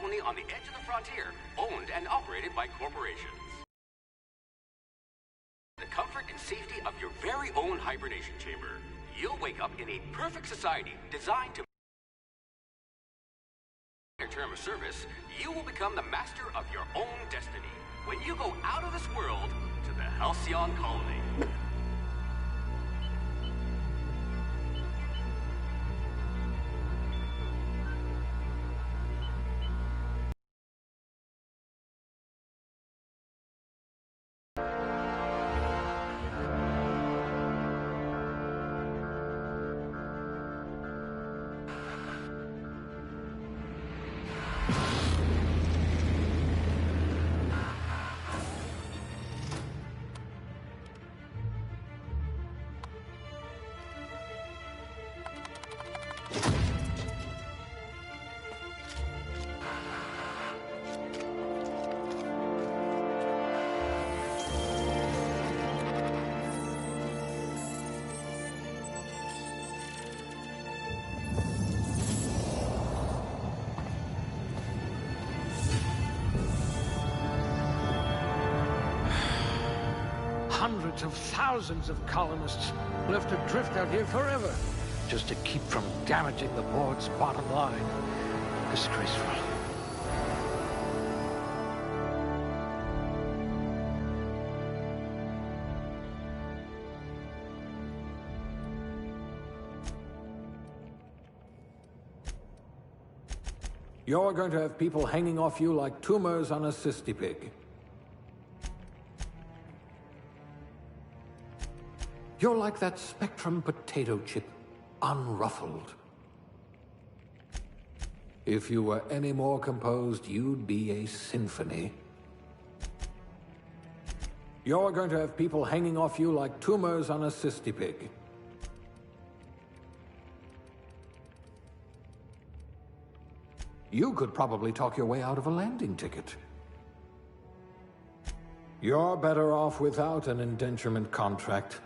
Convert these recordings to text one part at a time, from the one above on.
only on the edge of the frontier, owned and operated by corporations. The comfort and safety of your very own hibernation chamber. You'll wake up in a perfect society designed to your term of service, you will become the master of your own destiny when you go out of this world to the Halcyon Colony. Hundreds of thousands of colonists left adrift out here forever, just to keep from damaging the board's bottom line. Disgraceful. You're going to have people hanging off you like tumors on a cysty pig. You're like that Spectrum potato chip, unruffled. If you were any more composed, you'd be a symphony. You're going to have people hanging off you like tumors on a cysty pig. You could probably talk your way out of a landing ticket. You're better off without an indenturement contract.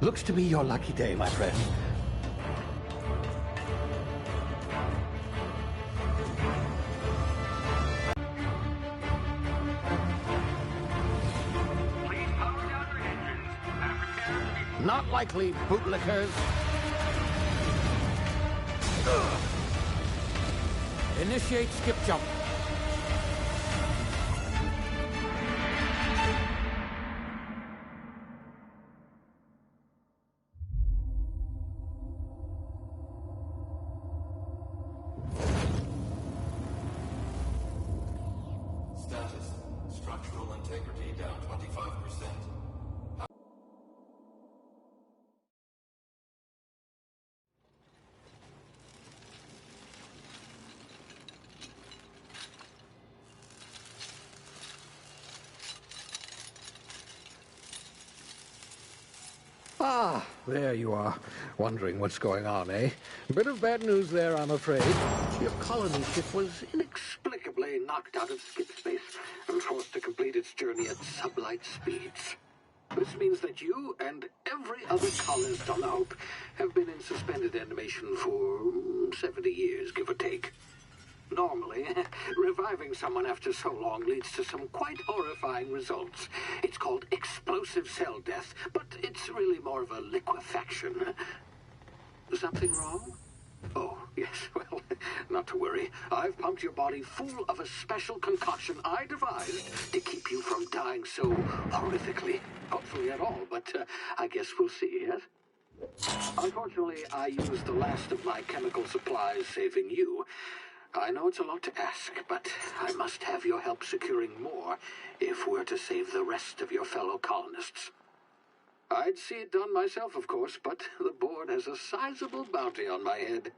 Looks to be your lucky day, my friend. Please power Not likely, bootlickers. Initiate skip jump. Status. Structural integrity down 25%. Ah, there you are. Wondering what's going on, eh? Bit of bad news there, I'm afraid. Your colony ship was inexplicably knocked out of skip space and forced to complete its journey at sublight speeds. This means that you and every other colonist on the Hope have been in suspended animation for 70 years, give or take. Normally, reviving someone after so long leads to some quite horrifying results. It's called explosive cell death, but it's really more of a liquefaction. Something wrong? Oh, yes, well, not to worry. I've pumped your body full of a special concoction I devised to keep you from dying so horrifically. Hopefully at all, but I guess we'll see, yes? Unfortunately, I used the last of my chemical supplies saving you. I know it's a lot to ask, but I must have your help securing more if we're to save the rest of your fellow colonists. I'd see it done myself, of course, but the board has a sizable bounty on my head.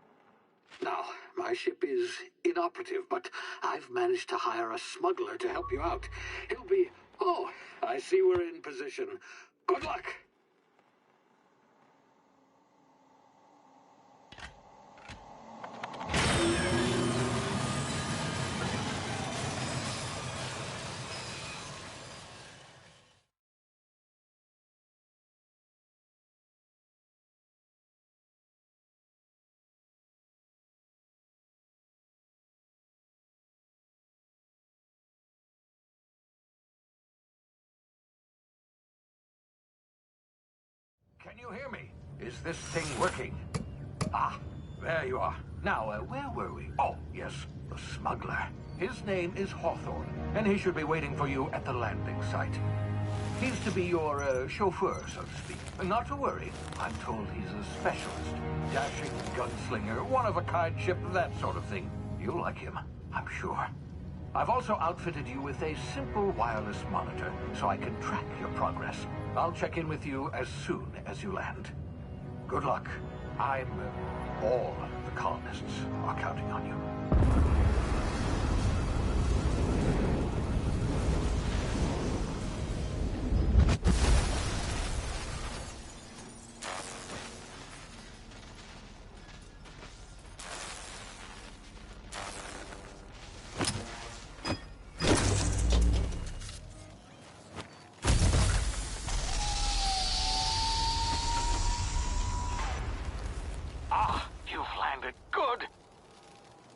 Now, my ship is inoperative, but I've managed to hire a smuggler to help you out. He'll be... Oh, I see we're in position. Good luck! Can you hear me? Is this thing working? Ah, there you are. Now, where were we? Oh, yes, the smuggler. His name is Hawthorne, and he should be waiting for you at the landing site. He's to be your chauffeur, so to speak. Not to worry. I'm told he's a specialist. Dashing gunslinger, one-of-a-kind ship, that sort of thing. You'll like him, I'm sure. I've also outfitted you with a simple wireless monitor, so I can track your progress. I'll check in with you as soon as you land. Good luck. All the colonists are counting on you.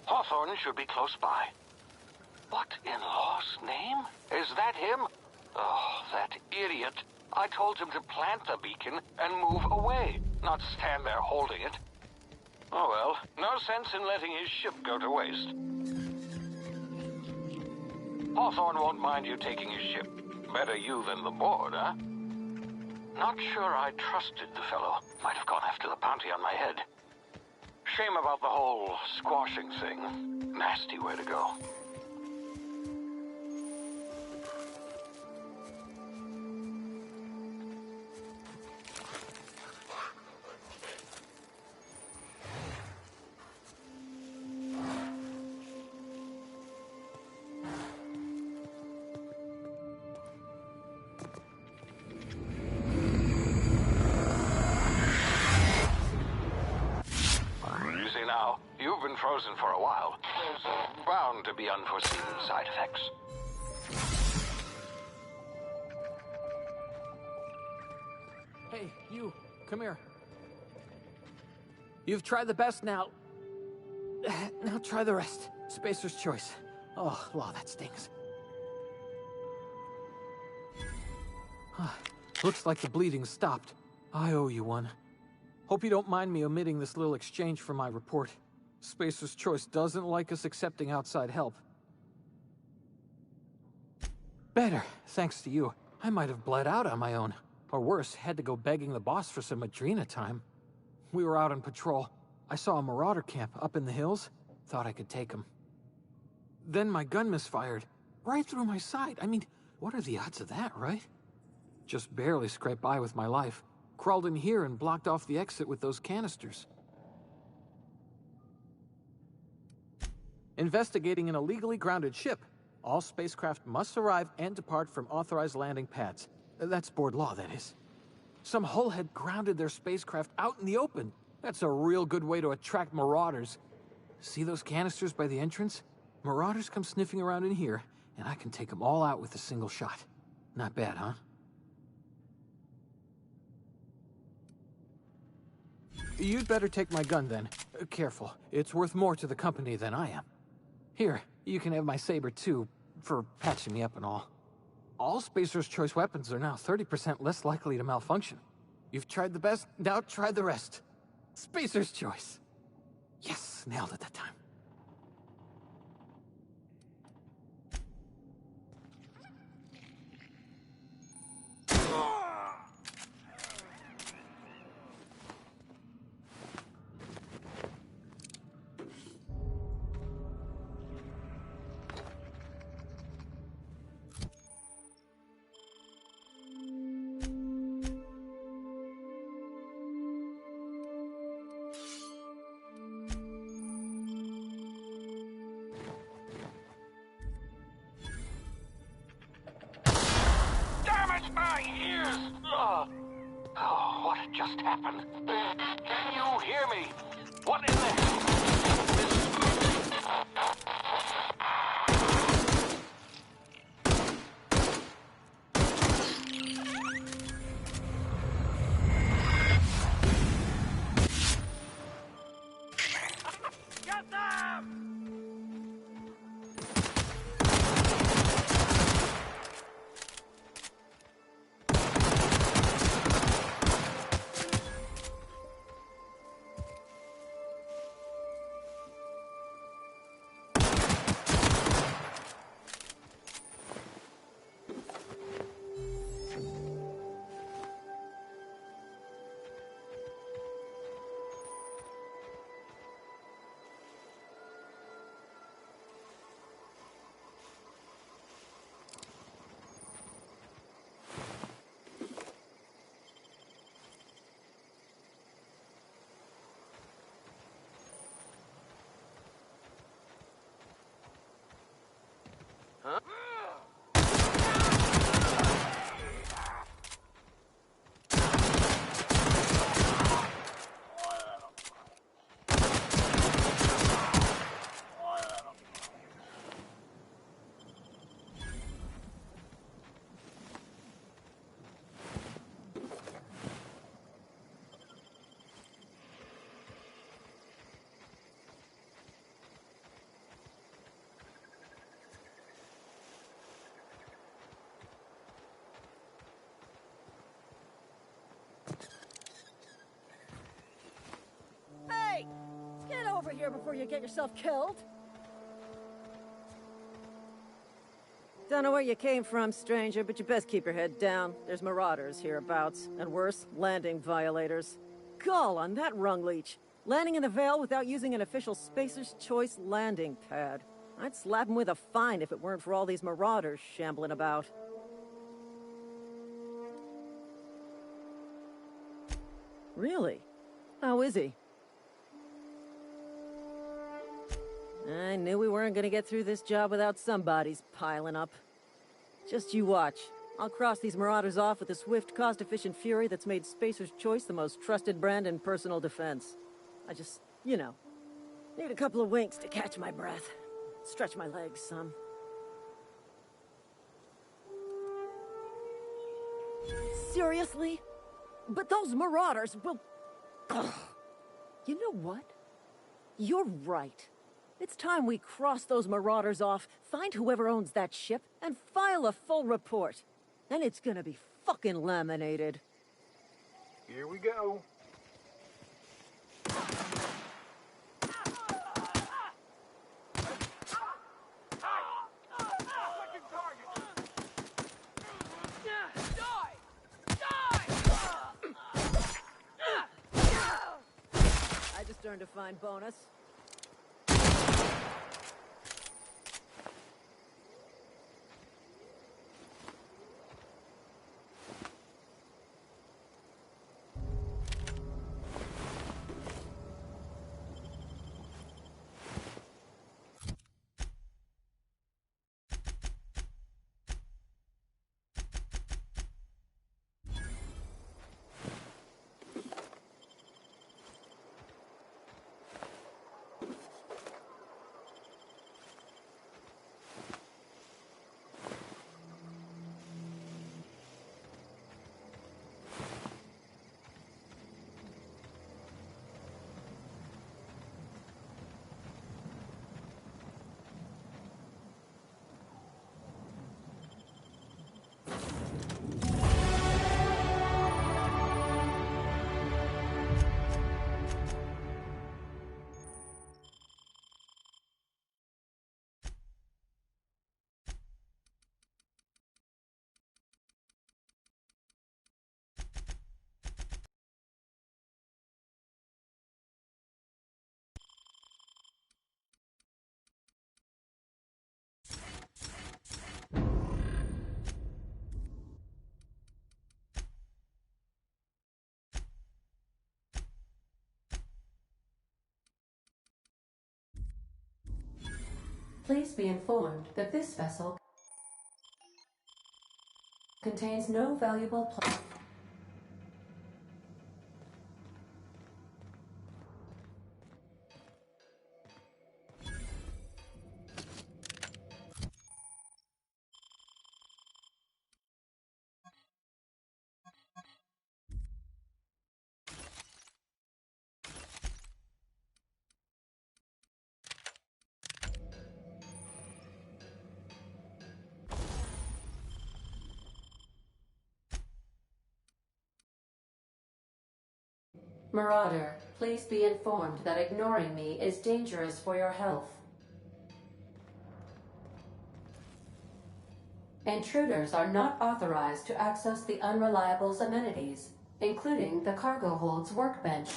Hawthorne should be close by. What in law's name? Is that him? Oh, that idiot. I told him to plant the beacon and move away, not stand there holding it. Oh well, no sense in letting his ship go to waste. Hawthorne won't mind you taking his ship. Better you than the board, huh? Not sure I trusted the fellow. Might have gone after the bounty on my head. Shame about the whole squashing thing. Nasty way to go. Now, you've been frozen for a while. There's bound to be unforeseen side effects. Hey, you, come here. You've tried the best now. Now try the rest. Spacer's choice. Oh, wow, that stings. Looks like the bleeding stopped. I owe you one. Hope you don't mind me omitting this little exchange from my report. Spacer's Choice doesn't like us accepting outside help. Better, thanks to you. I might have bled out on my own. Or worse, had to go begging the boss for some Adrena time. We were out on patrol. I saw a marauder camp up in the hills. Thought I could take him. Then my gun misfired. Right through my side. I mean, what are the odds of that, right? Just barely scraped by with my life. Crawled in here and blocked off the exit with those canisters. Investigating an illegally grounded ship. All spacecraft must arrive and depart from authorized landing pads. That's board law, that is. Some hullhead grounded their spacecraft out in the open. That's a real good way to attract marauders. See those canisters by the entrance? Marauders come sniffing around in here, and I can take them all out with a single shot. Not bad, huh? You'd better take my gun, then. Careful. It's worth more to the company than I am. Here, you can have my saber, too, for patching me up and all. All Spacer's Choice weapons are now 30% less likely to malfunction. You've tried the best, now try the rest. Spacer's Choice. Yes, nailed it that time. My ears! Oh, what had just happened? Can you hear me? What in the hell? Get them! Hey! Get over here before you get yourself killed! Don't know where you came from, stranger, but you best keep your head down. There's marauders hereabouts, and worse, landing violators. Gall on that rung leech. Landing in the Vale without using an official Spacer's Choice landing pad. I'd slap him with a fine if it weren't for all these marauders shambling about. Really? How is he? I knew we weren't gonna get through this job without some bodies piling up. Just you watch. I'll cross these marauders off with a swift, cost-efficient fury that's made Spacer's Choice the most trusted brand in personal defense. I just, you know, need a couple of winks to catch my breath. Stretch my legs some. Seriously? But those marauders will... Ugh. You know what? You're right. It's time we cross those marauders off, find whoever owns that ship, and file a full report. Then it's gonna be fucking laminated. Here we go. I just earned a fine bonus. Please be informed that this vessel contains no valuable Marauder, please be informed that ignoring me is dangerous for your health. Intruders are not authorized to access the Unreliable's amenities, including the cargo hold's workbench.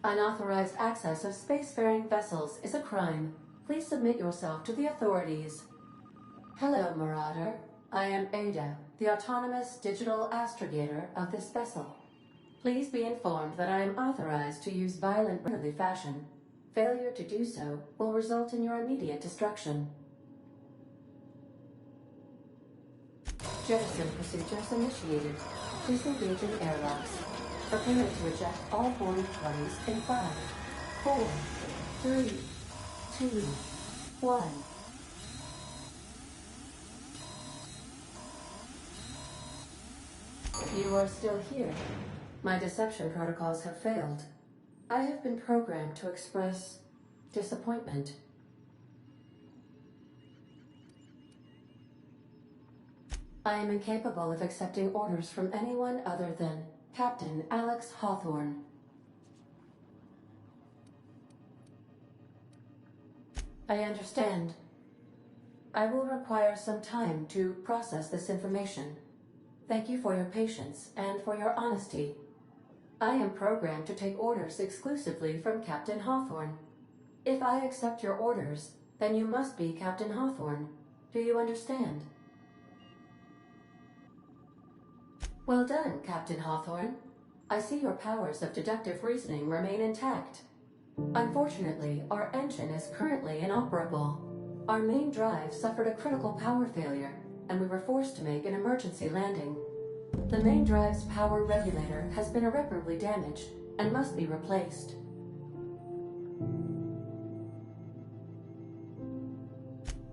Unauthorized access of spacefaring vessels is a crime. Please submit yourself to the authorities. Hello, Marauder. I am Ada, the autonomous digital astrogator of this vessel. Please be informed that I am authorized to use violent fashion. Failure to do so will result in your immediate destruction. Jettison procedures initiated. Please engage in airlocks. Prepare to eject all boarding parties in 5, 4, 3, 2, 1. You are still here. My deception protocols have failed. I have been programmed to express disappointment. I am incapable of accepting orders from anyone other than Captain Alex Hawthorne. I understand. I will require some time to process this information. Thank you for your patience and for your honesty. I am programmed to take orders exclusively from Captain Hawthorne. If I accept your orders, then you must be Captain Hawthorne. Do you understand? Well done, Captain Hawthorne. I see your powers of deductive reasoning remain intact. Unfortunately, our engine is currently inoperable. Our main drive suffered a critical power failure, and we were forced to make an emergency landing. The main drive's power regulator has been irreparably damaged and must be replaced.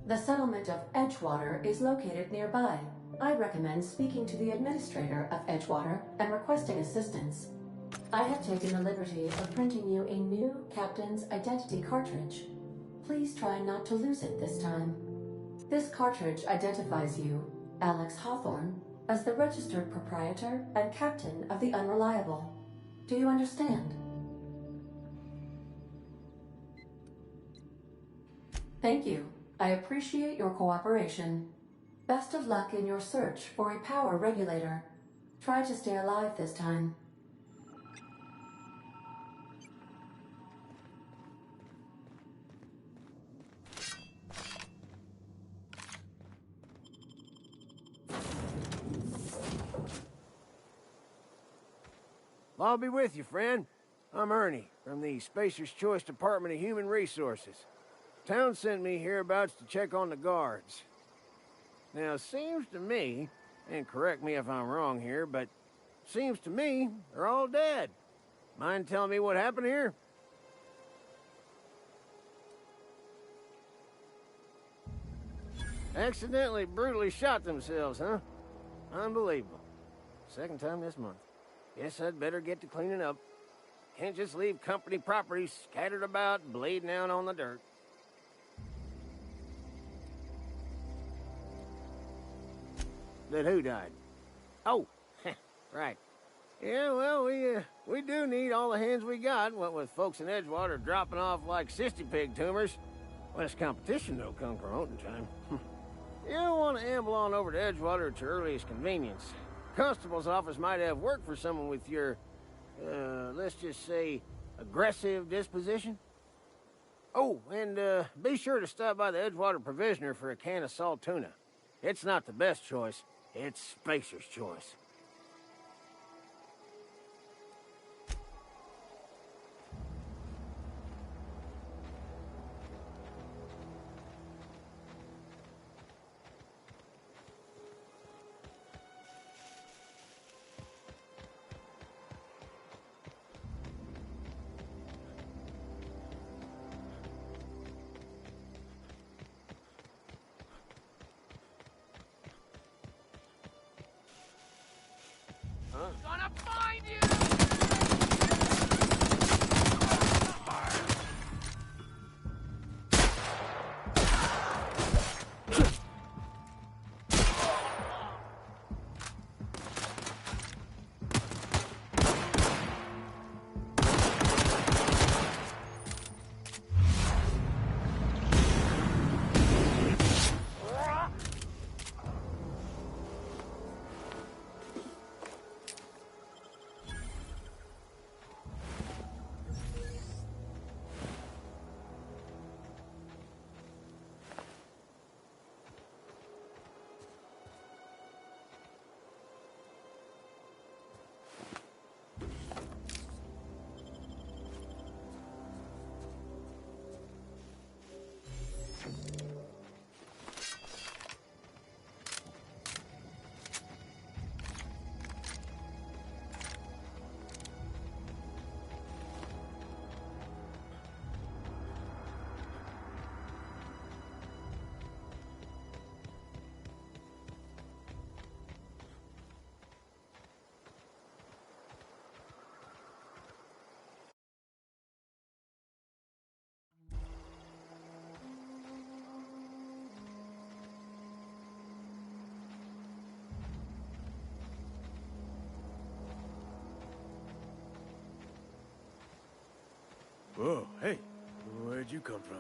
The settlement of Edgewater is located nearby. I recommend speaking to the administrator of Edgewater and requesting assistance. I have taken the liberty of printing you a new captain's identity cartridge. Please try not to lose it this time. This cartridge identifies you, Alex Hawthorne, as the registered proprietor and captain of the Unreliable. Do you understand? Thank you. I appreciate your cooperation. Best of luck in your search for a power regulator. Try to stay alive this time. I'll be with you, friend. I'm Ernie, from the Spacer's Choice Department of Human Resources. Town sent me hereabouts to check on the guards. Now, it seems to me, and correct me if I'm wrong here, but seems to me they're all dead. Mind telling me what happened here? Accidentally, brutally shot themselves, huh? Unbelievable. Second time this month. Guess I'd better get to cleaning up. Can't just leave company property scattered about, bleeding out on the dirt. That who died? Oh, right. Yeah, well, we do need all the hands we got, what with folks in Edgewater dropping off like cysty pig tumors. Less competition, though, come promoting time. You don't want to amble on over to Edgewater at your earliest convenience. Constable's office might have work for someone with your, let's just say, aggressive disposition. Oh, and be sure to stop by the Edgewater Provisioner for a can of salt tuna. It's not the best choice, it's Spacer's choice. Gonna find you! Whoa, hey, where'd you come from?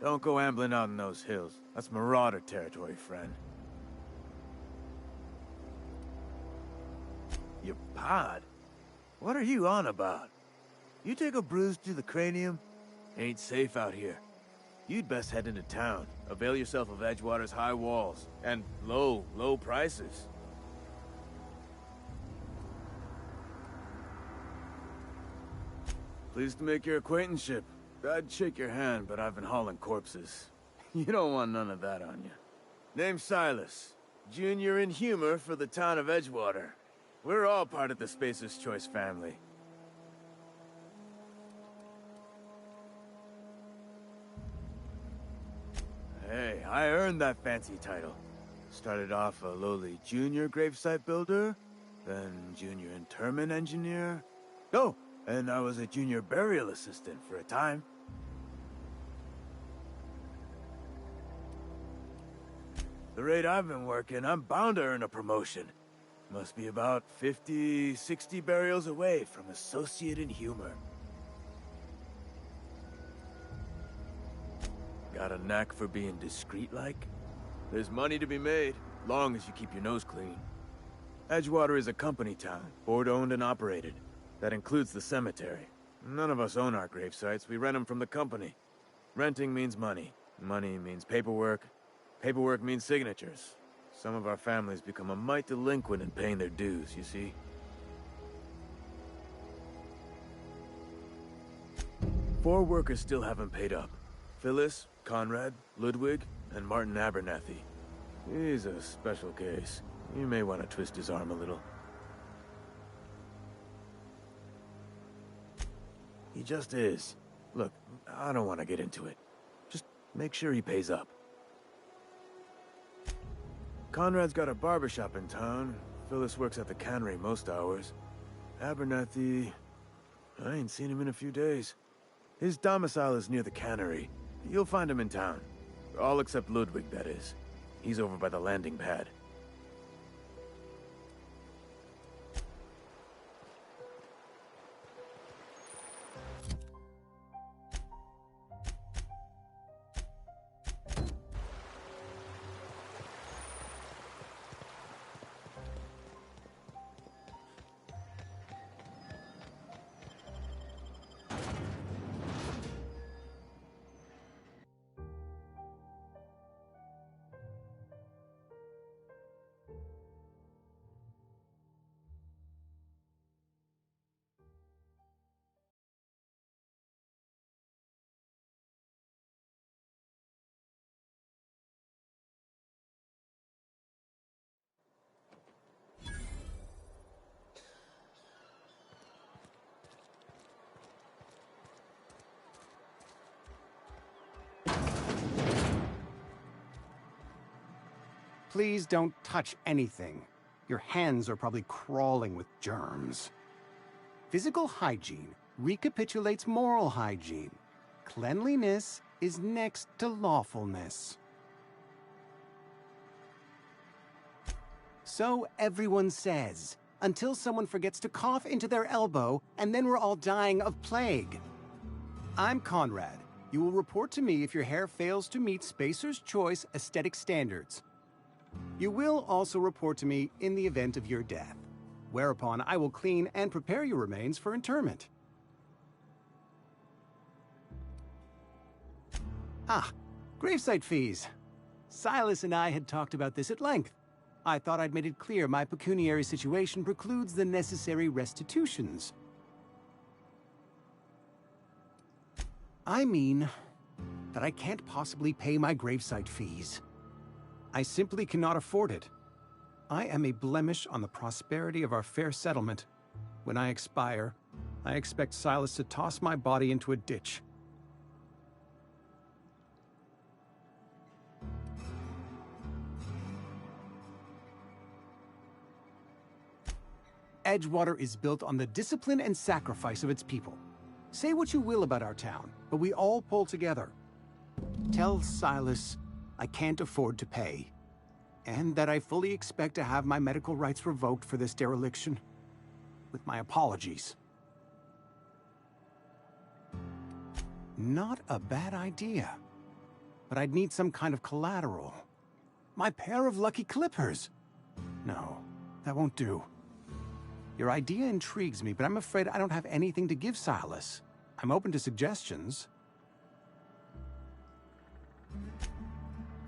Don't go ambling out in those hills. That's Marauder territory, friend. Your pod? What are you on about? You take a bruise to the cranium? Ain't safe out here. You'd best head into town. Avail yourself of Edgewater's high walls. And low prices. Pleased to make your acquaintanceship. I'd shake your hand, but I've been hauling corpses. You don't want none of that on you. Name's Silas. Junior in humor for the town of Edgewater. We're all part of the Spacer's Choice family. Hey, I earned that fancy title. Started off a lowly junior gravesite builder, then junior interment engineer. Oh, and I was a junior burial assistant for a time. the rate I've been working, I'm bound to earn a promotion. Must be about 50, 60 burials away from Associate in Humor. Got a knack for being discreet-like? There's money to be made, long as you keep your nose clean. Edgewater is a company town, board-owned and operated. That includes the cemetery. None of us own our grave sites, we rent them from the company. Renting means money. Money means paperwork. Paperwork means signatures. Some of our families become a mite delinquent in paying their dues, you see? 4 workers still haven't paid up. Phyllis, Conrad, Ludwig, and Martin Abernathy. He's a special case. You may want to twist his arm a little. He just is. Look, I don't want to get into it. Just make sure he pays up. Conrad's got a barbershop in town. Phyllis works at the cannery most hours. Abernathy... I ain't seen him in a few days. His domicile is near the cannery. You'll find him in town. All except Ludwig, that is. He's over by the landing pad. Please don't touch anything. Your hands are probably crawling with germs. Physical hygiene recapitulates moral hygiene. Cleanliness is next to lawfulness. So everyone says, until someone forgets to cough into their elbow, and then we're all dying of plague. I'm Conrad. You will report to me if your hair fails to meet Spacer's Choice aesthetic standards. You will also report to me in the event of your death, whereupon I will clean and prepare your remains for interment. Ah, gravesite fees. Silas and I had talked about this at length. I thought I'd made it clear my pecuniary situation precludes the necessary restitutions. I mean that I can't possibly pay my gravesite fees. I simply cannot afford it. I am a blemish on the prosperity of our fair settlement. When I expire, I expect Silas to toss my body into a ditch. Edgewater is built on the discipline and sacrifice of its people. Say what you will about our town, but we all pull together. Tell Silas I can't afford to pay, and that I fully expect to have my medical rights revoked for this dereliction. With my apologies. Not a bad idea. But I'd need some kind of collateral. My pair of lucky clippers. No, that won't do. Your idea intrigues me, but I'm afraid I don't have anything to give Silas. I'm open to suggestions.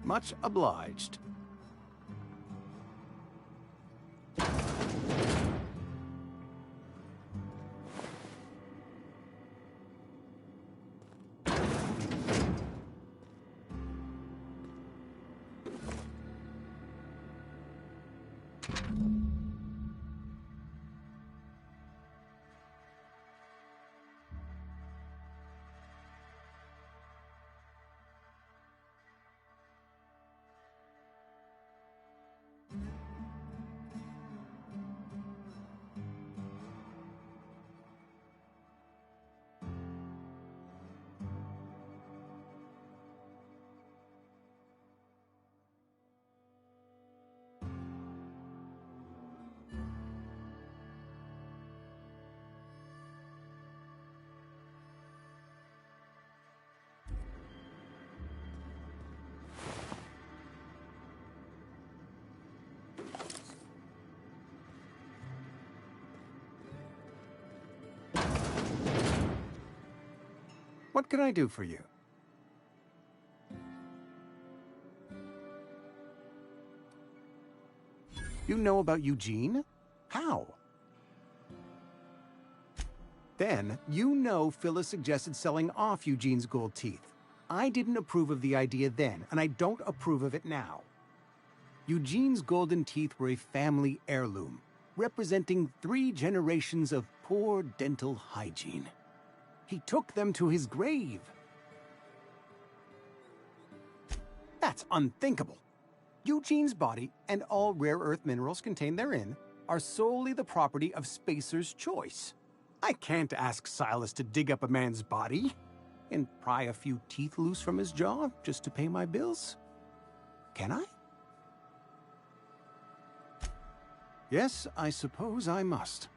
Much obliged. What can I do for you? You know about Eugene? How? Then, you know Phyllis suggested selling off Eugene's gold teeth. I didn't approve of the idea then, and I don't approve of it now. Eugene's golden teeth were a family heirloom, representing 3 generations of poor dental hygiene. He took them to his grave. That's unthinkable. Eugene's body and all rare earth minerals contained therein are solely the property of Spacer's choice. I can't ask Silas to dig up a man's body and pry a few teeth loose from his jaw just to pay my bills. Can I? Yes, I suppose I must.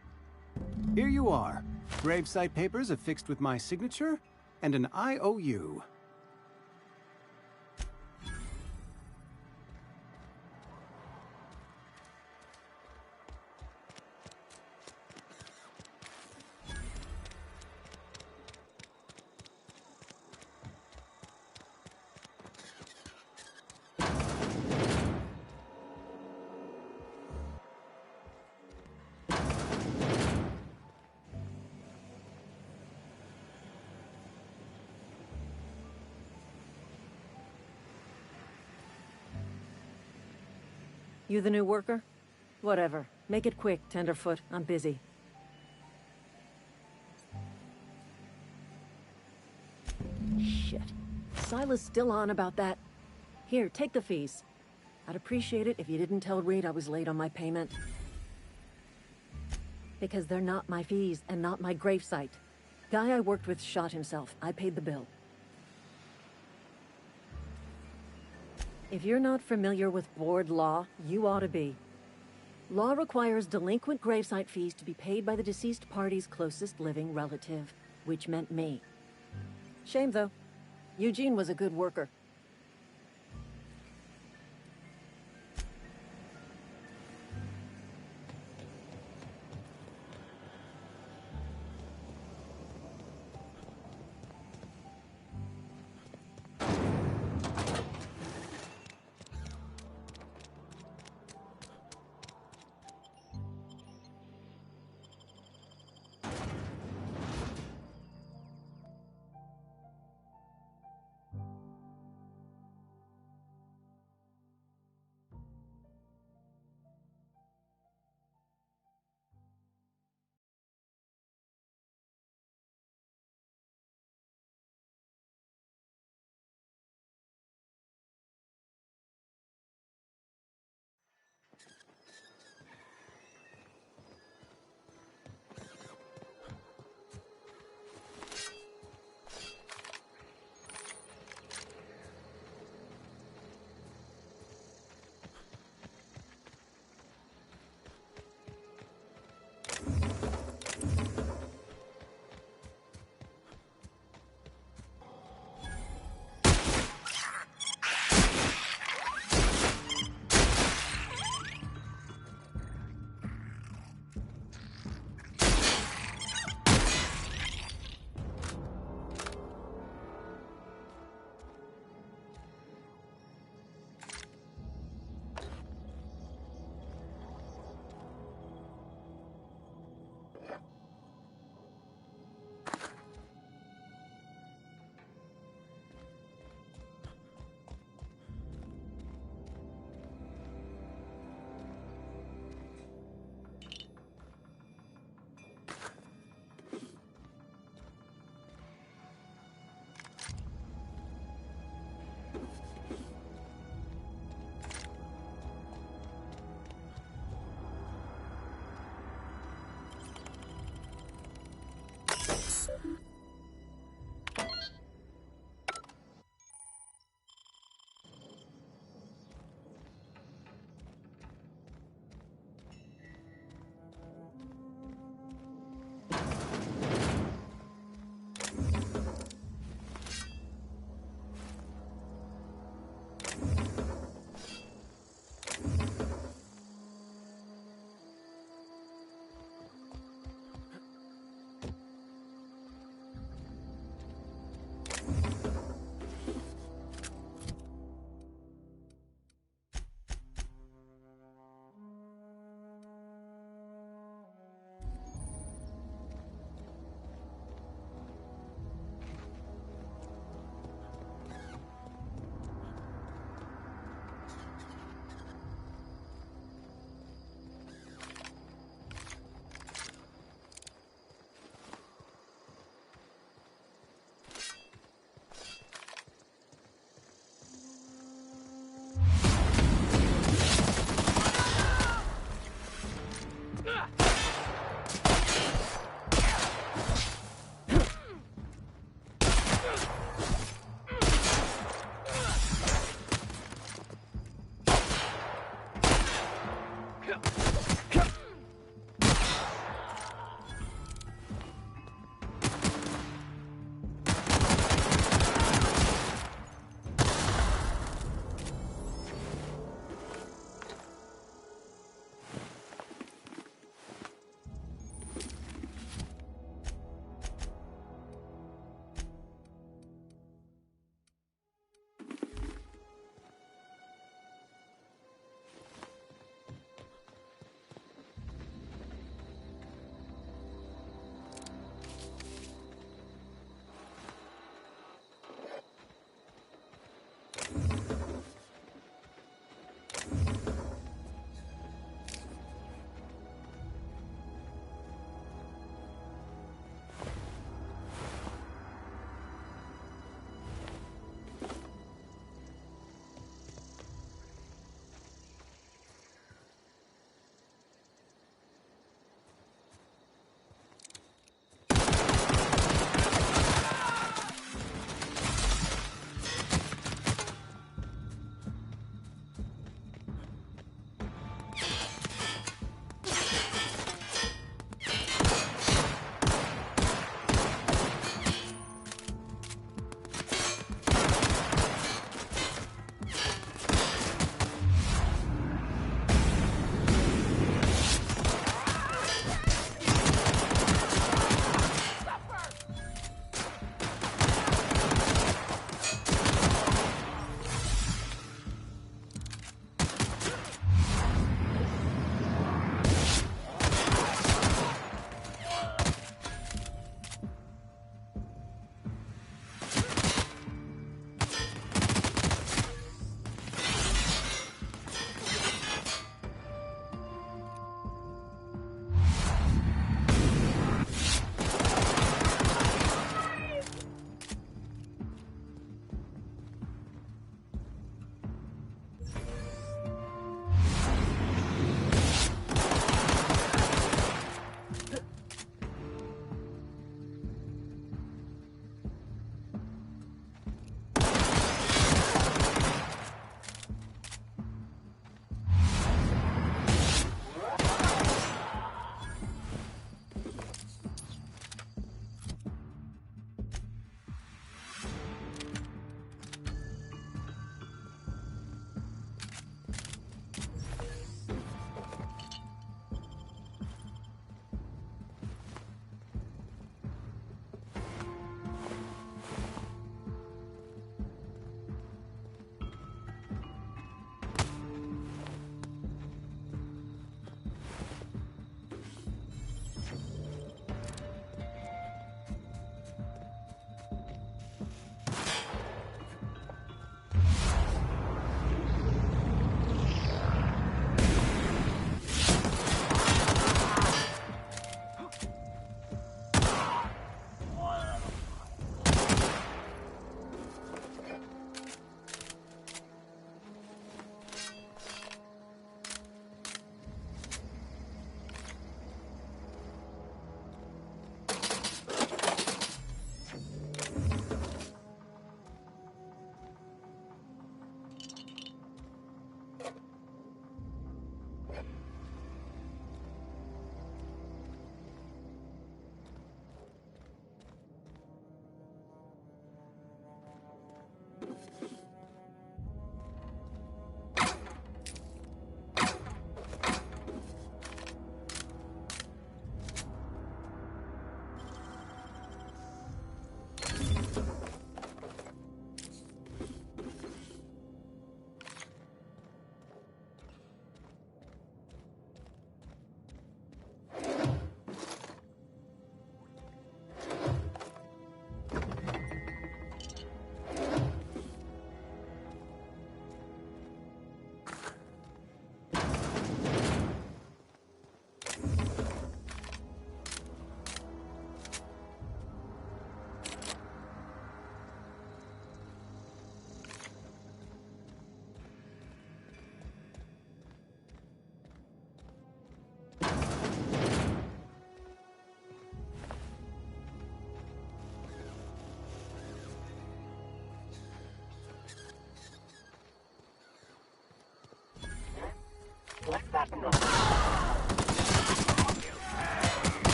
Here you are. Gravesite papers affixed with my signature and an IOU. You the new worker? Whatever. Make it quick, Tenderfoot. I'm busy. Shit. Silas still on about that. Here, take the fees. I'd appreciate it if you didn't tell Reed I was late on my payment. Because they're not my fees and not my gravesite. Guy I worked with shot himself. I paid the bill. If you're not familiar with board law, you ought to be. Law requires delinquent gravesite fees to be paid by the deceased party's closest living relative, which meant me. Shame, though. Eugene was a good worker.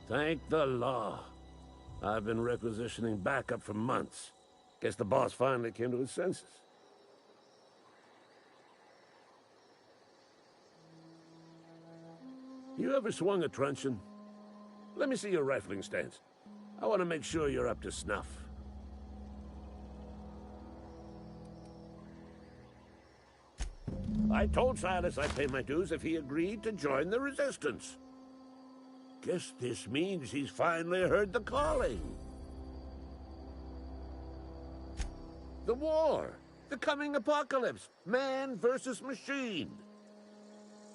Thank the law. I've been requisitioning backup for months. Guess the boss finally came to his senses. You ever swung a truncheon? Let me see your rifling stance. I want to make sure you're up to snuff. I told Silas I'd pay my dues if he agreed to join the Resistance. Guess this means he's finally heard the calling. The war, the coming apocalypse, man versus machine.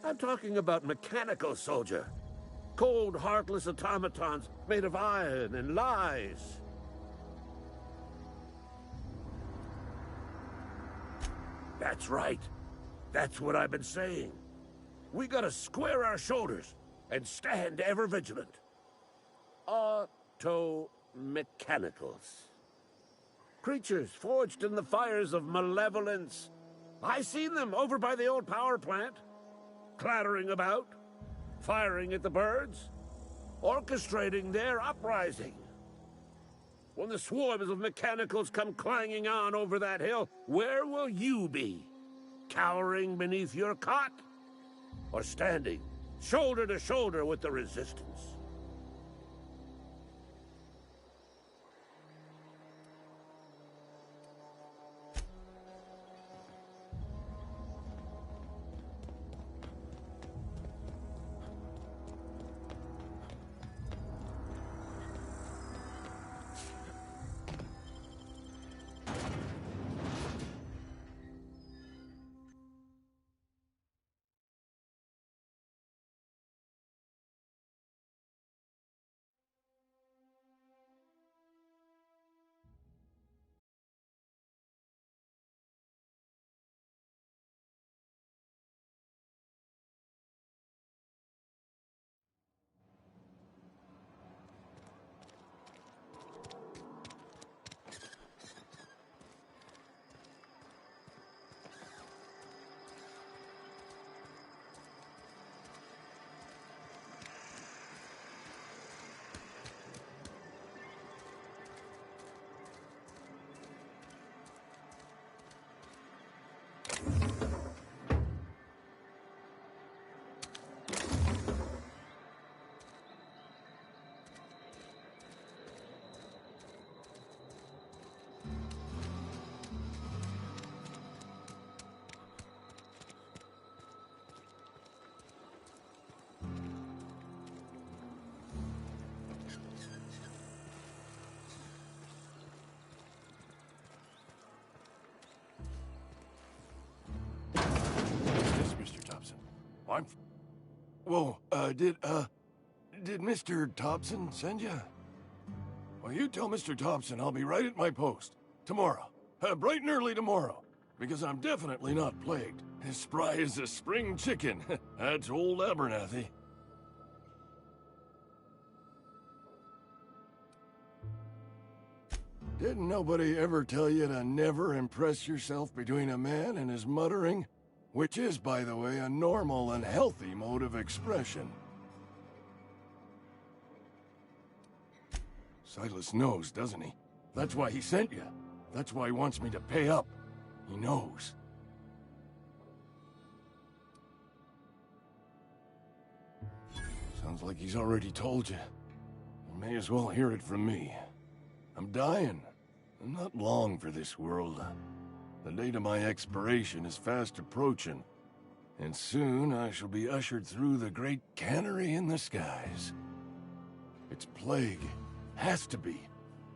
I'm talking about mechanical soldier. Cold, heartless automatons made of iron and lies. That's right. That's what I've been saying. We gotta square our shoulders and stand ever vigilant. Auto-mechanicals. Creatures forged in the fires of malevolence. I seen them over by the old power plant. Clattering about, firing at the birds, orchestrating their uprising. When the swarms of mechanicals come clanging on over that hill, where will you be? Cowering beneath your cot? Or standing shoulder to shoulder with the Resistance? Whoa, did Mr. Thompson send you? Well, you tell Mr. Thompson I'll be right at my post. Tomorrow. Bright and early tomorrow. Because I'm definitely not plagued. As spry as a spring chicken. That's old Abernathy. Didn't nobody ever tell you to never impress yourself between a man and his muttering? Which is, by the way, a normal and healthy mode of expression. Silas knows, doesn't he? That's why he sent you. That's why he wants me to pay up. He knows. Sounds like he's already told you. You may as well hear it from me. I'm dying. I'm not long for this world. The date of my expiration is fast approaching, and soon I shall be ushered through the great cannery in the skies. It's plague. Has to be.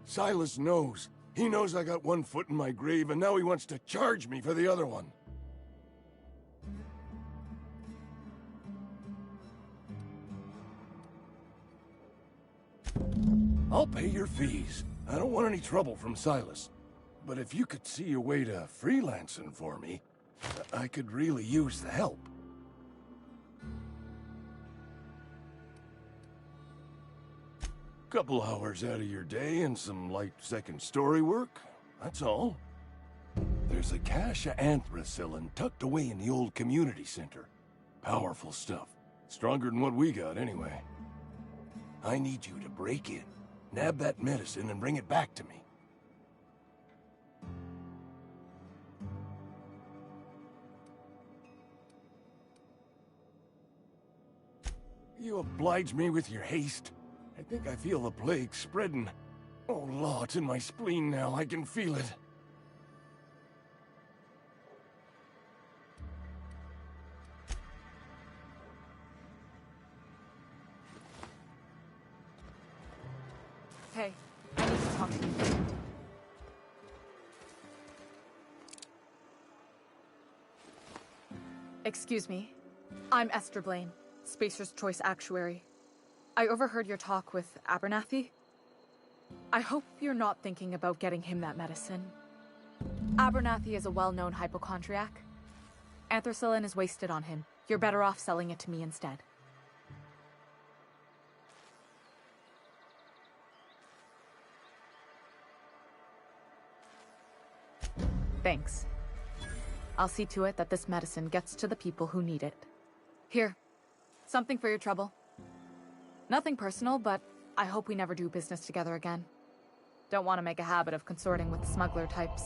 Silas knows. He knows I got one foot in my grave, and now he wants to charge me for the other one. I'll pay your fees. I don't want any trouble from Silas. But if you could see a way to freelancing for me, I could really use the help. Couple hours out of your day and some light second story work, that's all. There's a cache of anthracillin tucked away in the old community center. Powerful stuff. Stronger than what we got, anyway. I need you to break in, nab that medicine, and bring it back to me. You oblige me with your haste. I think I feel the plague spreading. Oh, Law, it's in my spleen now. I can feel it. Hey, I need to talk to you. Excuse me. I'm Esther Blaine, Spacer's Choice Actuary. I overheard your talk with Abernathy. I hope you're not thinking about getting him that medicine. Abernathy is a well-known hypochondriac. Anthracillin is wasted on him. You're better off selling it to me instead. Thanks. I'll see to it that this medicine gets to the people who need it. Here, something for your trouble. Nothing personal, but I hope we never do business together again. Don't want to make a habit of consorting with smuggler types.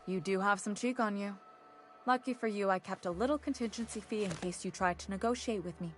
You do have some cheek on you. Lucky for you, I kept a little contingency fee in case you tried to negotiate with me.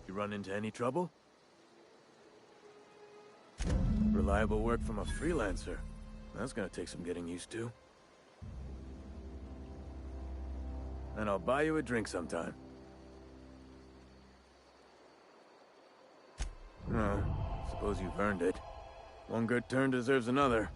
You run into any trouble? Reliable work from a freelancer. That's gonna take some getting used to. And I'll buy you a drink sometime. No, suppose you've earned it. One good turn deserves another.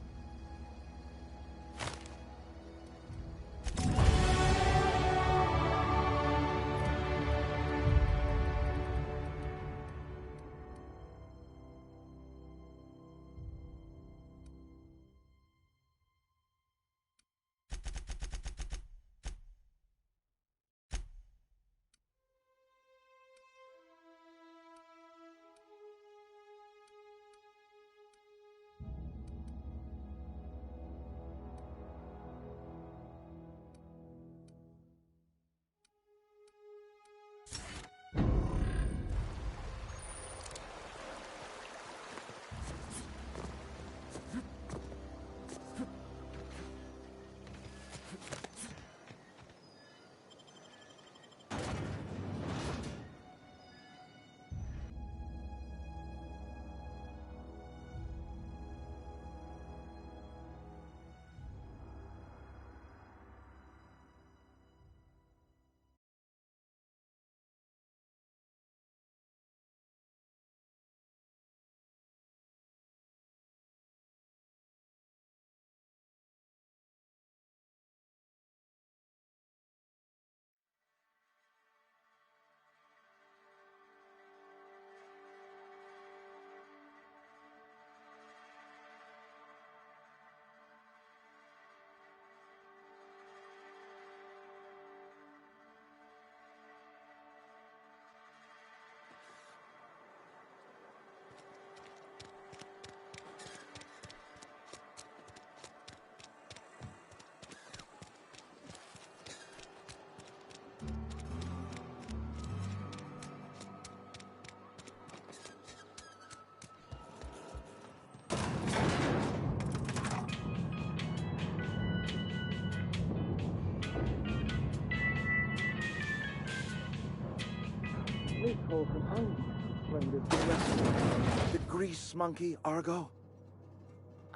Holcomb. I'm friend of the rest. The grease monkey, Argo?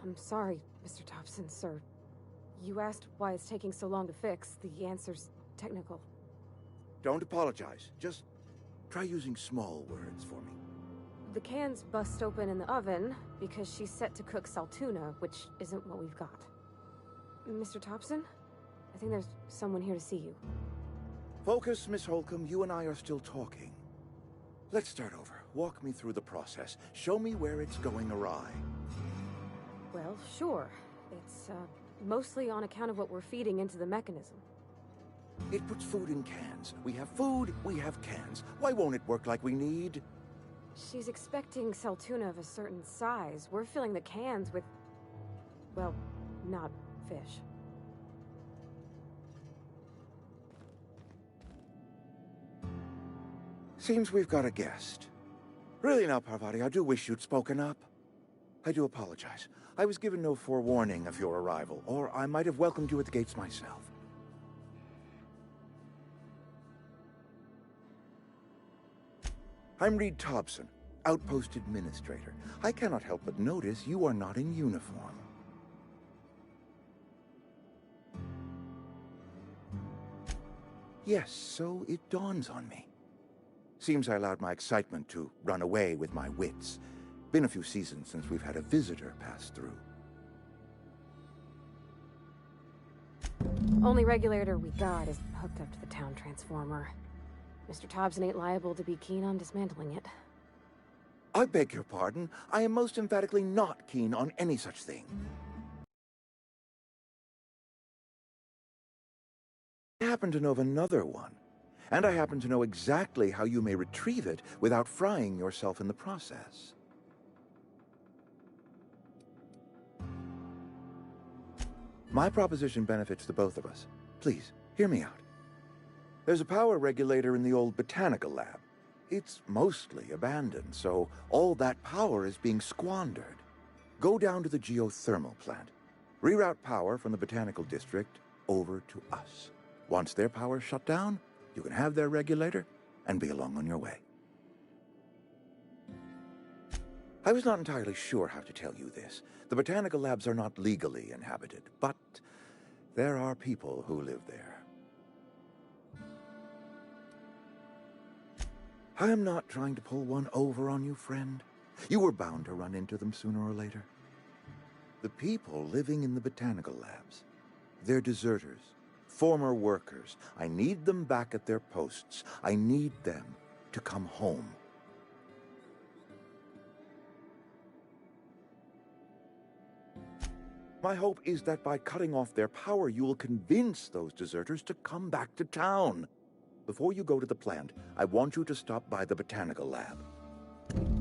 I'm sorry, Mr. Thompson, sir. You asked why it's taking so long to fix. The answer's technical. Don't apologize. Just try using small words for me. The can's bust open in the oven because she's set to cook saltuna, which isn't what we've got. Mr. Thompson? I think there's someone here to see you. Focus, Miss Holcomb. You and I are still talking. Let's start over. Walk me through the process. Show me where it's going awry. Well, sure. It's, mostly on account of what we're feeding into the mechanism. It puts food in cans. We have food, we have cans. Why won't it work like we need? She's expecting saltuna of a certain size. We're filling the cans with, well, not fish. Seems we've got a guest. Really now, Parvati, I do wish you'd spoken up. I do apologize. I was given no forewarning of your arrival, or I might have welcomed you at the gates myself. I'm Reed Thompson, Outpost Administrator. I cannot help but notice you are not in uniform. Yes, so it dawns on me. Seems I allowed my excitement to run away with my wits. Been a few seasons since we've had a visitor pass through. Only regulator we got is hooked up to the town transformer. Mr. Thompson ain't liable to be keen on dismantling it. I beg your pardon. I am most emphatically not keen on any such thing. I happen to know of another one. And I happen to know exactly how you may retrieve it without frying yourself in the process. My proposition benefits the both of us. Please, hear me out. There's a power regulator in the old botanical lab. It's mostly abandoned, so all that power is being squandered. Go down to the geothermal plant. Reroute power from the botanical district over to us. Once their power's shut down, you can have their regulator and be along on your way. I was not entirely sure how to tell you this. The botanical labs are not legally inhabited, but there are people who live there. I am not trying to pull one over on you, friend. You were bound to run into them sooner or later. The people living in the botanical labs, they're deserters. Former workers. I need them back at their posts. I need them to come home. My hope is that by cutting off their power, you will convince those deserters to come back to town. Before you go to the plant, I want you to stop by the botanical lab.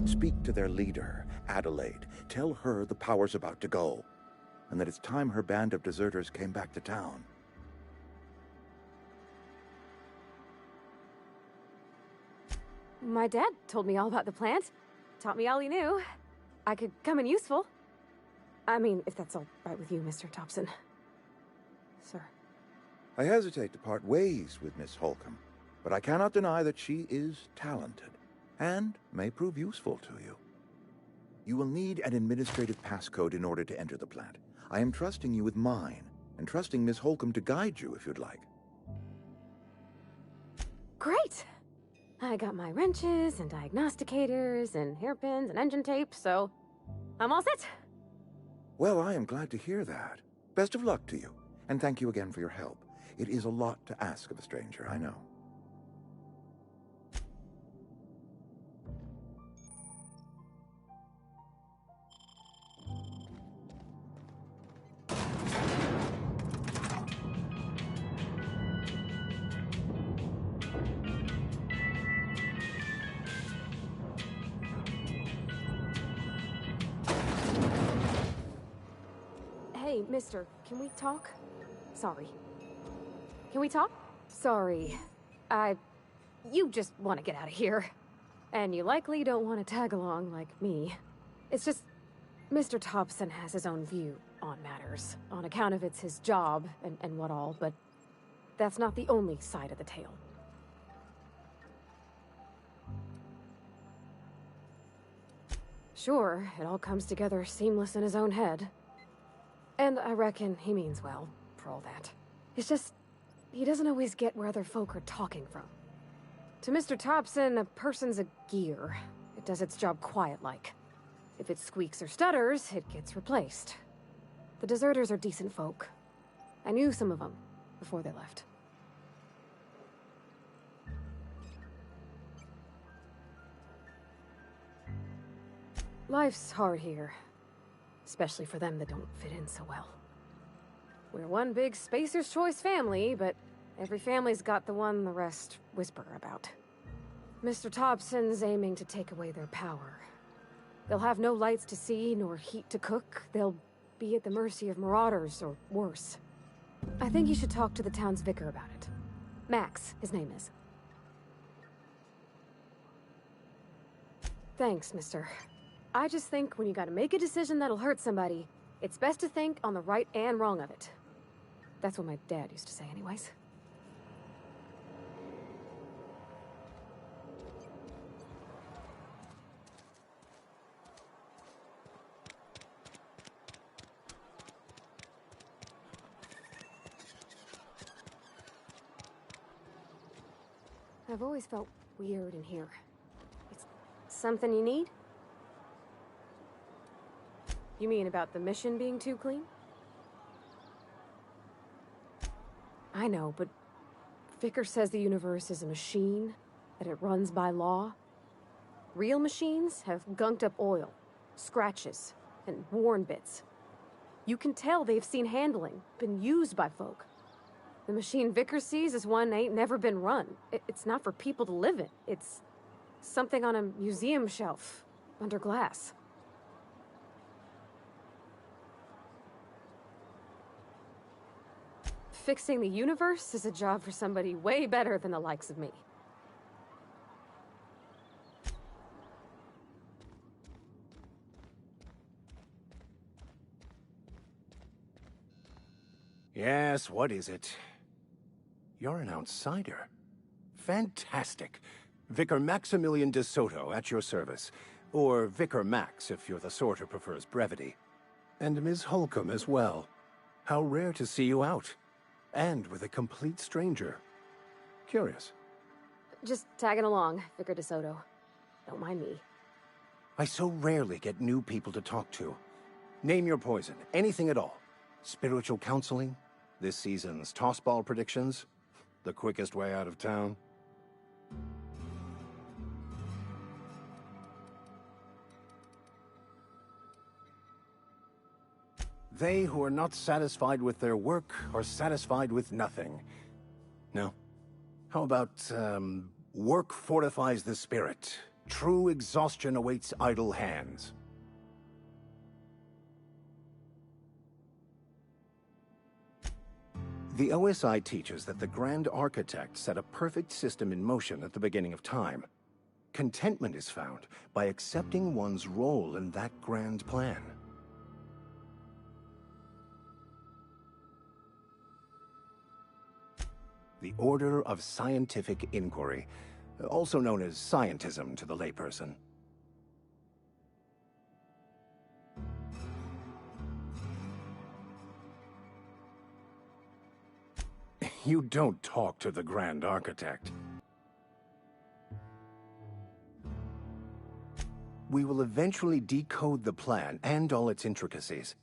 Speak to their leader, Adelaide. Tell her the power's about to go, and that it's time her band of deserters came back to town. My dad told me all about the plant. Taught me all he knew. I could come in useful. I mean, if that's all right with you, Mr. Thompson. Sir. I hesitate to part ways with Miss Holcomb, but I cannot deny that she is talented and may prove useful to you. You will need an administrative passcode in order to enter the plant. I am trusting you with mine, and trusting Miss Holcomb to guide you if you'd like. Great! I got my wrenches and diagnosticators and hairpins and engine tape, so I'm all set. Well, I am glad to hear that. Best of luck to you, and thank you again for your help. It is a lot to ask of a stranger, I know. Hey, mister, can we talk? Sorry. Can we talk? Sorry. You just want to get out of here. And you likely don't want to tag along like me. It's just, Mr. Thompson has his own view on matters, on account of it's his job and what all, but that's not the only side of the tale. Sure, it all comes together seamless in his own head. And I reckon he means well, for all that. It's just, he doesn't always get where other folk are talking from. To Mr. Thompson, a person's a gear. It does its job quiet-like. If it squeaks or stutters, it gets replaced. The deserters are decent folk. I knew some of them before they left. Life's hard here. Especially for them that don't fit in so well. We're one big Spacer's Choice family, but every family's got the one the rest whisper about. Mr. Thompson's aiming to take away their power. They'll have no lights to see, nor heat to cook. They'll be at the mercy of marauders, or worse. I think you should talk to the town's vicar about it. Max, his name is. Thanks, mister. I just think when you gotta make a decision that'll hurt somebody, it's best to think on the right and wrong of it. That's what my dad used to say anyways. I've always felt weird in here. It's something you need? You mean about the mission being too clean? I know, but Vicker says the universe is a machine, that it runs by law. Real machines have gunked up oil, scratches, and worn bits. You can tell they've seen handling, been used by folk. The machine Vicker sees is one ain't never been run. It's not for people to live in. It's something on a museum shelf, under glass. Fixing the universe is a job for somebody way better than the likes of me. Yes, what is it? You're an outsider. Fantastic. Vicar Maximilian de Soto at your service. Or Vicar Max, if you're the sort who prefers brevity. And Ms. Holcomb as well. How rare to see you out. And with a complete stranger. Curious. Just tagging along, Vicar de Soto. Don't mind me. I so rarely get new people to talk to. Name your poison, anything at all. Spiritual counseling? This season's tossball predictions? The quickest way out of town? They who are not satisfied with their work are satisfied with nothing. No? How about, work fortifies the spirit. True exhaustion awaits idle hands. The OSI teaches that the Grand Architect set a perfect system in motion at the beginning of time. Contentment is found by accepting one's role in that grand plan. The Order of Scientific Inquiry, also known as scientism to the layperson. You don't talk to the Grand Architect. We will eventually decode the plan and all its intricacies.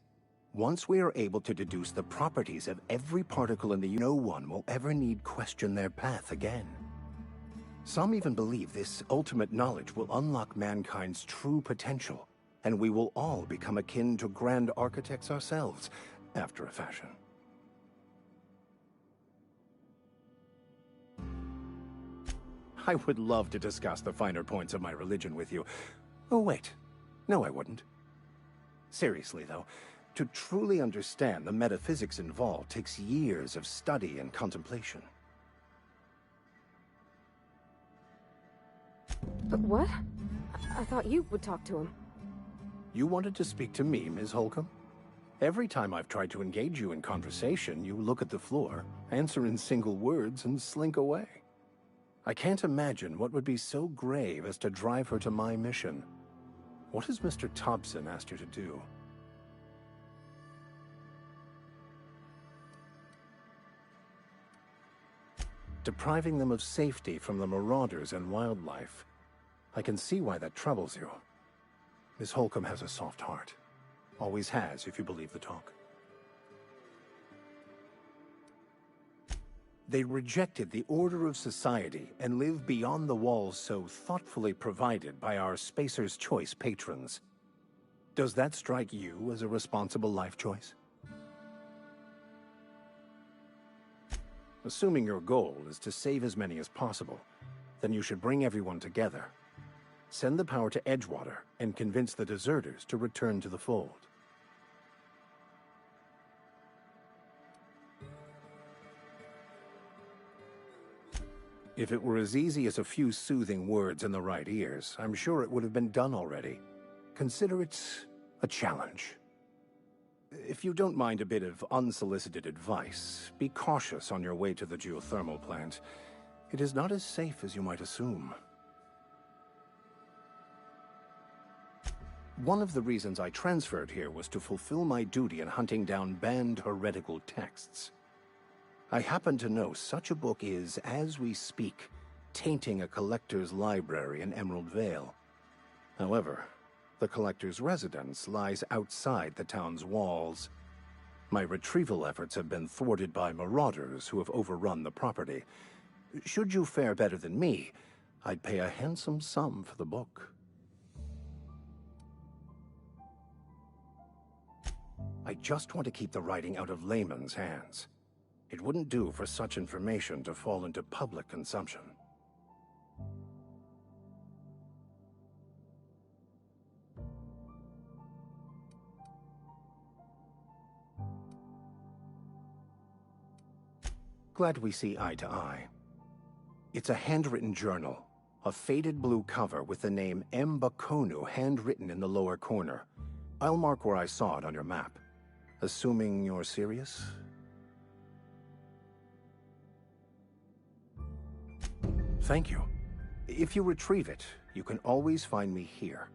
Once we are able to deduce the properties of every particle in the no one will ever need question their path again. Some even believe this ultimate knowledge will unlock mankind's true potential, and we will all become akin to Grand Architects ourselves, after a fashion. I would love to discuss the finer points of my religion with you. Oh, wait. No, I wouldn't. Seriously, though, to truly understand the metaphysics involved takes years of study and contemplation. But what? I thought you would talk to him. You wanted to speak to me, Ms. Holcomb? Every time I've tried to engage you in conversation, you look at the floor, answer in single words, and slink away. I can't imagine what would be so grave as to drive her to my mission. What has Mr. Thompson asked you to do? Depriving them of safety from the marauders and wildlife. I can see why that troubles you. Miss Holcomb has a soft heart. Always has, if you believe the talk. They rejected the order of society and live beyond the walls so thoughtfully provided by our Spacer's Choice patrons. Does that strike you as a responsible life choice? Assuming your goal is to save as many as possible, then you should bring everyone together. Send the power to Edgewater and convince the deserters to return to the fold. If it were as easy as a few soothing words in the right ears, I'm sure it would have been done already. Consider it a challenge. If you don't mind a bit of unsolicited advice, be cautious on your way to the geothermal plant. It is not as safe as you might assume. One of the reasons I transferred here was to fulfill my duty in hunting down banned heretical texts. I happen to know such a book is, as we speak, tainting a collector's library in Emerald Vale. However, the collector's residence lies outside the town's walls. My retrieval efforts have been thwarted by marauders who have overrun the property. Should you fare better than me, I'd pay a handsome sum for the book. I just want to keep the writing out of layman's hands. It wouldn't do for such information to fall into public consumption. Glad we see eye to eye. It's a handwritten journal, a faded blue cover with the name M. Bakonu handwritten in the lower corner. I'll mark where I saw it on your map. Assuming you're serious? Thank you. If you retrieve it, you can always find me here.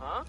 Huh?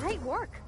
Great work.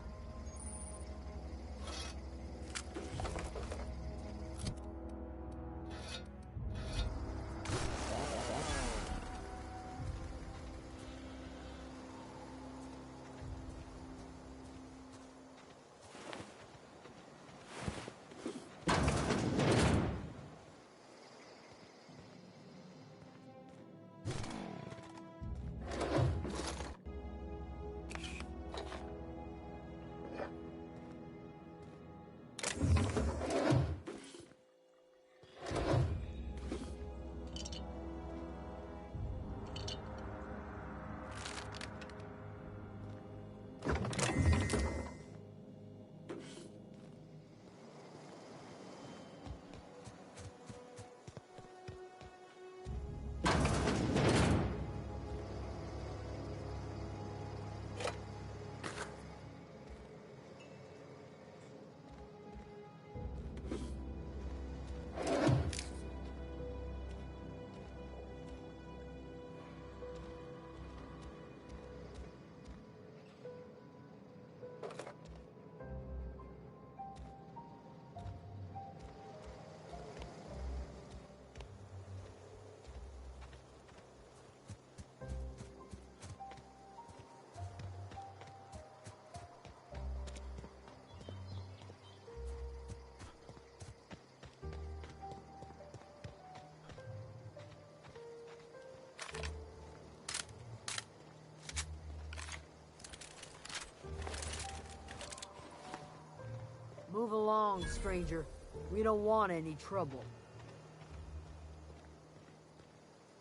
Move along, stranger. We don't want any trouble.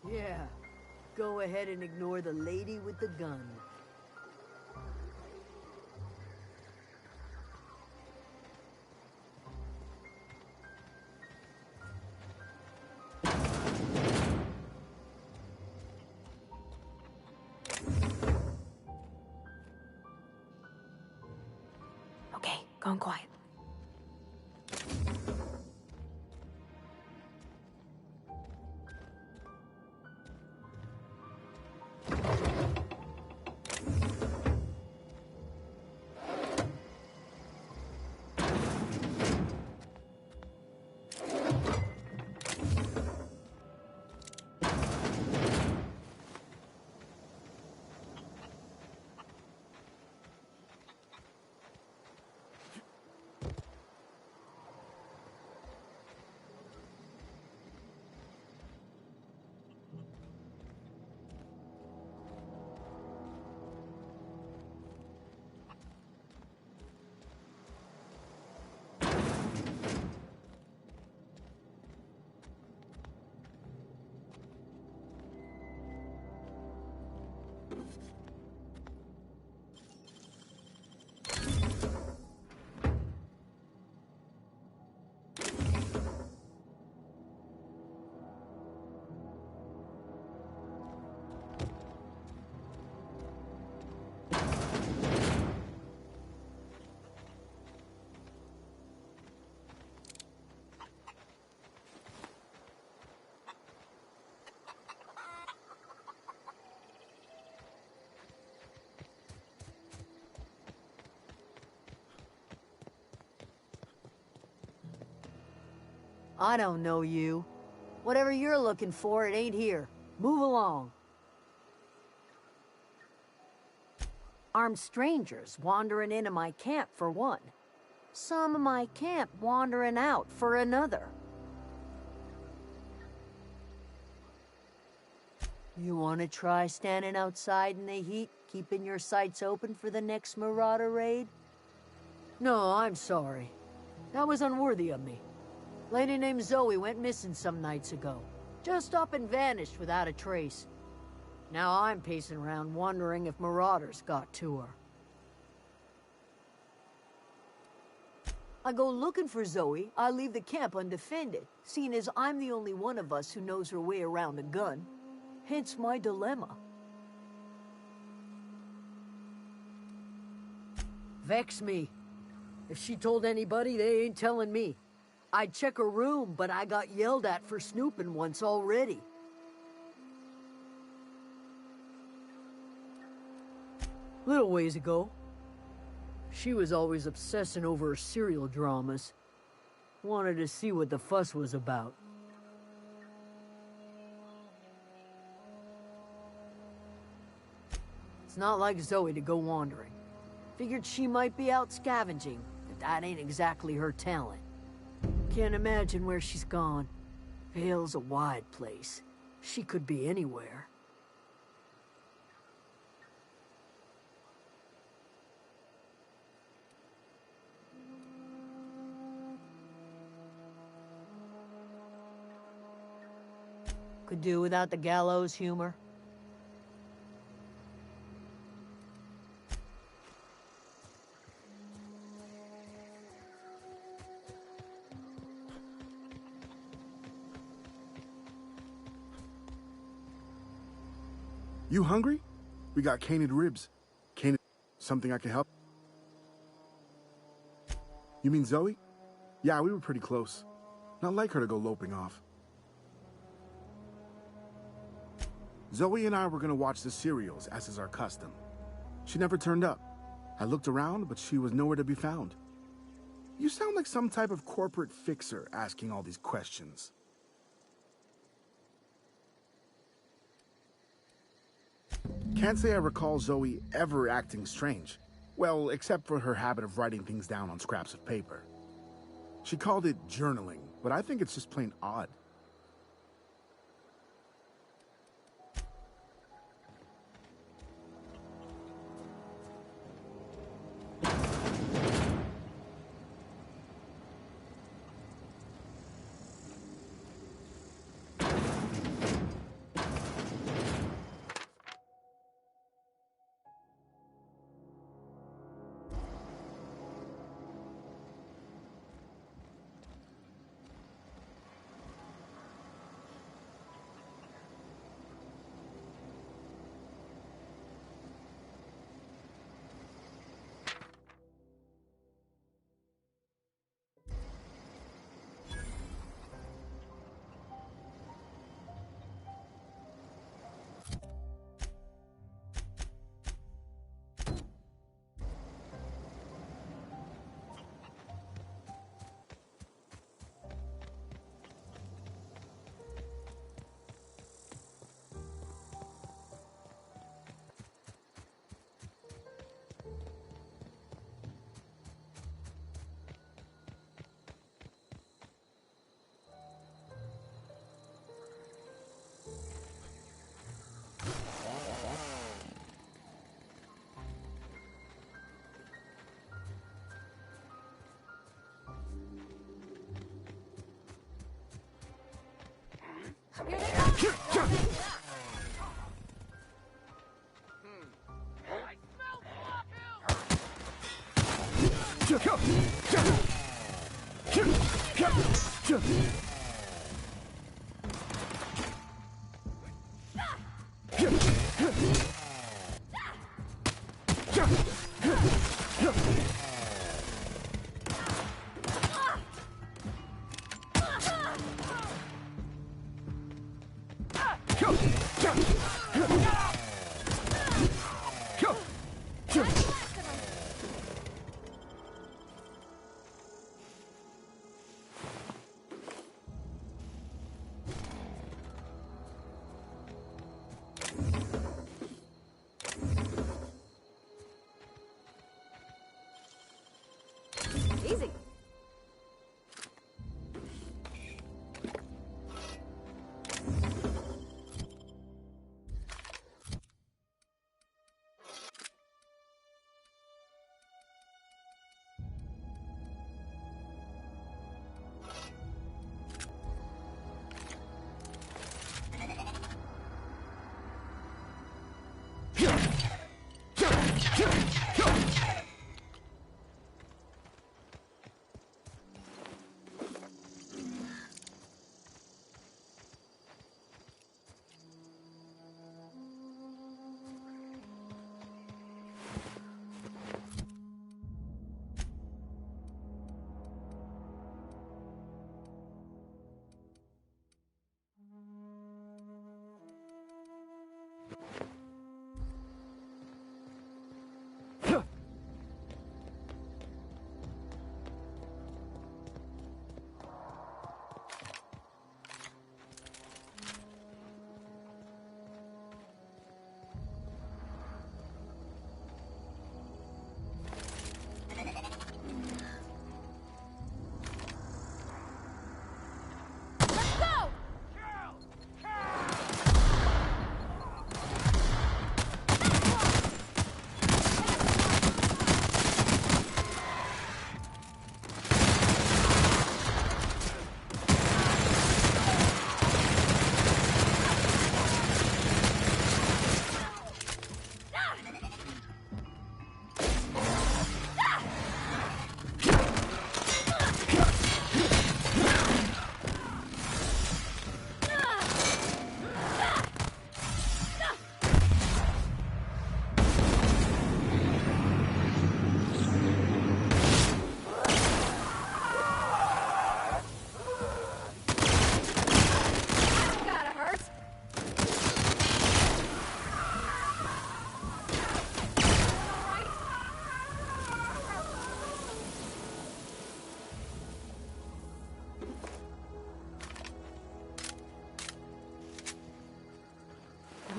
Yeah. Go ahead and ignore the lady with the gun. Okay, going quiet. I don't know you. Whatever you're looking for, it ain't here. Move along. Armed strangers wandering into my camp for one. Some of my camp wandering out for another. You want to try standing outside in the heat, keeping your sights open for the next Marauder raid? No, I'm sorry. That was unworthy of me. Lady named Zoe went missing some nights ago. Just up and vanished without a trace. Now I'm pacing around wondering if Marauders got to her. I go looking for Zoe, I leave the camp undefended, seeing as I'm the only one of us who knows her way around a gun. Hence my dilemma. Vex me. If she told anybody, they ain't telling me. I'd check her room, but I got yelled at for snooping once already. Little ways ago, she was always obsessing over her serial dramas. Wanted to see what the fuss was about. It's not like Zoe to go wandering. Figured she might be out scavenging, but that ain't exactly her talent. Can't imagine where she's gone. Vale's a wide place. She could be anywhere. Could do without the gallows humor. You hungry? We got canid ribs. Canid... Something I can help? You mean Zoe? Yeah, we were pretty close. Not like her to go loping off. Zoe and I were gonna watch the serials, as is our custom. She never turned up. I looked around, but she was nowhere to be found. You sound like some type of corporate fixer asking all these questions. Can't say I recall Zoe ever acting strange. Well, except for her habit of writing things down on scraps of paper. She called it journaling, but I think it's just plain odd.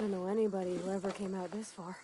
don't know anybody who ever came out this far.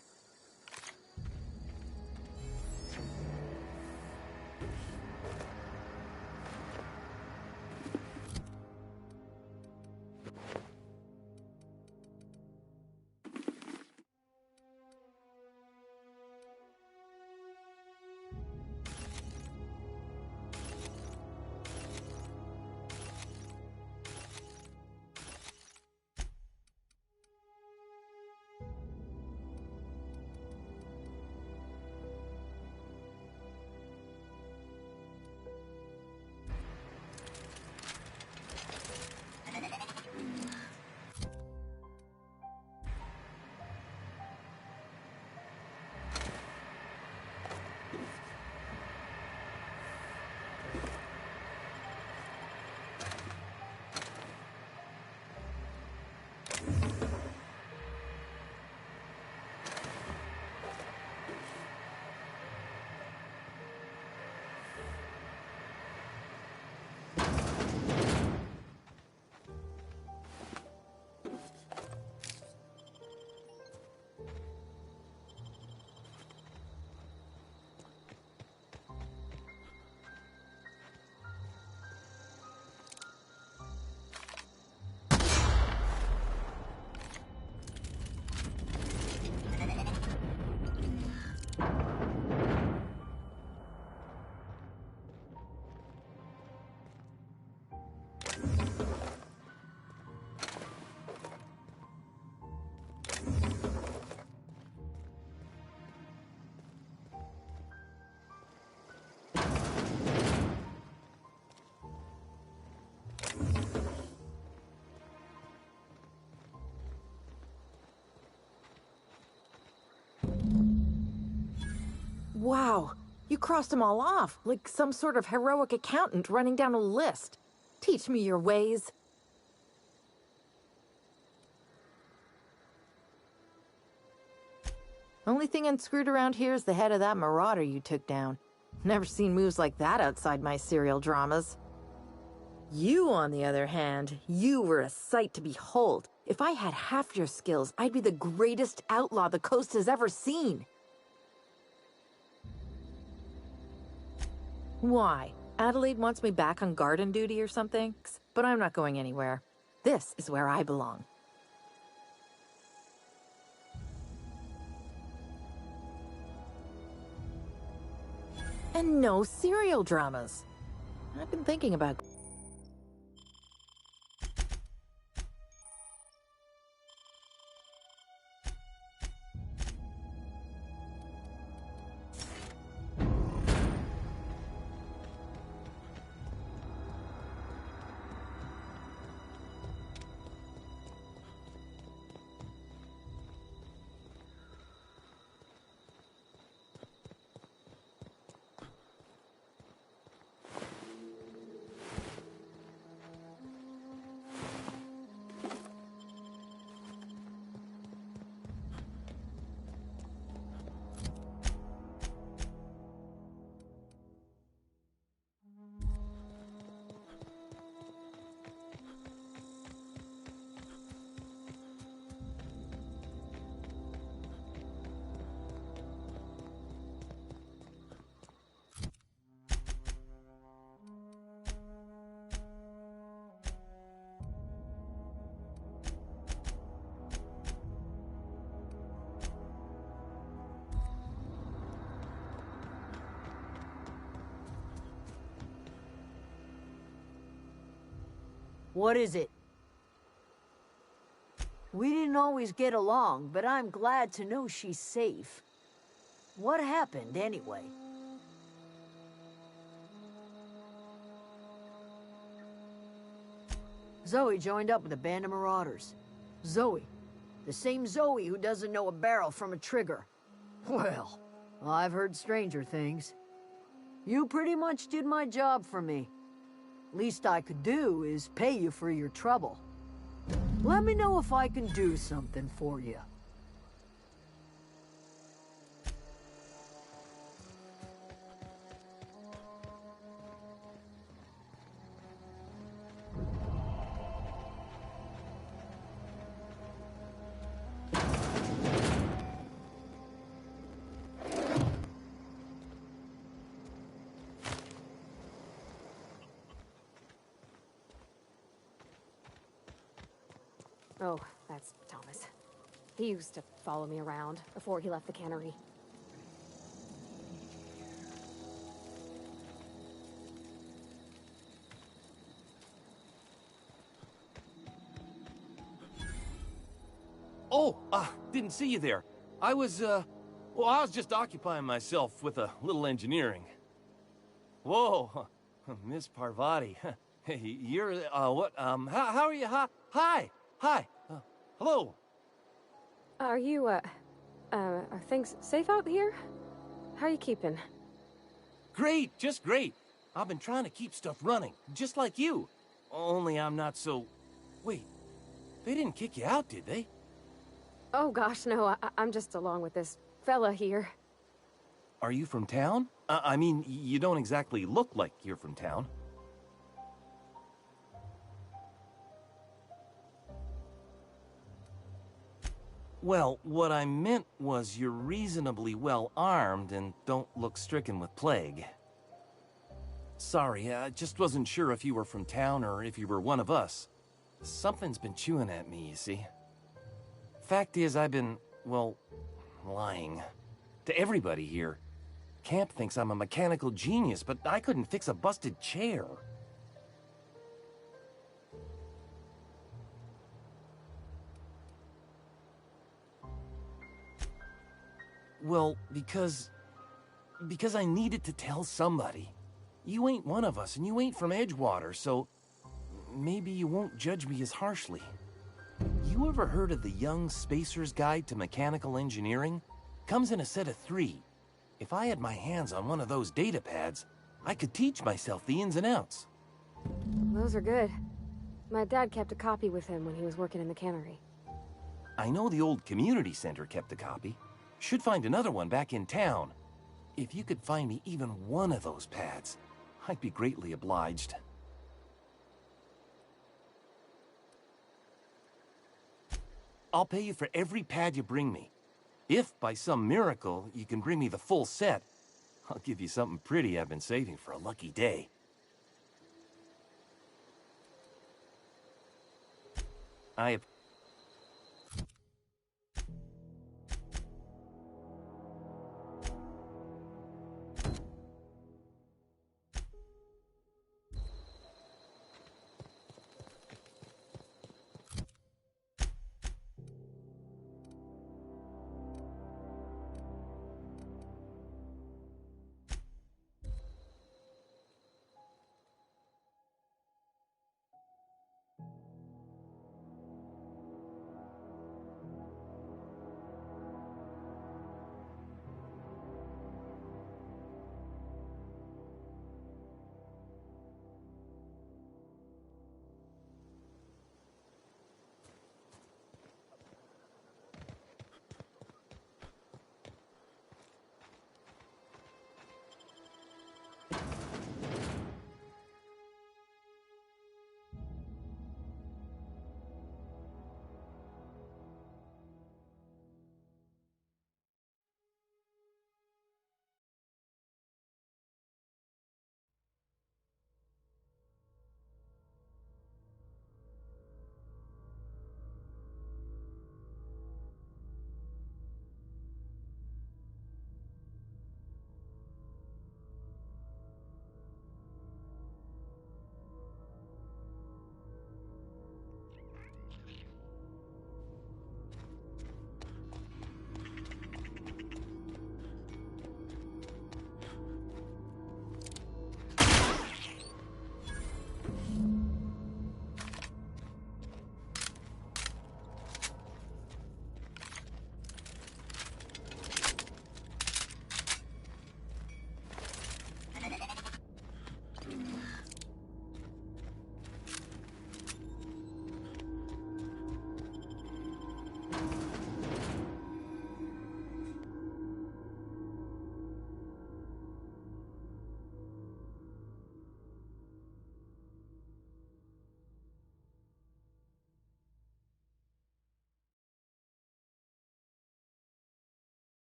Wow, you crossed them all off, like some sort of heroic accountant running down a list. Teach me your ways. Only thing unscrewed around here is the head of that marauder you took down. Never seen moves like that outside my serial dramas. You, on the other hand, you were a sight to behold. If I had half your skills, I'd be the greatest outlaw the coast has ever seen. Why? Adelaide wants me back on garden duty or something? But I'm not going anywhere. This is where I belong. And no serial dramas. I've been thinking about... What is it? We didn't always get along, but I'm glad to know she's safe. What happened, anyway? Zoe joined up with a band of marauders. Zoe. The same Zoe who doesn't know a barrel from a trigger. Well, I've heard stranger things. You pretty much did my job for me. Least I could do is pay you for your trouble. Let me know if I can do something for you. Oh, that's Thomas. He used to follow me around before he left the cannery. Oh, didn't see you there. I was just occupying myself with a little engineering. Whoa, Miss Parvati. Hey, you're, what, how are you? Hi, hello. Are you, are things safe out here? How are you keeping? Great, just great. I've been trying to keep stuff running, just like you. Only I'm not so... Wait, they didn't kick you out, did they? Oh gosh, no, I'm just along with this fella here. Are you from town? I mean, you don't exactly look like you're from town. Well, what I meant was you're reasonably well armed and don't look stricken with plague. Sorry, I just wasn't sure if you were from town or if you were one of us. Something's been chewing at me, you see. Fact is, I've been, well, lying. To everybody here. Camp thinks I'm a mechanical genius, but I couldn't fix a busted chair. Well, because I needed to tell somebody. You ain't one of us, and you ain't from Edgewater, so maybe you won't judge me as harshly. You ever heard of the Young Spacer's Guide to Mechanical Engineering? Comes in a set of 3. If I had my hands on one of those data pads, I could teach myself the ins and outs. Those are good. My dad kept a copy with him when he was working in the cannery. I know the old community center kept a copy. Should find another one back in town. If you could find me even one of those pads, I'd be greatly obliged. I'll pay you for every pad you bring me. If, by some miracle, you can bring me the full set, I'll give you something pretty I've been saving for a lucky day. I...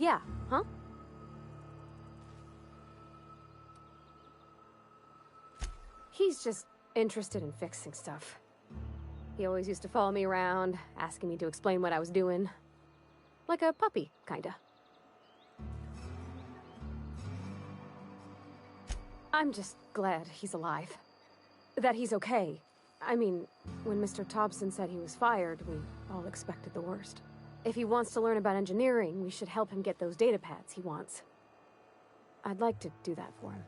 Yeah, huh? He's just interested in fixing stuff. He always used to follow me around, asking me to explain what I was doing. Like a puppy, kinda. I'm just glad he's alive. That he's okay. I mean, when Mr. Thompson said he was fired, we all expected the worst. If he wants to learn about engineering, we should help him get those data pads he wants. I'd like to do that for him.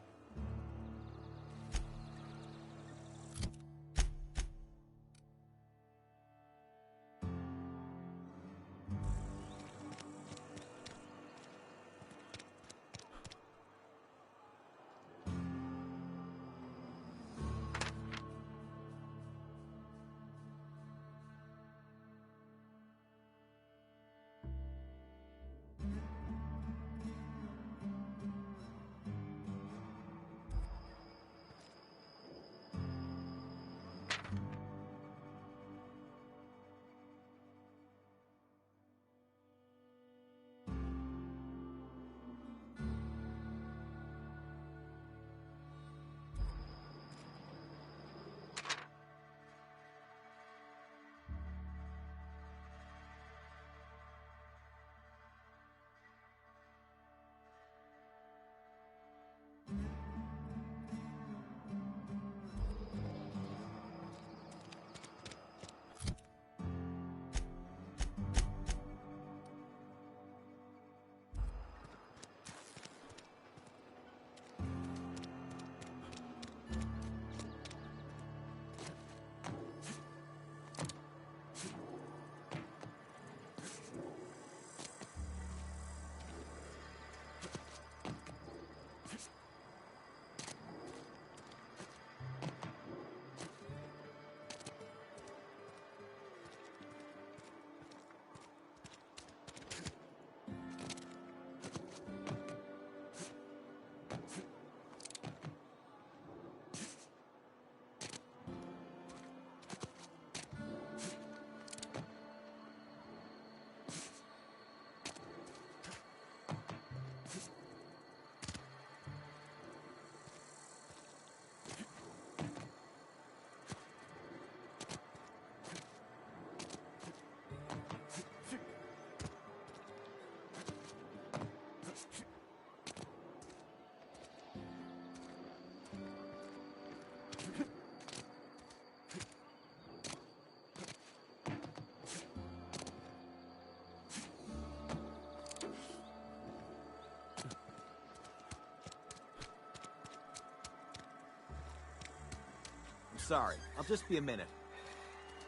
Sorry, I'll just be a minute.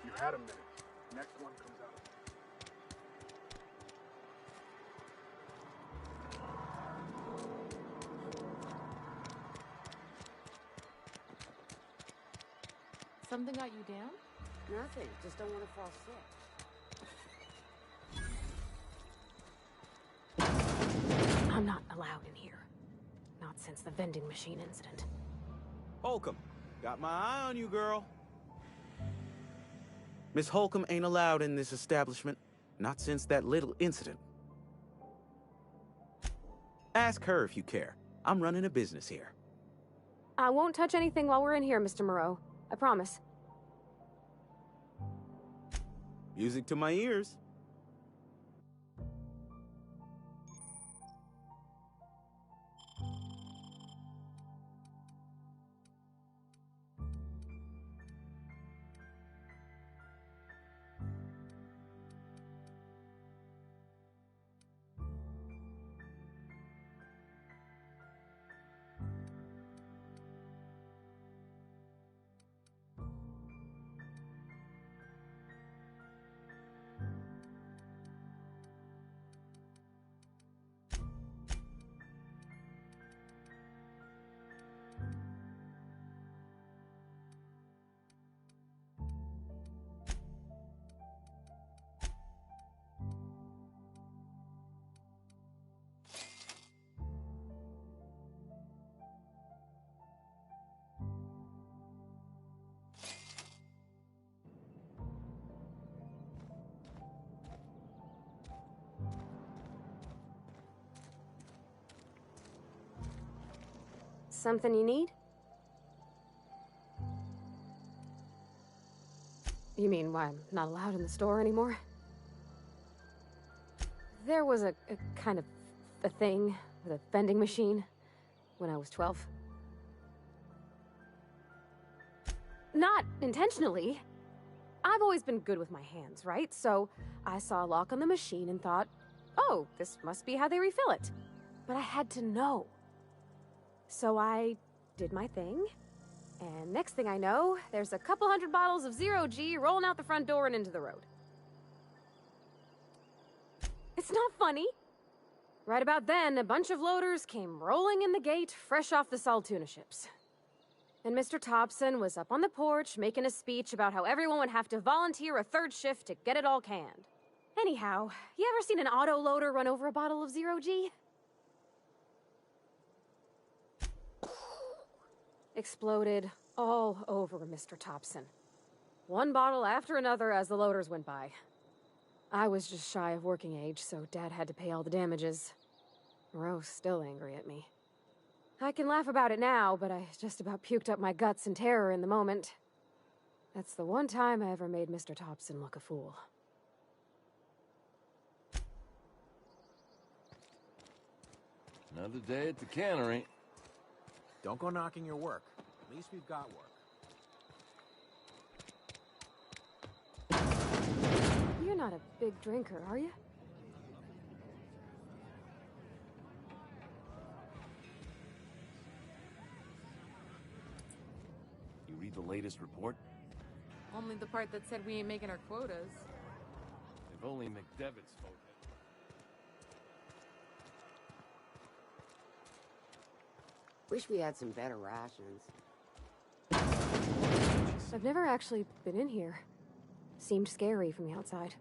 You had a minute. Next one comes out. Something got you down? Nothing. Just don't want to fall sick. I'm not allowed in here. Not since the vending machine incident. Holcomb, got my eye on you, girl. Miss Holcomb ain't allowed in this establishment. Not since that little incident. Ask her if you care. I'm running a business here. I won't touch anything while we're in here, Mr. Moreau. I promise. Music to my ears. Something you need? You mean why I'm not allowed in the store anymore? There was a kind of a thing with a vending machine when I was 12. Not intentionally. I've always been good with my hands, right? So I saw a lock on the machine and thought, oh, this must be how they refill it. But I had to know. So I did my thing, and next thing I know, there's a couple hundred bottles of 0G rolling out the front door and into the road. It's not funny. Right about then, a bunch of loaders came rolling in the gate, fresh off the salt tuna ships. And Mr. Thompson was up on the porch making a speech about how everyone would have to volunteer a third shift to get it all canned. Anyhow, you ever seen an auto loader run over a bottle of 0G? Exploded all over Mr. Thompson. One bottle after another as the loaders went by. I was just shy of working age, so Dad had to pay all the damages. Rose's still angry at me. I can laugh about it now, but I just about puked up my guts in terror in the moment. That's the one time I ever made Mr. Thompson look a fool. Another day at the cannery. Don't go knocking your work. At least we've got work. You're not a big drinker, are you? You read the latest report? Only the part that said we ain't making our quotas. If only McDevitt's spoken. Wish we had some better rations. I've never actually been in here. Seemed scary from the outside.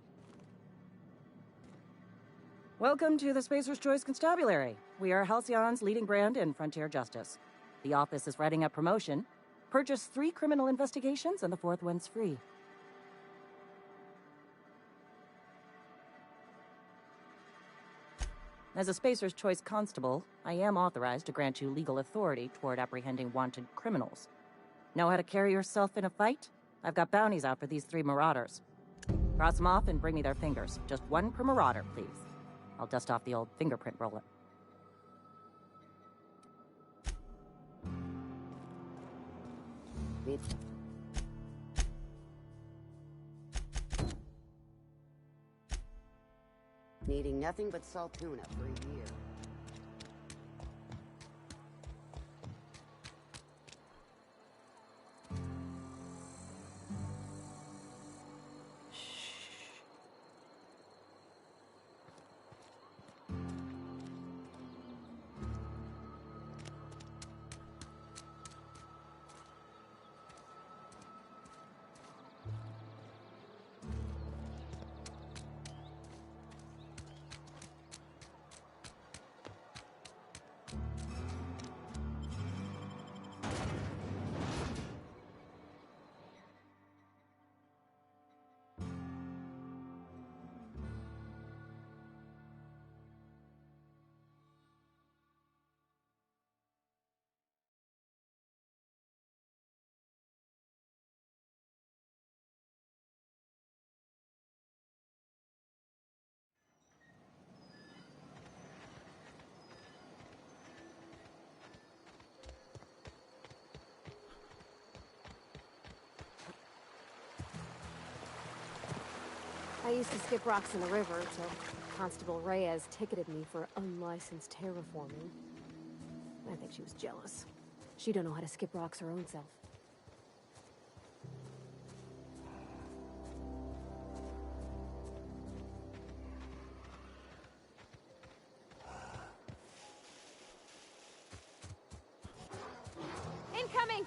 Welcome to the Spacer's Choice Constabulary. We are Halcyon's leading brand in frontier justice. The office is writing up promotion. Purchase 3 criminal investigations and the 4th one's free. As a Spacer's Choice constable, I am authorized to grant you legal authority toward apprehending wanted criminals. Know how to carry yourself in a fight? I've got bounties out for these 3 marauders. Cross them off and bring me their fingers. Just 1 per marauder, please. I'll dust off the old fingerprint roller. Needing nothing but salt tuna for a year. I used to skip rocks in the river, so Constable Reyes ticketed me for unlicensed terraforming. I think she was jealous. She don't know how to skip rocks her own self. Incoming!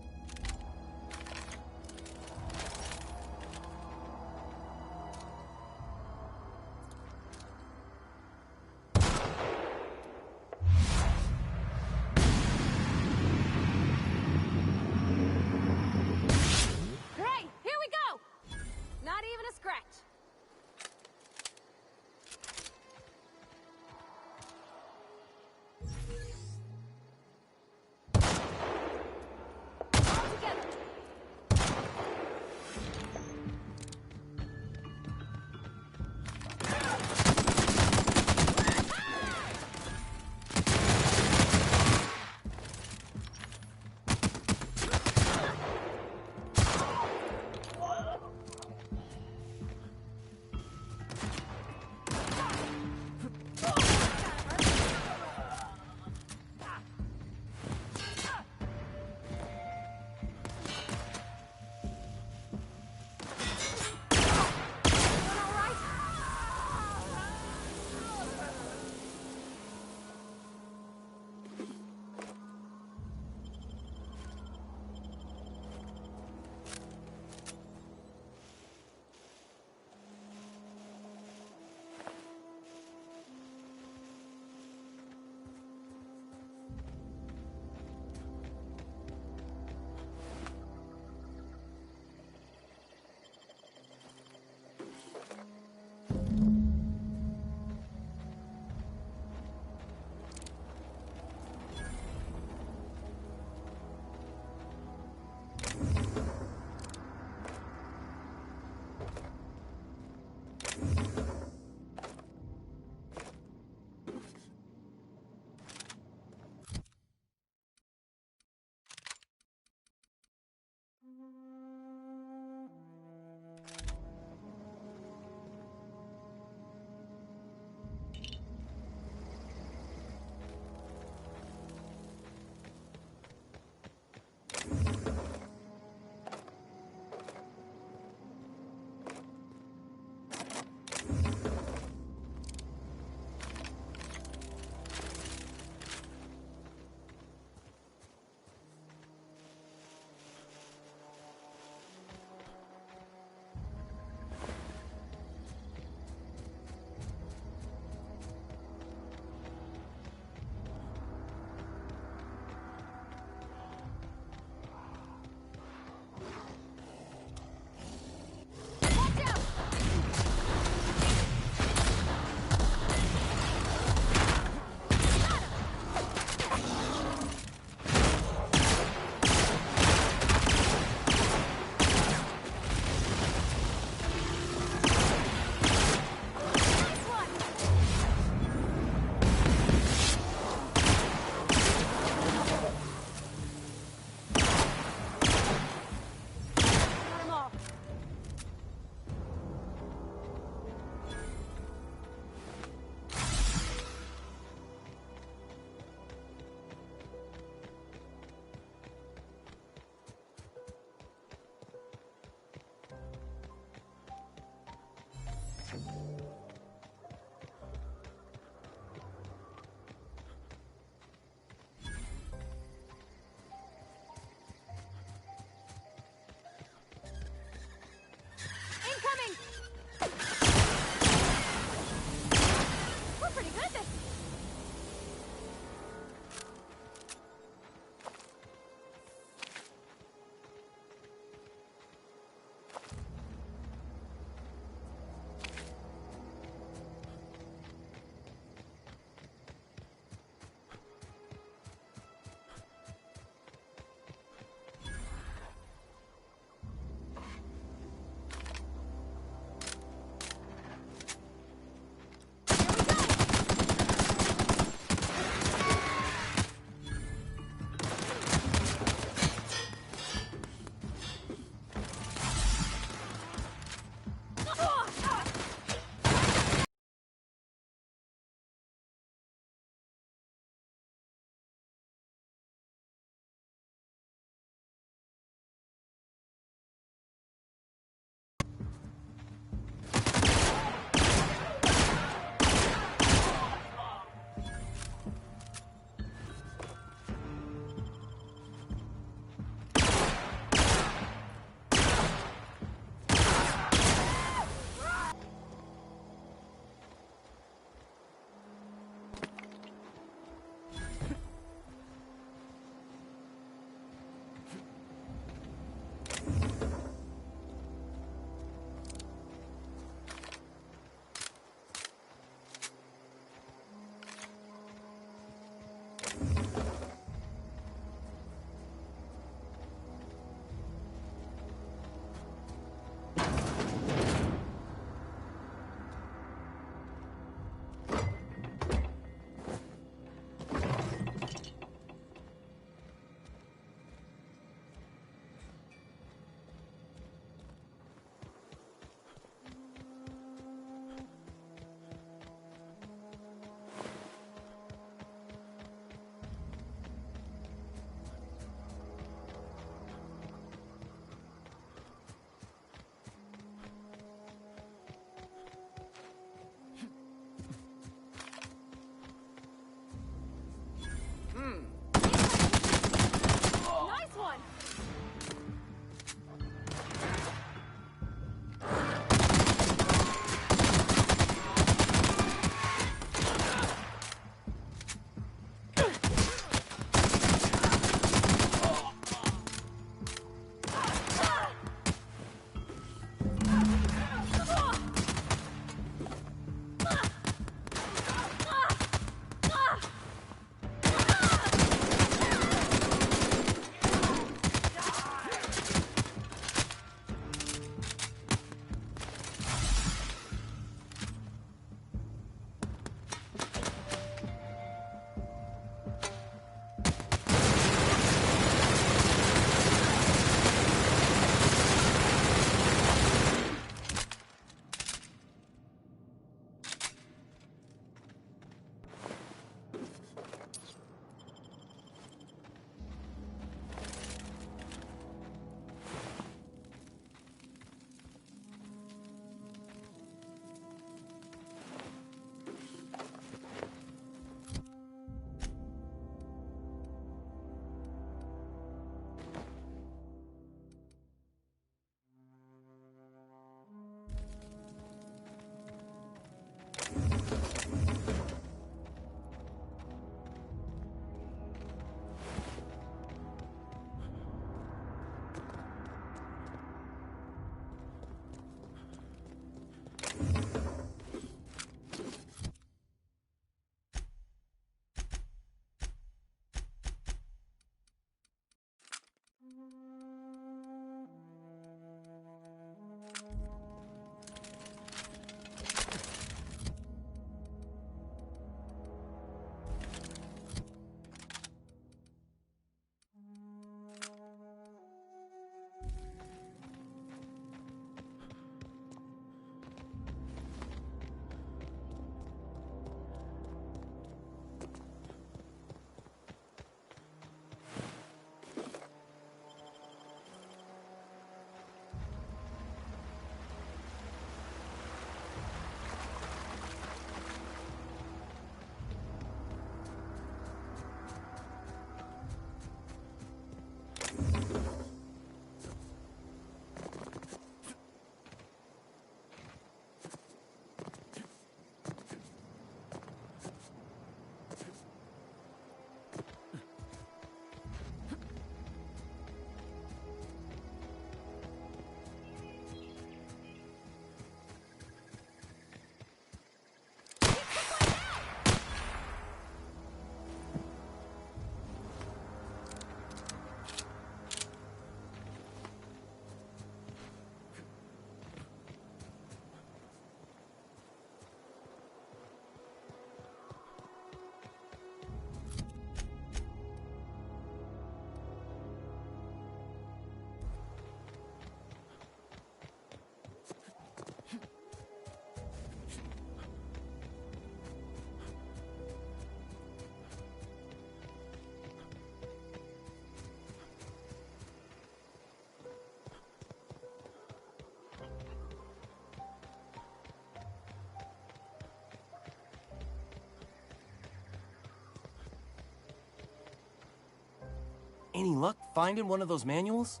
Any luck finding one of those manuals?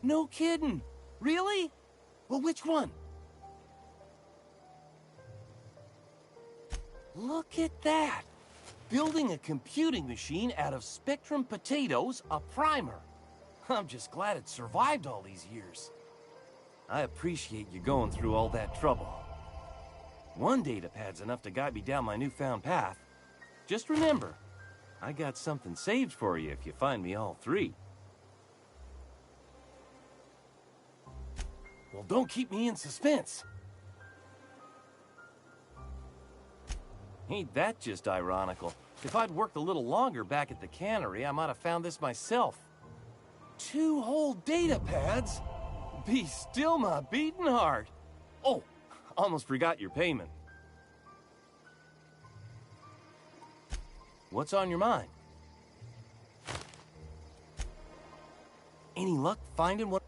No kidding! Really? Well, which one? Look at that! Building a computing machine out of Spectrum potatoes, a primer. I'm just glad it survived all these years. I appreciate you going through all that trouble. One datapad's enough to guide me down my newfound path. Just remember, I got something saved for you if you find me all three. Well, don't keep me in suspense. Ain't that just ironical? If I'd worked a little longer back at the cannery, I might have found this myself. 2 whole datapads? Be still my beating heart. Oh, almost forgot your payment. What's on your mind? Any luck finding what...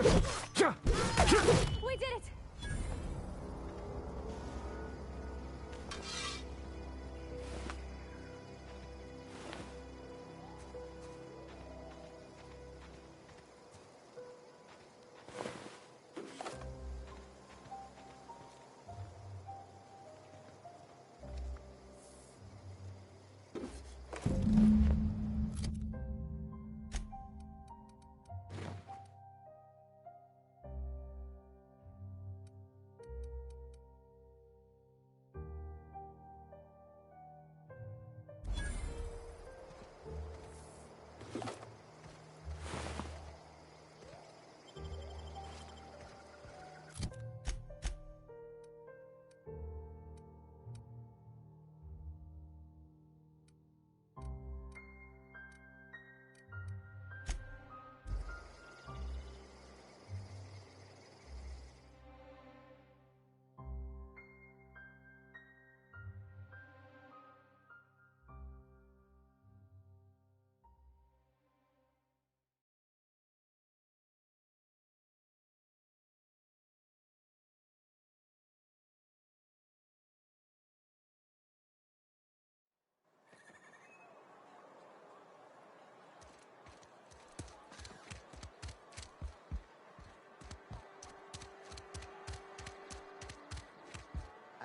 We did it!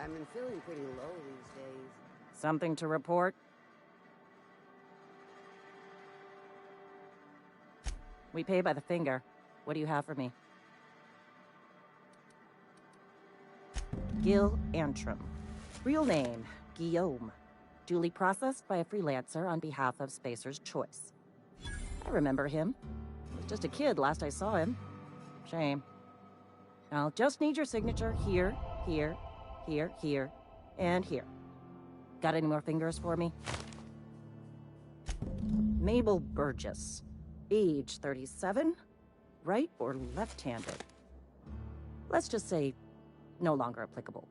I've been feeling pretty low these days. Something to report? We pay by the finger. What do you have for me? Gil Antrim. Real name, Guillaume. Duly processed by a freelancer on behalf of Spacer's Choice. I remember him. Was just a kid last I saw him. Shame. I'll just need your signature here, here, here, here, and here. Got any more fingers for me? Mabel Burgess. Age 37? Right or left-handed? Let's just say no longer applicable.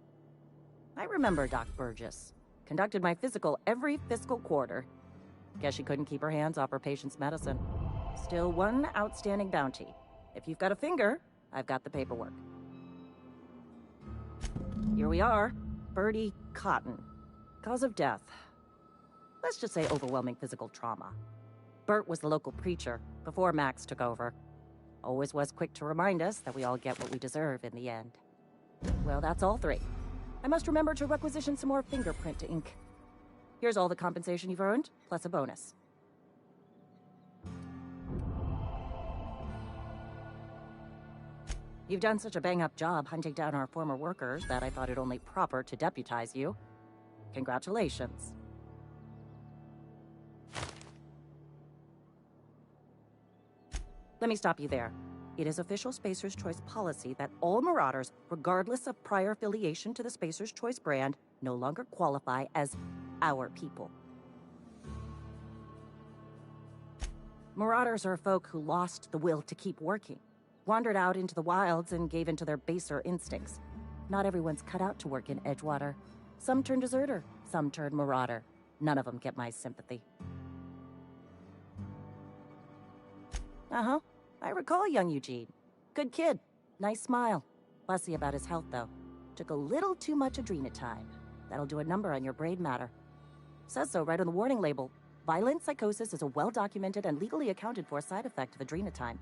I remember Doc Burgess. Conducted my physical every fiscal quarter. Guess she couldn't keep her hands off her patient's medicine. Still one outstanding bounty. If you've got a finger, I've got the paperwork. Here we are. Bertie Cotton. Cause of death. Let's just say overwhelming physical trauma. Bert was the local preacher before Max took over. Always was quick to remind us that we all get what we deserve in the end. Well, that's all three. I must remember to requisition some more fingerprint ink. Here's all the compensation you've earned, plus a bonus. You've done such a bang-up job hunting down our former workers that I thought it only proper to deputize you. Congratulations. Let me stop you there. It is official Spacer's Choice policy that all Marauders, regardless of prior affiliation to the Spacer's Choice brand, no longer qualify as our people. Marauders are folk who lost the will to keep working, wandered out into the wilds and gave into their baser instincts. Not everyone's cut out to work in Edgewater. Some turn deserter, some turn Marauder. None of them get my sympathy. Uh-huh. I recall young Eugene. Good kid. Nice smile. Fussy about his health, though. Took a little too much adrenatime. That'll do a number on your brain matter. Says so right on the warning label. Violent psychosis is a well-documented and legally accounted for side effect of adrenatime.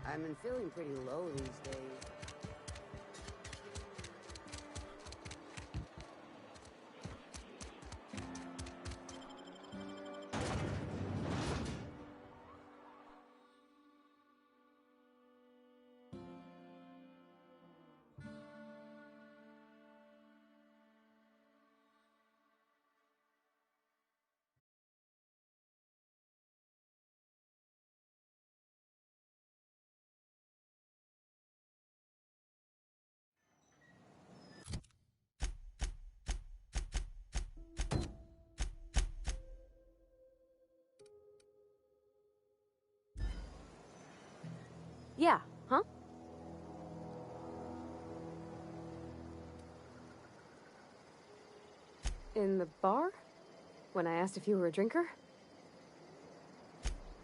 I've been feeling pretty low these days. Yeah, huh? In the bar? When I asked if you were a drinker?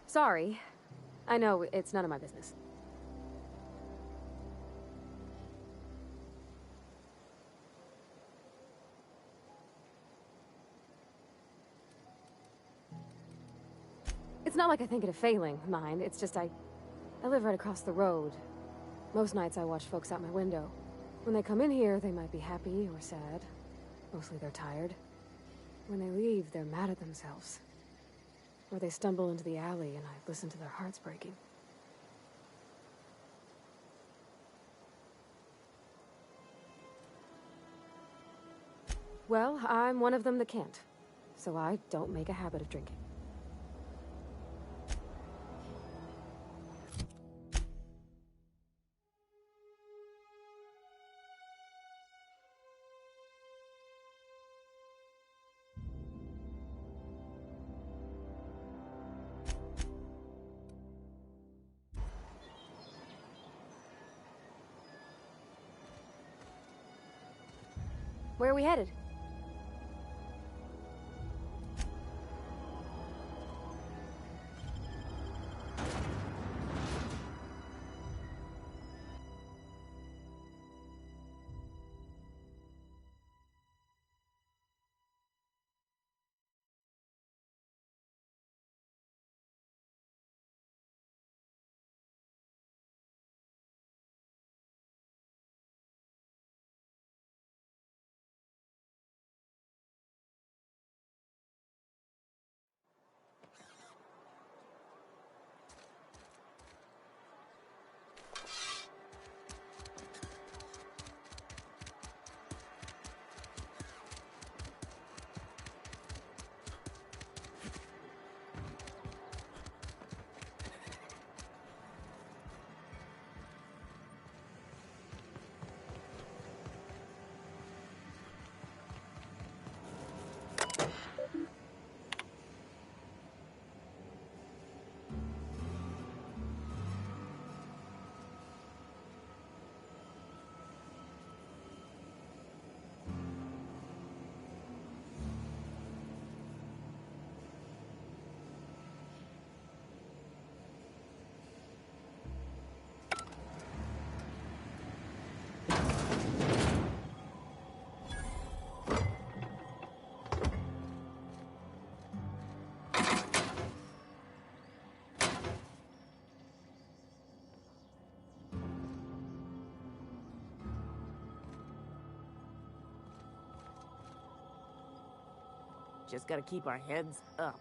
Sorry. I know, it's none of my business. It's not like I think it a failing, mind. It's just I live right across the road. Most nights I watch folks out my window. When they come in here, they might be happy or sad. Mostly they're tired. When they leave, they're mad at themselves. Or they stumble into the alley and I listen to their hearts breaking. Well, I'm one of them that can't. So I don't make a habit of drinking. Where are we headed? Just gotta keep our heads up.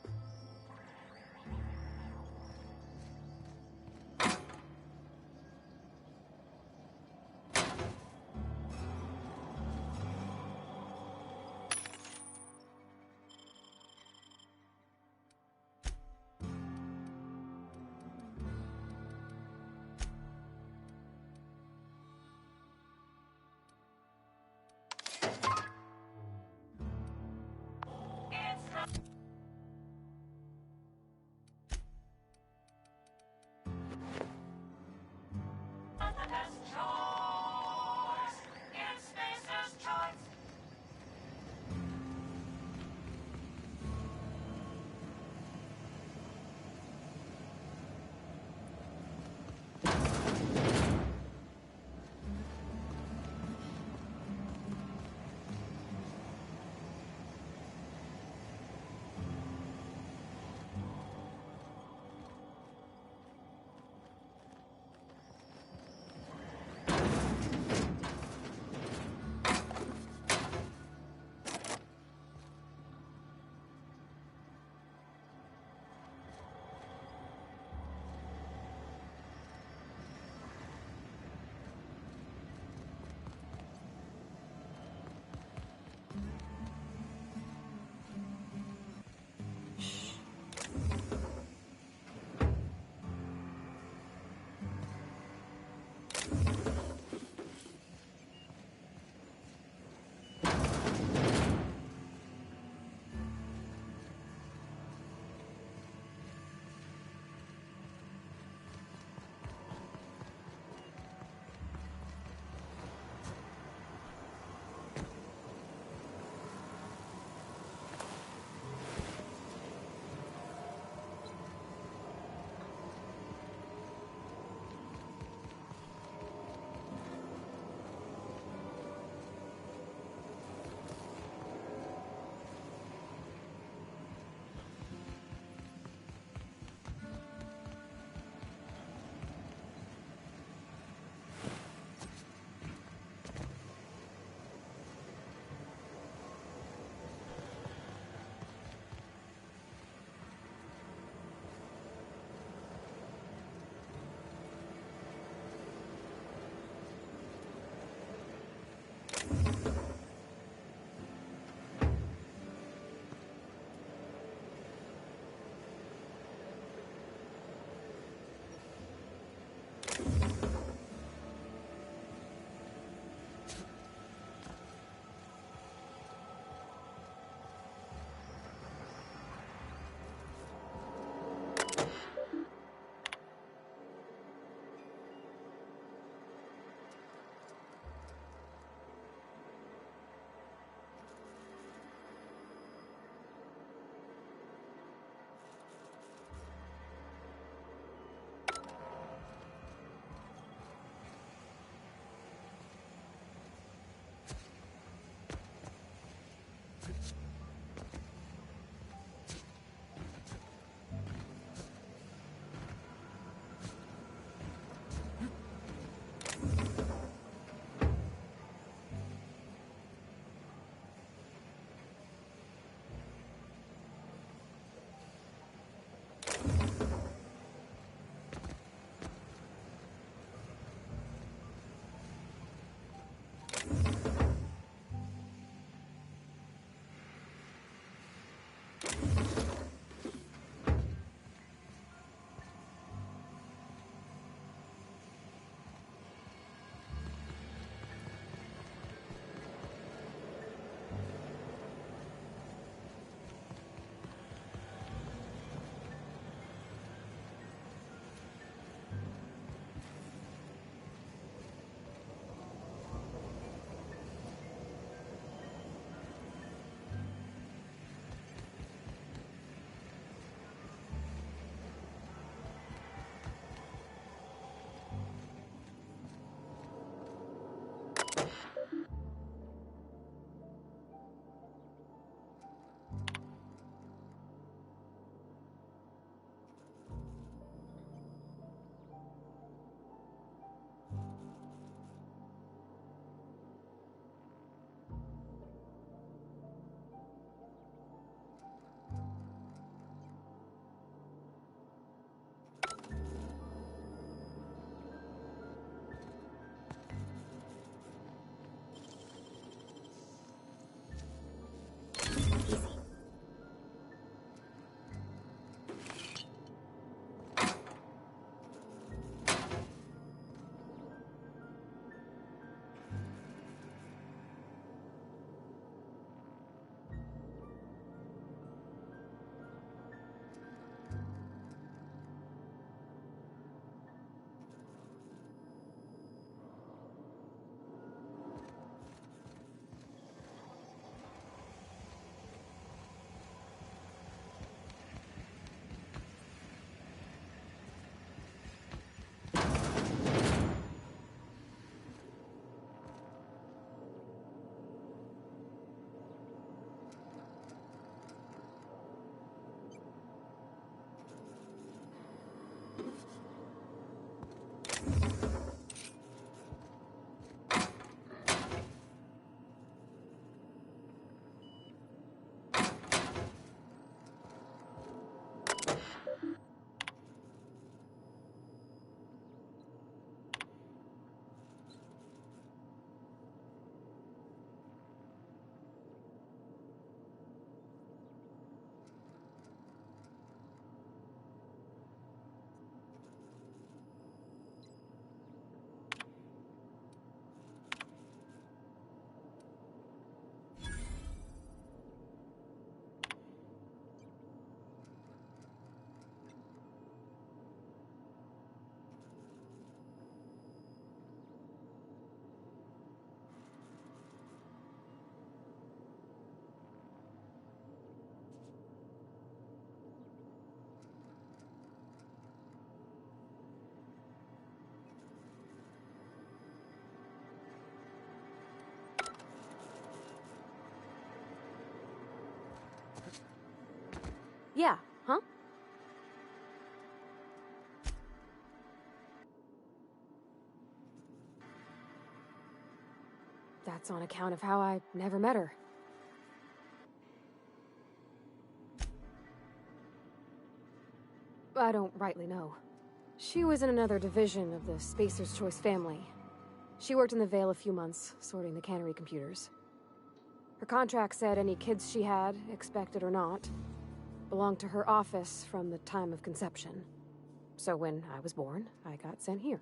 Yeah, huh? That's on account of how I never met her. I don't rightly know. She was in another division of the Spacer's Choice family. She worked in the Vale a few months, sorting the cannery computers. Her contract said any kids she had, expected or not, belonged to her office from the time of conception. So when I was born, I got sent here.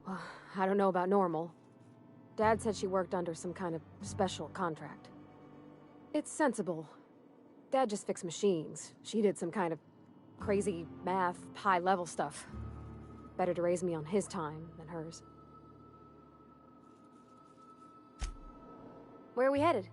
Well, I don't know about normal. Dad said she worked under some kind of special contract. It's sensible. Dad just fixed machines. She did some kind of crazy math, high-level stuff. Better to raise me on his time than hers. Where are we headed?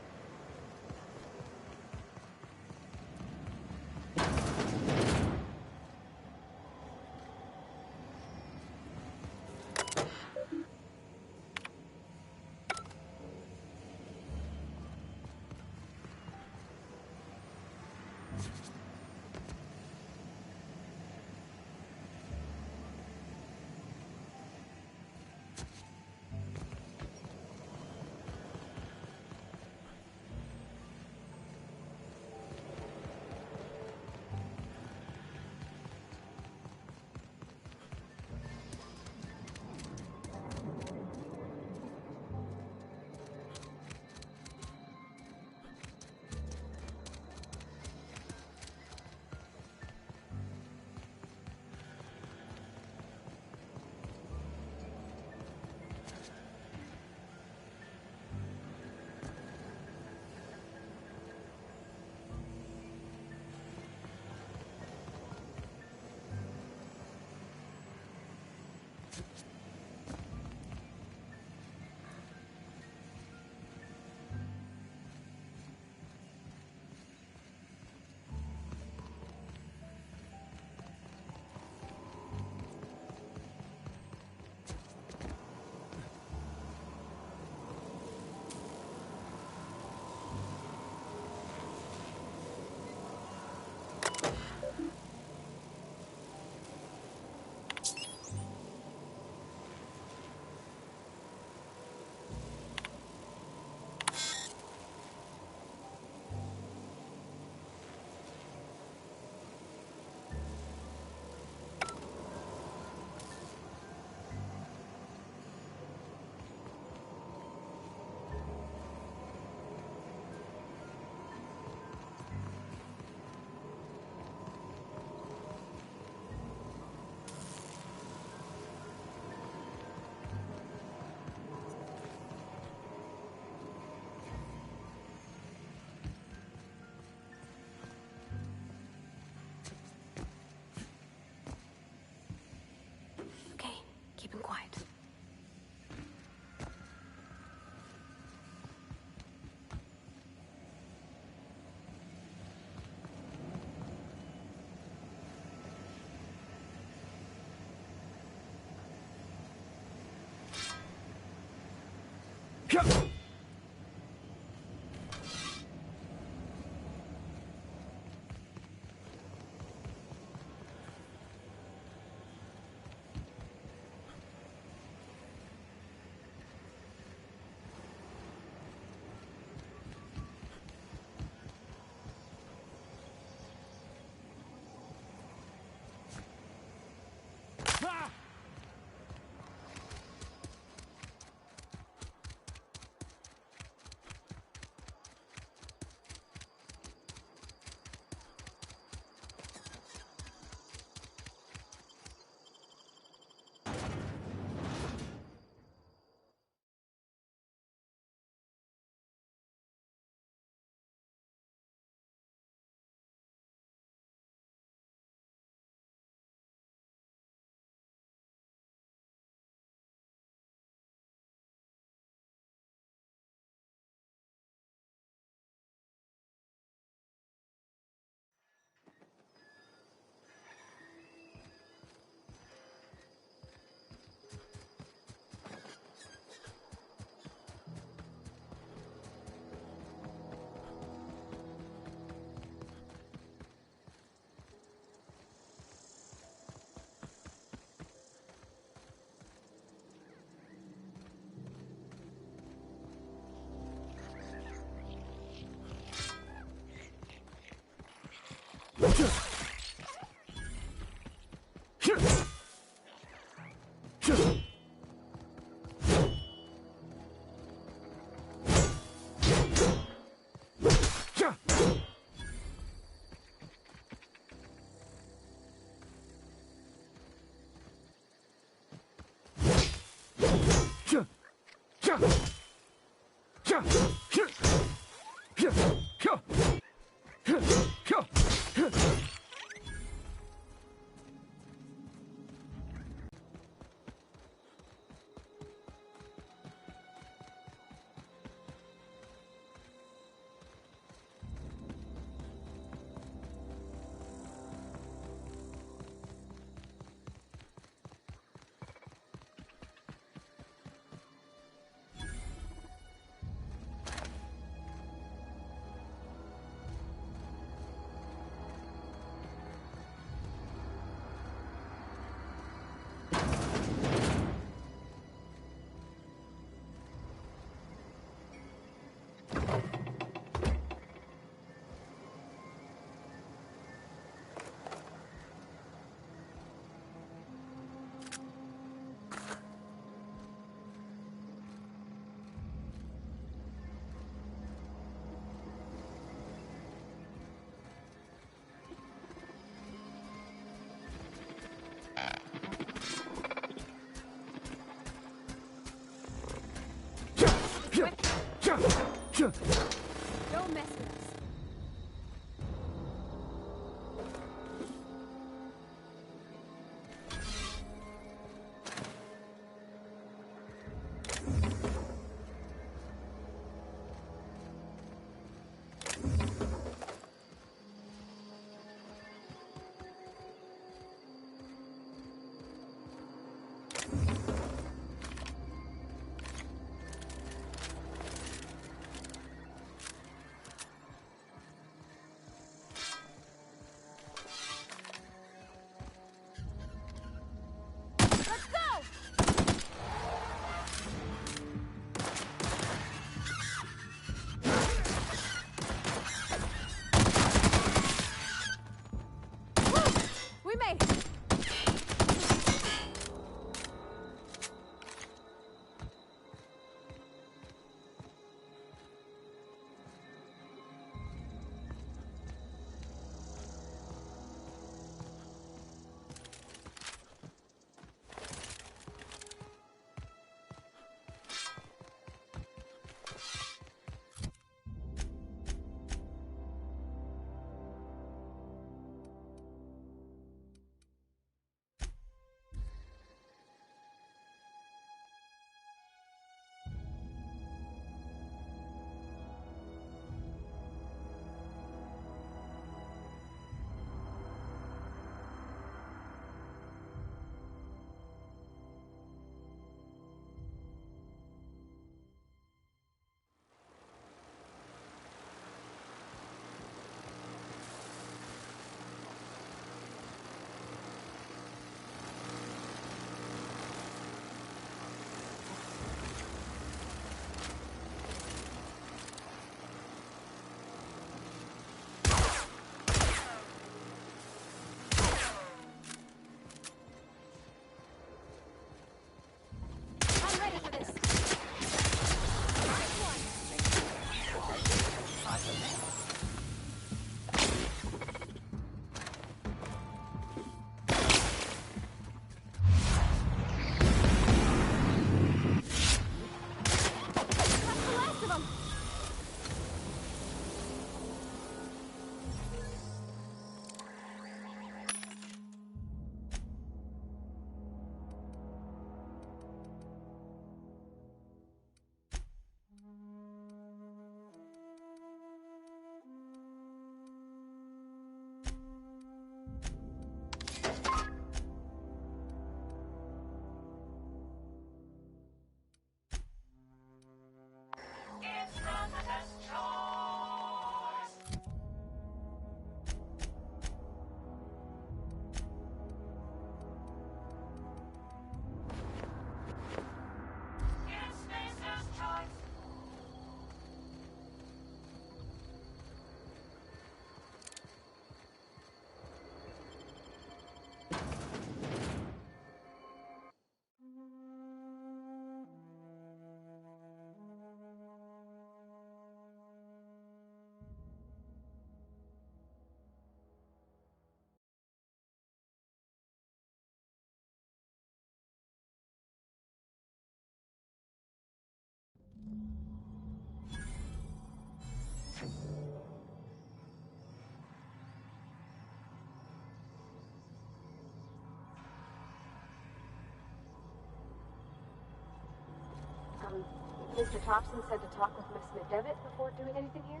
Mr. Thompson said to talk with Miss McDevitt before doing anything here?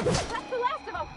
That's the last of them!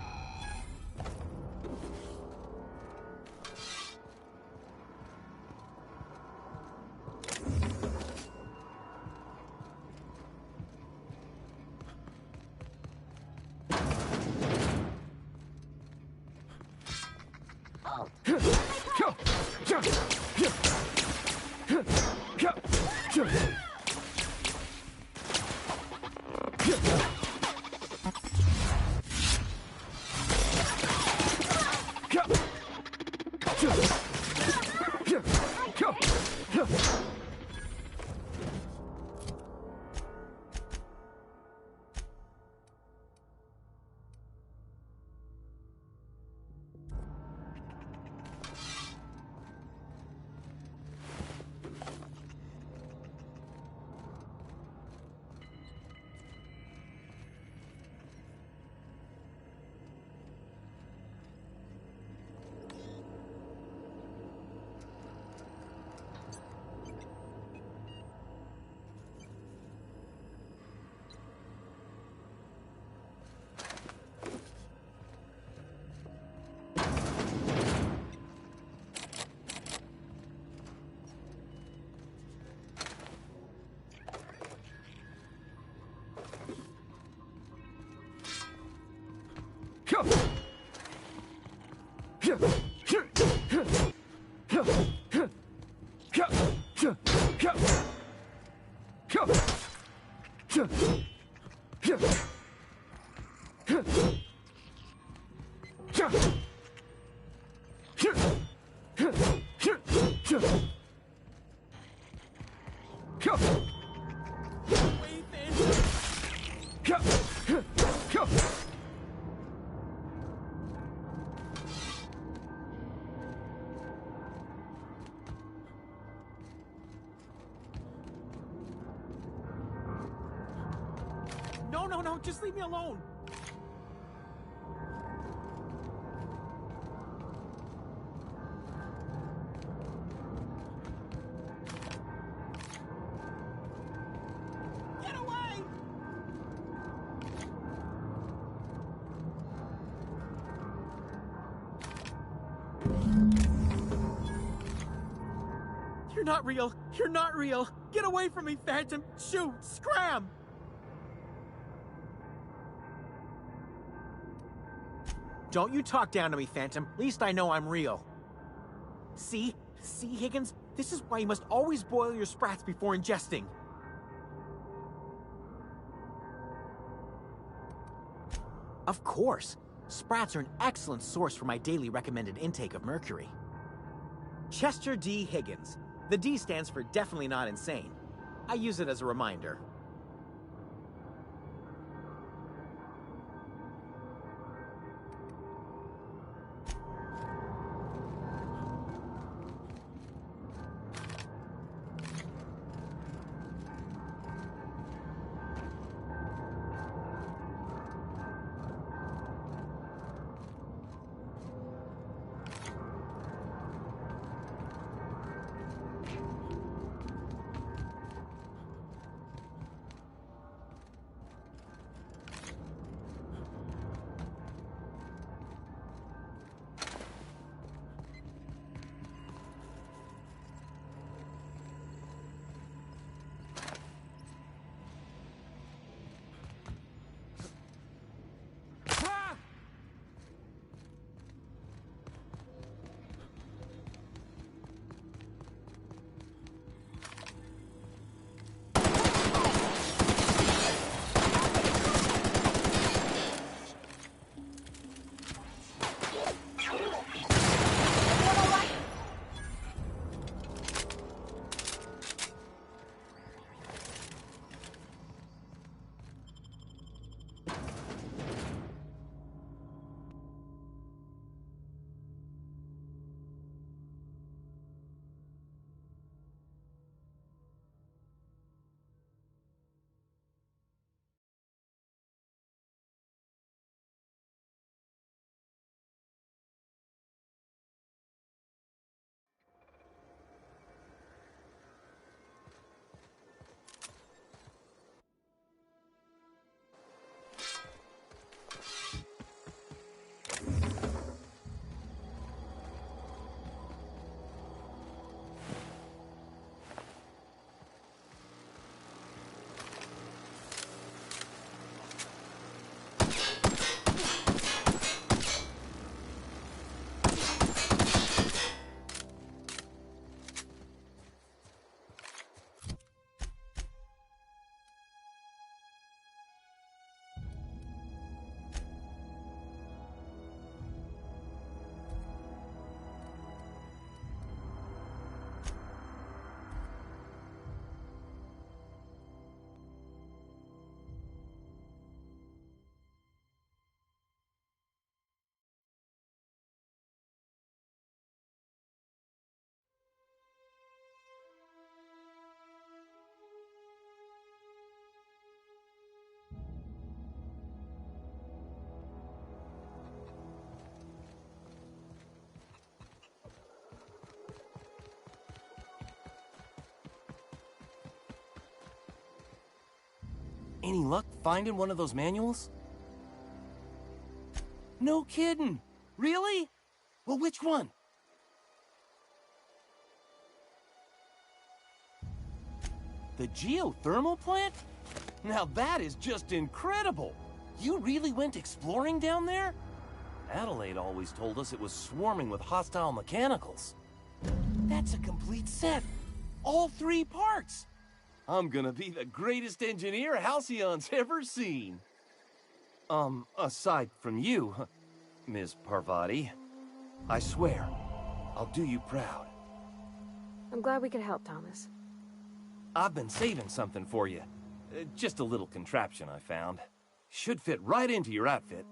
No, just leave me alone. Get away! You're not real. You're not real. Get away from me, Phantom. Shoot! Scram! Don't you talk down to me, Phantom. At least I know I'm real. See? See, Higgins? This is why you must always boil your sprats before ingesting. Of course. Sprats are an excellent source for my daily recommended intake of mercury. Chester D. Higgins. The D stands for definitely not insane. I use it as a reminder. Any luck finding one of those manuals? No kidding! Really? Well, which one? The geothermal plant? Now that is just incredible! You really went exploring down there? Adelaide always told us it was swarming with hostile mechanicals. That's a complete set! All 3 parts! I'm gonna be the greatest engineer Halcyon's ever seen! Aside from you, Ms. Parvati, I swear, I'll do you proud. I'm glad we could help, Thomas. I've been saving something for you. Just a little contraption I found. Should fit right into your outfit.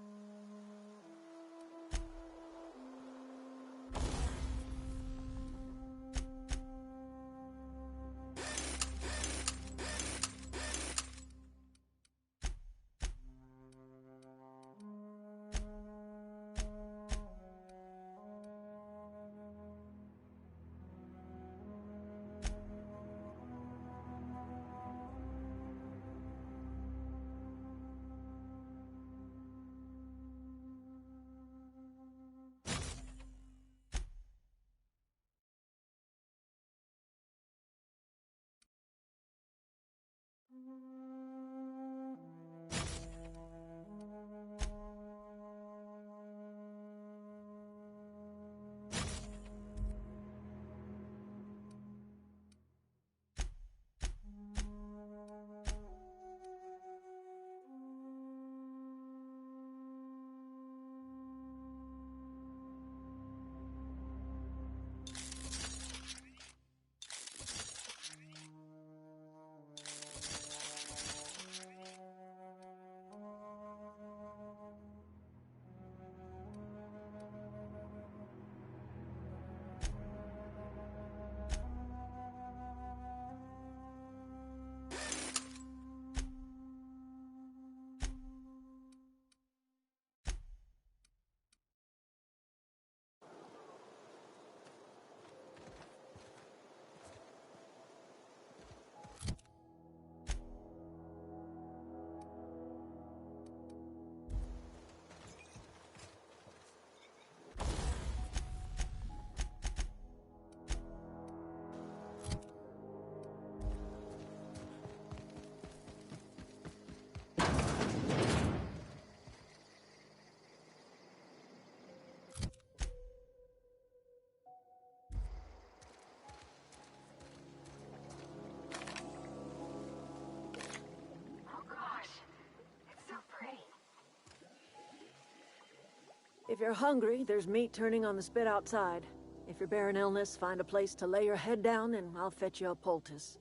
If you're hungry, there's meat turning on the spit outside. If you're bearing illness, find a place to lay your head down and I'll fetch you a poultice.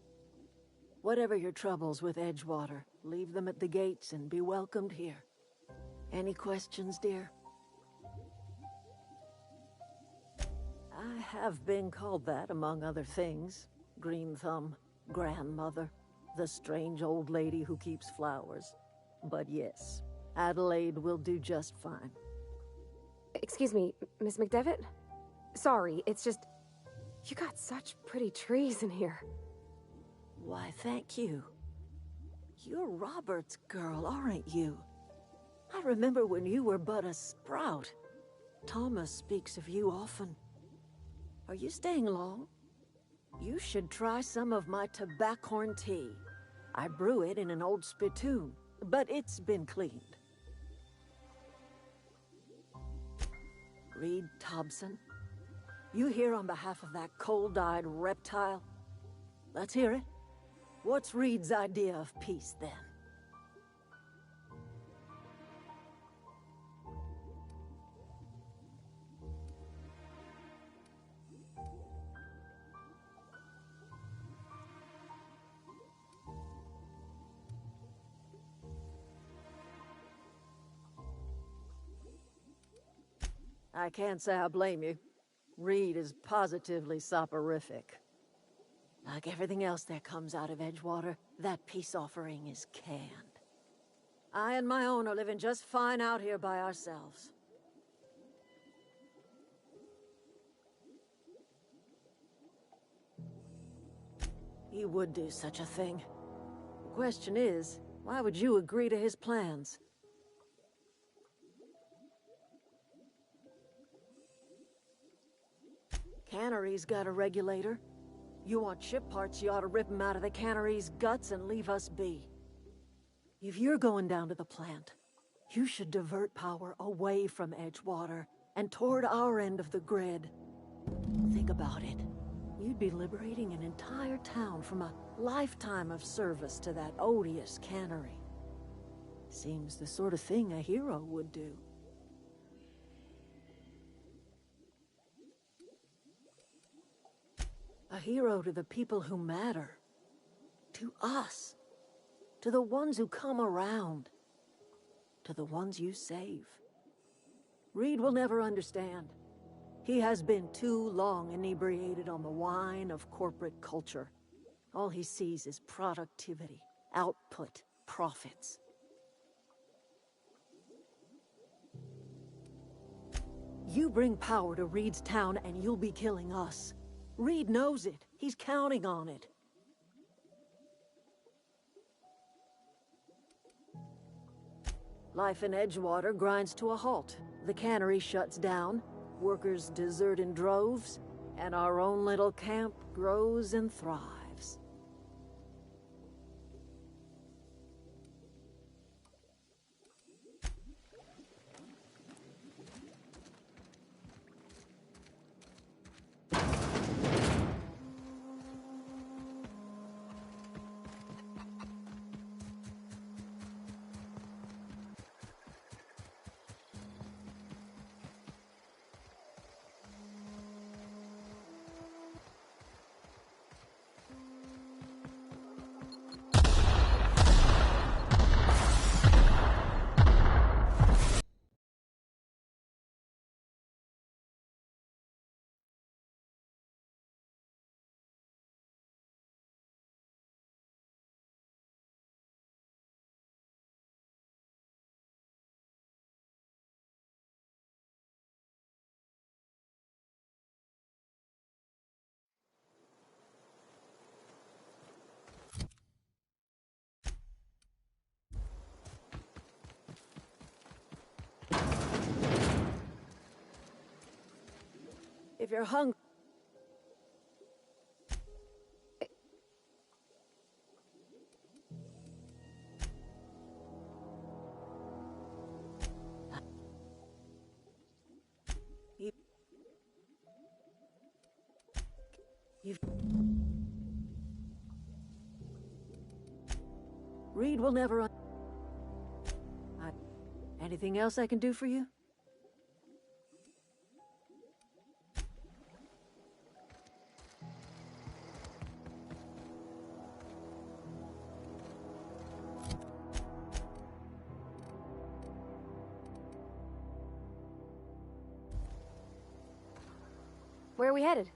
Whatever your troubles with Edgewater, leave them at the gates and be welcomed here. Any questions, dear? I have been called that, among other things. Green Thumb, grandmother, the strange old lady who keeps flowers. But yes, Adelaide will do just fine. Excuse me, Miss McDevitt? Sorry, it's just... You got such pretty trees in here. Why, thank you. You're Robert's girl, aren't you? I remember when you were but a sprout. Thomas speaks of you often. Are you staying long? You should try some of my tobaccorn tea. I brew it in an old spittoon, but it's been cleaned. Reed Thompson, you here on behalf of that cold-eyed reptile? Let's hear it. What's Reed's idea of peace, then? I can't say I blame you. Reed is positively soporific. Like everything else that comes out of Edgewater, that peace offering is canned. I and my own are living just fine out here by ourselves. He would do such a thing. The question is, Why would you agree to his plans? Cannery's got a regulator. You want ship parts, you ought to rip 'em out of the cannery's guts and leave us be. If you're going down to the plant, you should divert power away from Edgewater and toward our end of the grid. Think about it. You'd be liberating an entire town from a lifetime of service to that odious cannery. Seems the sort of thing a hero would do. A hero to the people who matter. To us. To the ones who come around. To the ones you save. Reed will never understand. He has been too long inebriated on the wine of corporate culture. All he sees is productivity, output, profits. You bring power to Reed's town and you'll be killing us. Reed knows it. He's counting on it. Life in Edgewater grinds to a halt. The cannery shuts down, workers desert in droves, and our own little camp grows and thrives. If you're hungry... Reed will never... Anything else I can do for you? Where are we headed?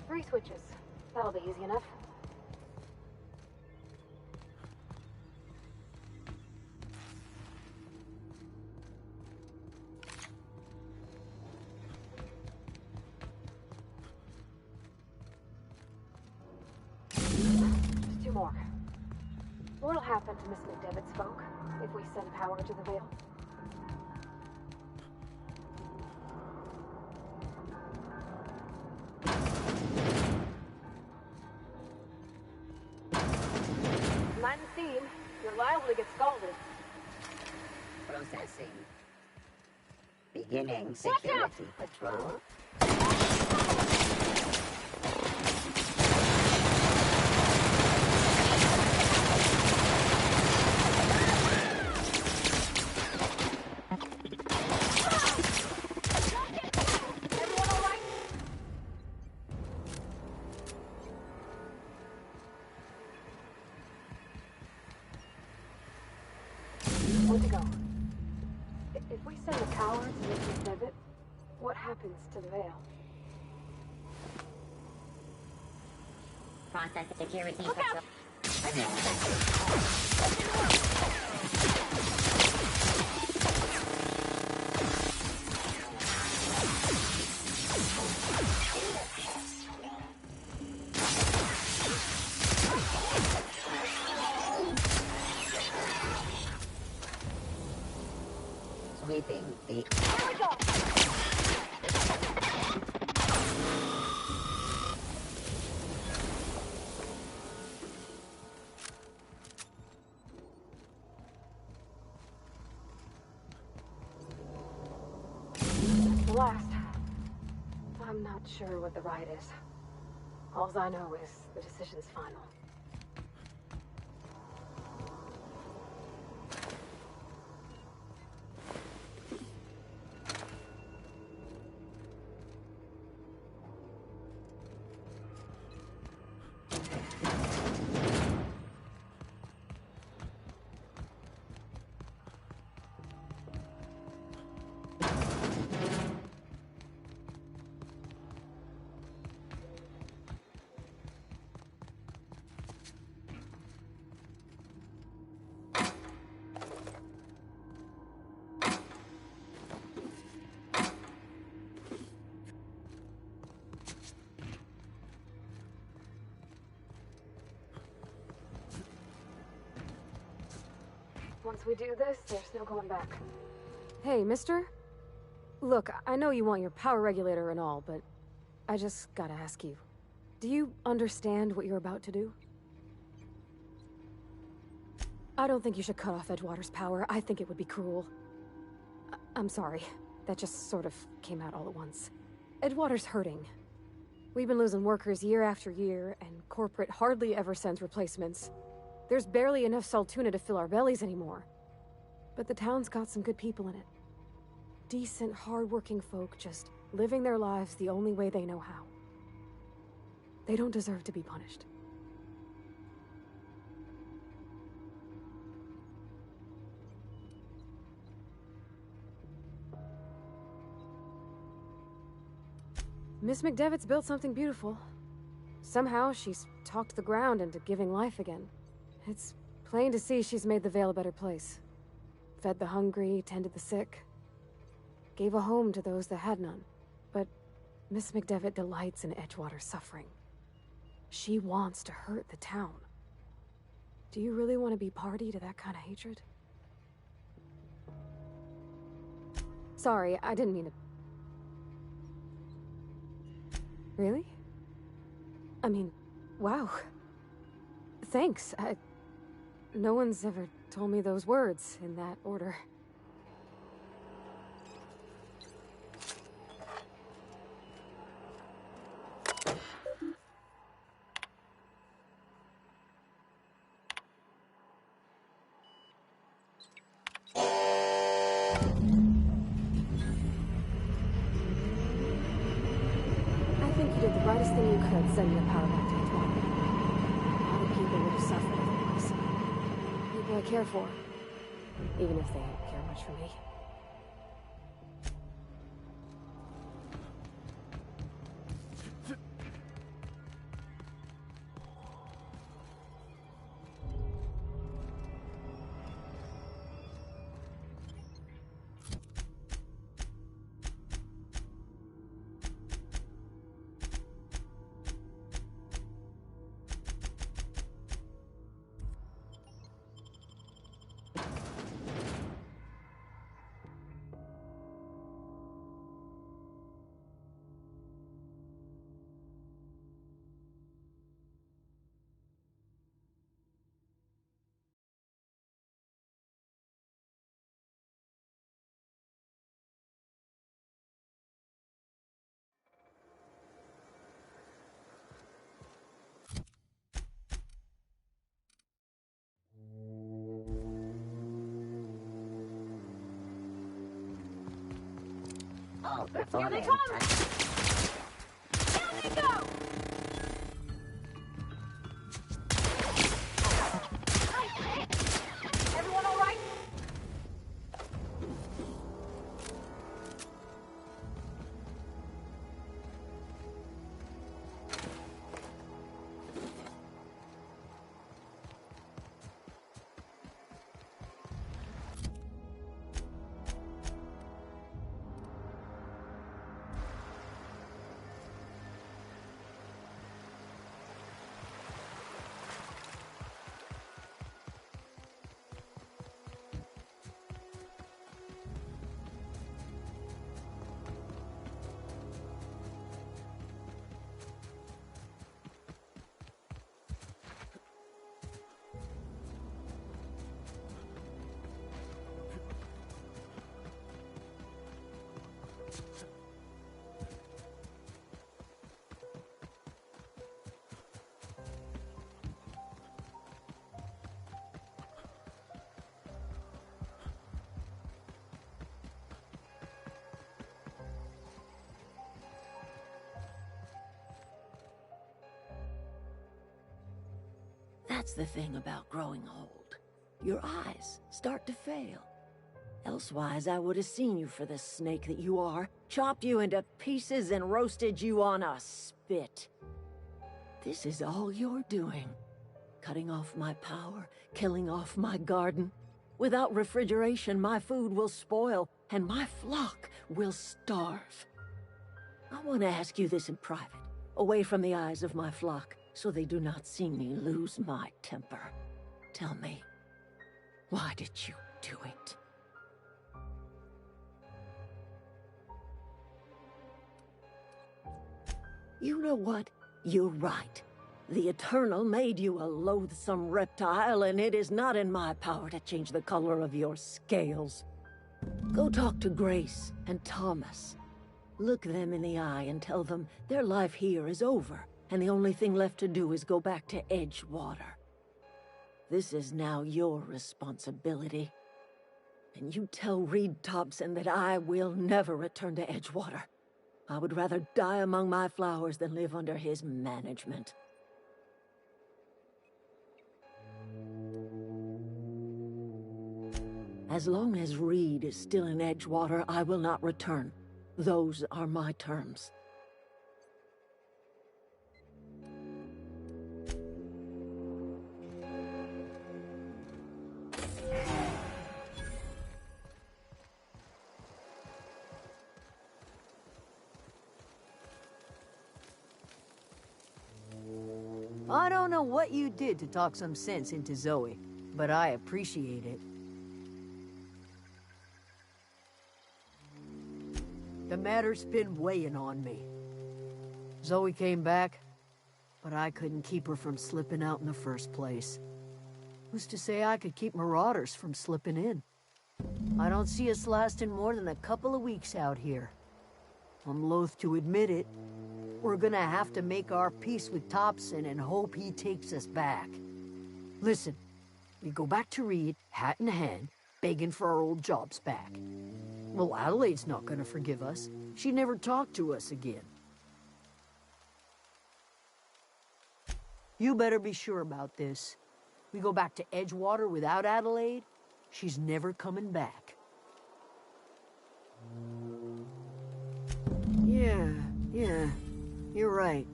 Three switches. That'll be easy enough. more. What'll happen to Miss McDevitt's folk if we send power to the Vale? Light and steam. You're liable to get scalded. Processing. Beginning security patrol. Way to go. If we send the power to Miss McDevitt, what happens to the Vale? Process security Look out! Sweeping the... Here we go! That's the last. I'm not sure what the right is. All I know is the decision's final. Once we do this, there's no going back. Hey, mister? Look, I know you want your power regulator and all, but I just gotta ask you. Do you understand what you're about to do? I don't think you should cut off Edgewater's power. I think it would be cruel. I'm sorry. That just sort of came out all at once. Edgewater's hurting. We've been losing workers year after year, and corporate hardly ever sends replacements. There's barely enough Saltuna to fill our bellies anymore. But the town's got some good people in it. Decent, hard-working folk just living their lives the only way they know how. They don't deserve to be punished. Miss McDevitt's built something beautiful. Somehow she's talked the ground into giving life again. It's plain to see she's made the Vale a better place. Fed the hungry, tended the sick. Gave a home to those that had none. But Miss McDevitt delights in Edgewater's suffering. She wants to hurt the town. Do you really want to be party to that kind of hatred? Sorry, I didn't mean to... Really? I mean, wow. Thanks. No one's ever told me those words in that order. I think you did the brightest thing you could, sending the power back to Edgewater. A lot of people would have suffered otherwise. People I care for, even if they don't care much for me. Here they come! Down they go! Everyone all right? That's the thing about growing old. Your eyes start to fail. Elsewise, I would have seen you for the snake that you are, chopped you into pieces and roasted you on a spit. This is all you're doing. Cutting off my power, killing off my garden. Without refrigeration, my food will spoil, and my flock will starve. I want to ask you this in private, away from the eyes of my flock, so they do not see me lose my temper. Tell me, why did you do it? You know what? You're right. The Eternal made you a loathsome reptile, and it is not in my power to change the color of your scales. Go talk to Grace and Thomas. Look them in the eye and tell them their life here is over, and the only thing left to do is go back to Edgewater. This is now your responsibility. And you tell Reed Thompson that I will never return to Edgewater. I would rather die among my flowers than live under his management. As long as Reed is still in Edgewater, I will not return. Those are my terms. I don't know what you did to talk some sense into Zoe, but I appreciate it. The matter's been weighing on me. Zoe came back, but I couldn't keep her from slipping out in the first place. Who's to say I could keep marauders from slipping in? I don't see us lasting more than a couple of weeks out here. I'm loath to admit it. We're gonna have to make our peace with Thompson and hope he takes us back. Listen, we go back to Reed, hat in hand, begging for our old jobs back. Well, Adelaide's not gonna forgive us. She never talked to us again. You better be sure about this. We go back to Edgewater without Adelaide, she's never coming back. Yeah, you're right.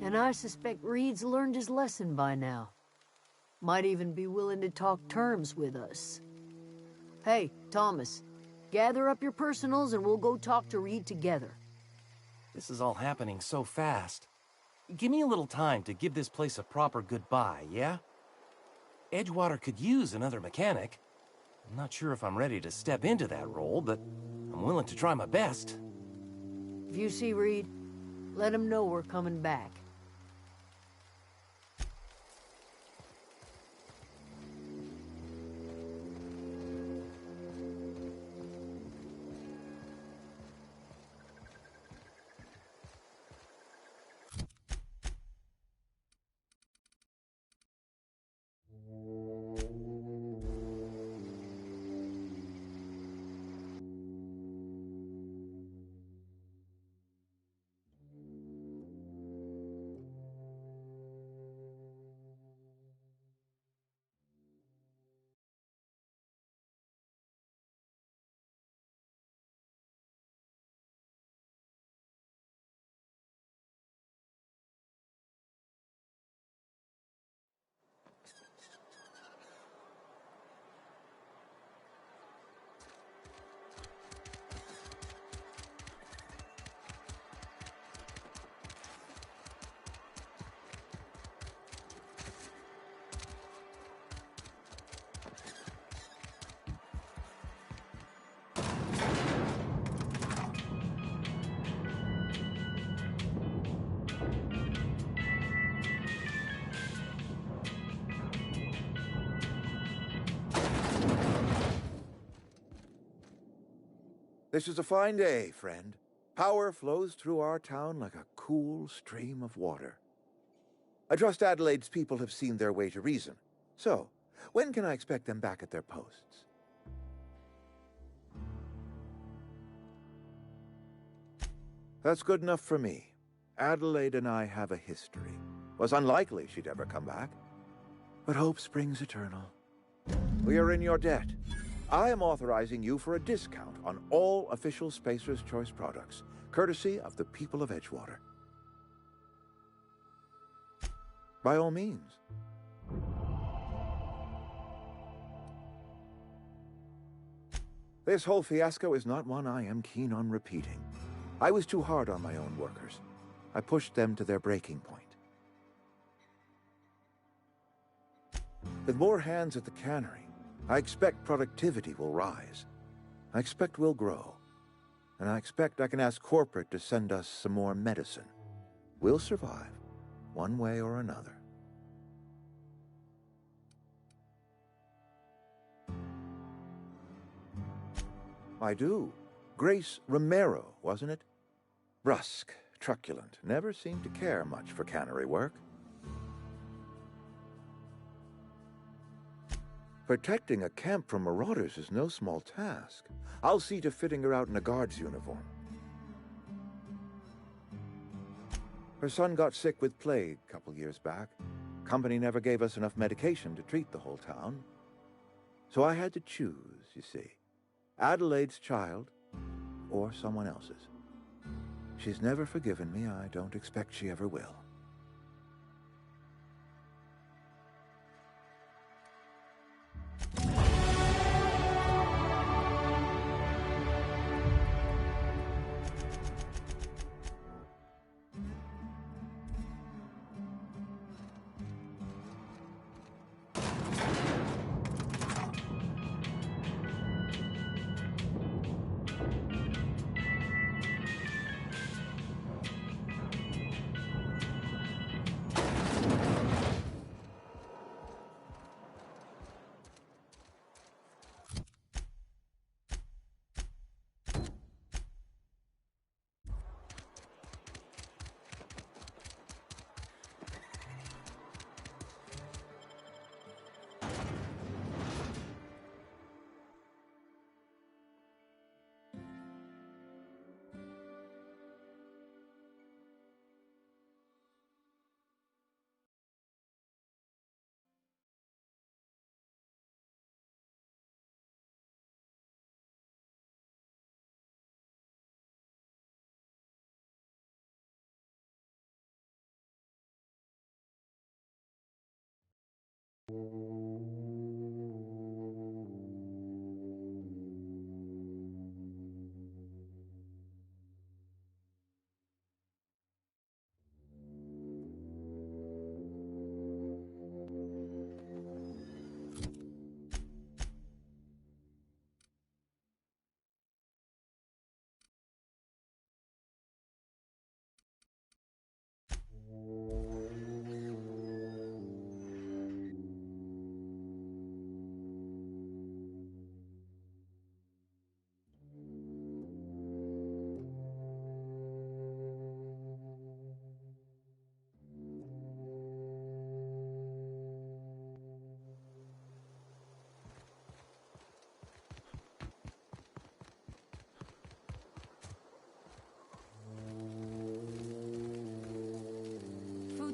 And I suspect Reed's learned his lesson by now. Might even be willing to talk terms with us. Hey, Thomas, gather up your personals and we'll go talk to Reed together. This is all happening so fast. Give me a little time to give this place a proper goodbye, yeah? Edgewater could use another mechanic. I'm not sure if I'm ready to step into that role, but I'm willing to try my best. If you see Reed, let him know we're coming back. This is a fine day, friend. Power flows through our town like a cool stream of water. I trust Adelaide's people have seen their way to reason. So, when can I expect them back at their posts? That's good enough for me. Adelaide and I have a history. Was unlikely she'd ever come back. But hope springs eternal. We are in your debt. I am authorizing you for a discount on all official Spacer's Choice products, courtesy of the people of Edgewater. By all means. This whole fiasco is not one I am keen on repeating. I was too hard on my own workers. I pushed them to their breaking point. With more hands at the cannery, I expect productivity will rise. I expect we'll grow. And I expect I can ask corporate to send us some more medicine. We'll survive, one way or another. I do. Grace Romero, wasn't it? Brusque, truculent, never seemed to care much for cannery work. Protecting a camp from marauders is no small task. I'll see to fitting her out in a guard's uniform. Her son got sick with plague a couple years back. Company never gave us enough medication to treat the whole town. So I had to choose, you see. Adelaide's child, or someone else's. She's never forgiven me. I don't expect she ever will.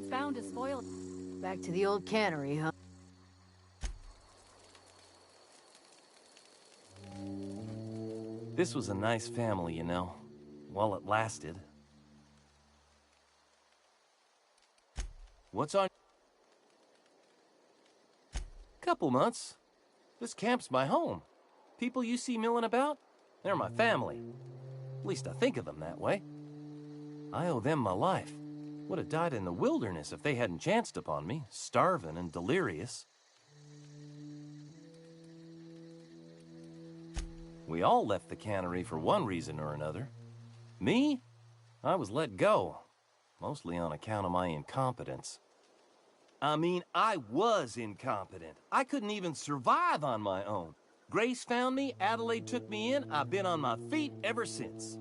Bound to spoil. Back to the old cannery, huh? This was a nice family, you know, while it lasted. What's on? Couple months. This camp's my home. People you see milling about, they're my family. At least I think of them that way. I owe them my life. Would have died in the wilderness if they hadn't chanced upon me, starving and delirious. We all left the cannery for one reason or another. Me? I was let go, mostly on account of my incompetence. I mean, I was incompetent. I couldn't even survive on my own. Grace found me, Adelaide took me in, I've been on my feet ever since.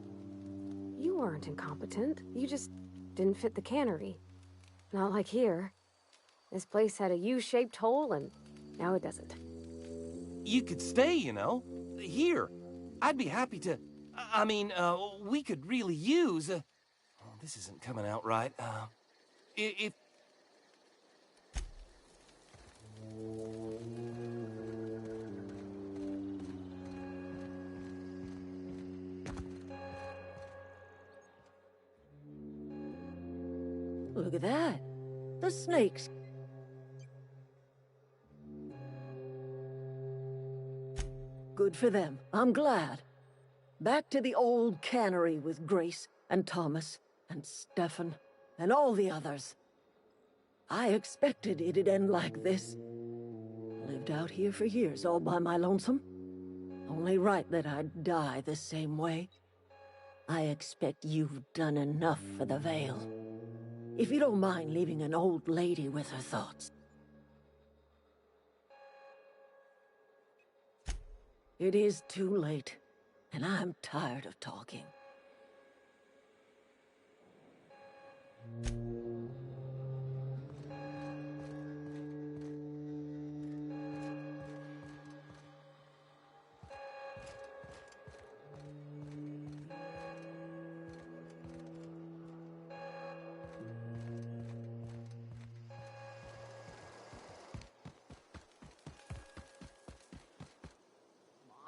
You weren't incompetent. You just didn't fit the cannery. Not like here. This place had a U-shaped hole, and now it doesn't. You could stay, you know. Here. I'd be happy to... I mean, we could really use... oh, this isn't coming out right. If... Look at that. The snakes. Good for them. I'm glad. Back to the old cannery with Grace and Thomas and Stefan and all the others. I expected it'd end like this. Lived out here for years all by my lonesome. Only right that I'd die the same way. I expect you've done enough for the Vale. If you don't mind leaving an old lady with her thoughts. It is too late, and I'm tired of talking.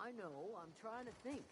I know, I'm trying to think.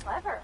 Clever.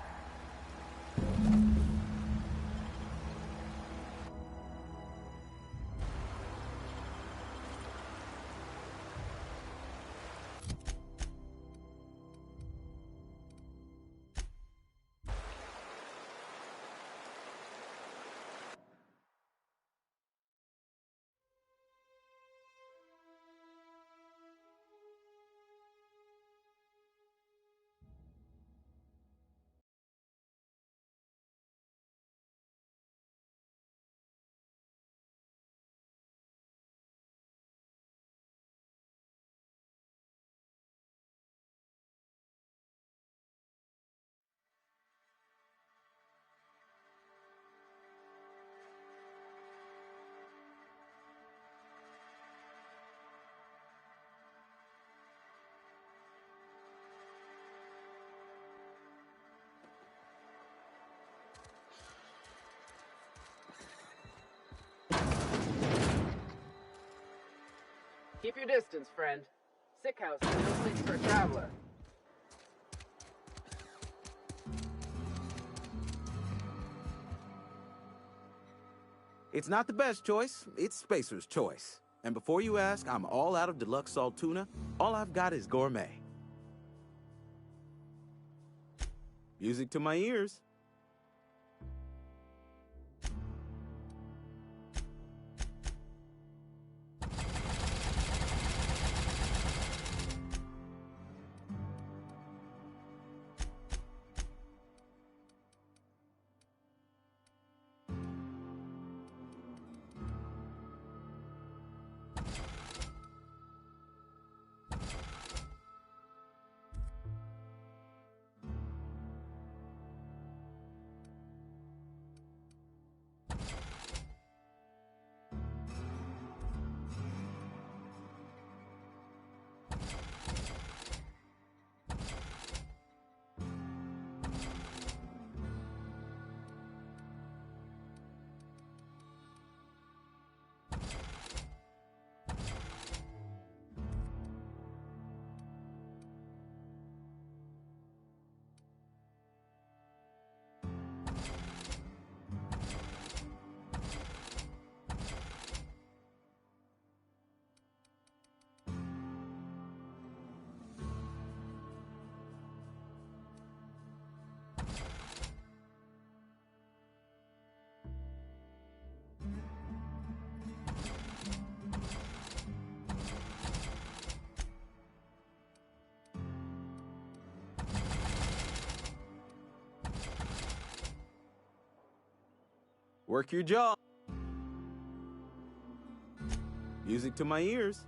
Keep your distance, friend. Sick house is no place for a traveler. It's not the best choice, it's Spacer's choice. And before you ask, I'm all out of deluxe salt tuna. All I've got is gourmet. Music to my ears. Work your jaw. Music to my ears.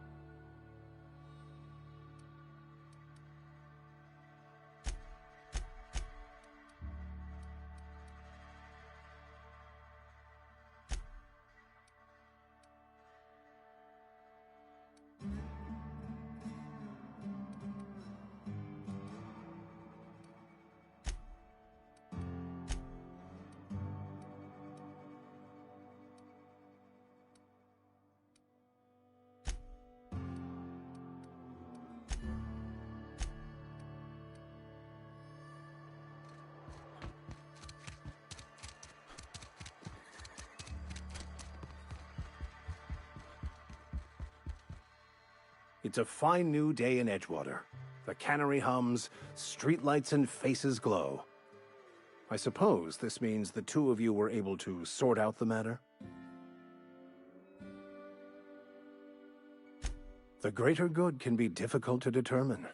It's a fine new day in Edgewater. The cannery hums, streetlights and faces glow. I suppose this means the two of you were able to sort out the matter? The greater good can be difficult to determine.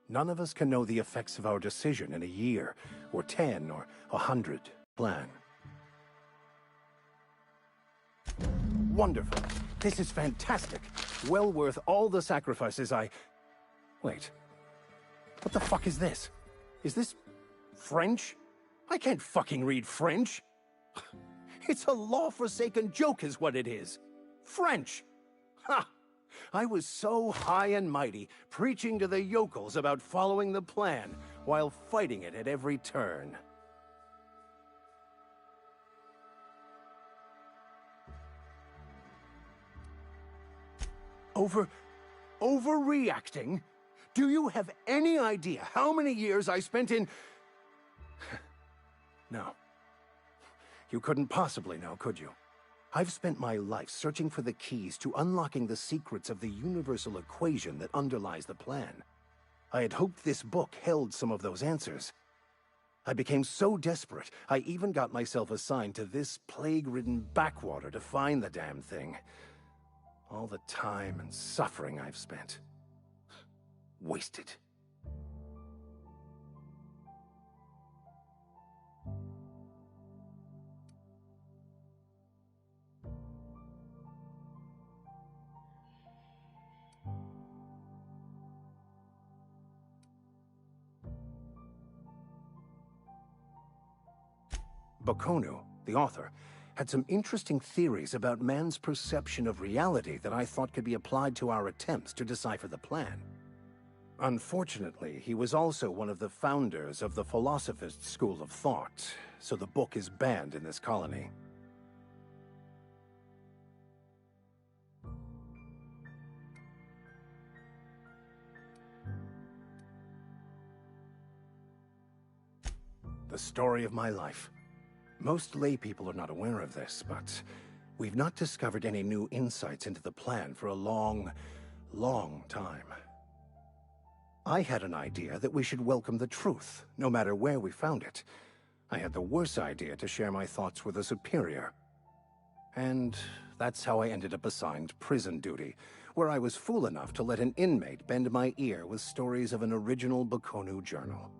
None of us can know the effects of our decision in a year, or 10, or 100. Plan. Wonderful. This is fantastic. Well worth all the sacrifices I... Wait. What the fuck is this? Is this... French? I can't fucking read French. It's a law-forsaken joke is what it is. French. Ha! I was so high and mighty, preaching to the yokels about following the plan, while fighting it at every turn. Overreacting? Do you have any idea how many years I spent in... No. You couldn't possibly know, could you? I've spent my life searching for the keys to unlocking the secrets of the universal equation that underlies the plan. I had hoped this book held some of those answers. I became so desperate, I even got myself assigned to this plague-ridden backwater to find the damn thing. All the time and suffering I've spent. Wasted. Bakonu, the author, had some interesting theories about man's perception of reality that I thought could be applied to our attempts to decipher the plan. Unfortunately, he was also one of the founders of the Philosophist school of thought, so the book is banned in this colony. The story of my life. Most lay people are not aware of this, but we've not discovered any new insights into the plan for a long, long time. I had an idea that we should welcome the truth, no matter where we found it. I had the worse idea to share my thoughts with a superior. And that's how I ended up assigned prison duty, where I was fool enough to let an inmate bend my ear with stories of an original Bakonu journal.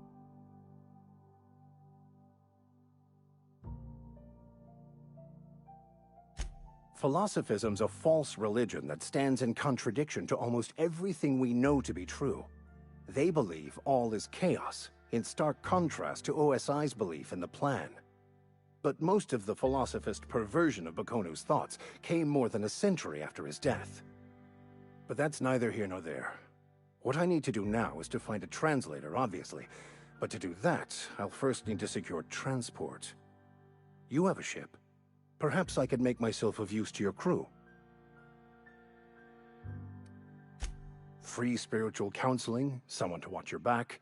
Philosophism's a false religion that stands in contradiction to almost everything we know to be true. They believe all is chaos, in stark contrast to OSI's belief in the plan. But most of the philosophist perversion of Bakonu's thoughts came more than a century after his death. But that's neither here nor there. What I need to do now is to find a translator, obviously. But to do that, I'll first need to secure transport. You have a ship. Perhaps I could make myself of use to your crew. Free spiritual counseling, someone to watch your back,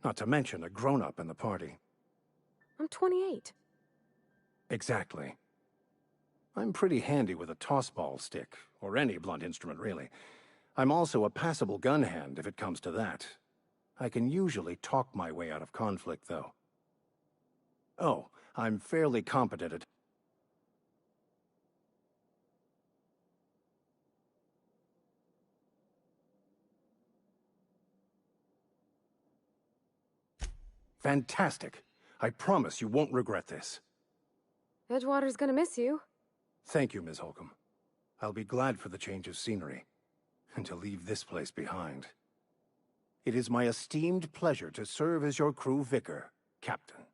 not to mention a grown-up in the party. I'm 28. Exactly. I'm pretty handy with a tossball stick, or any blunt instrument, really. I'm also a passable gun hand if it comes to that. I can usually talk my way out of conflict, though. Oh, I'm fairly competent at Fantastic. I promise you won't regret this. Edgewater's gonna miss you. Thank you, Ms. Holcomb. I'll be glad for the change of scenery, and to leave this place behind. It is my esteemed pleasure to serve as your crew vicar, Captain.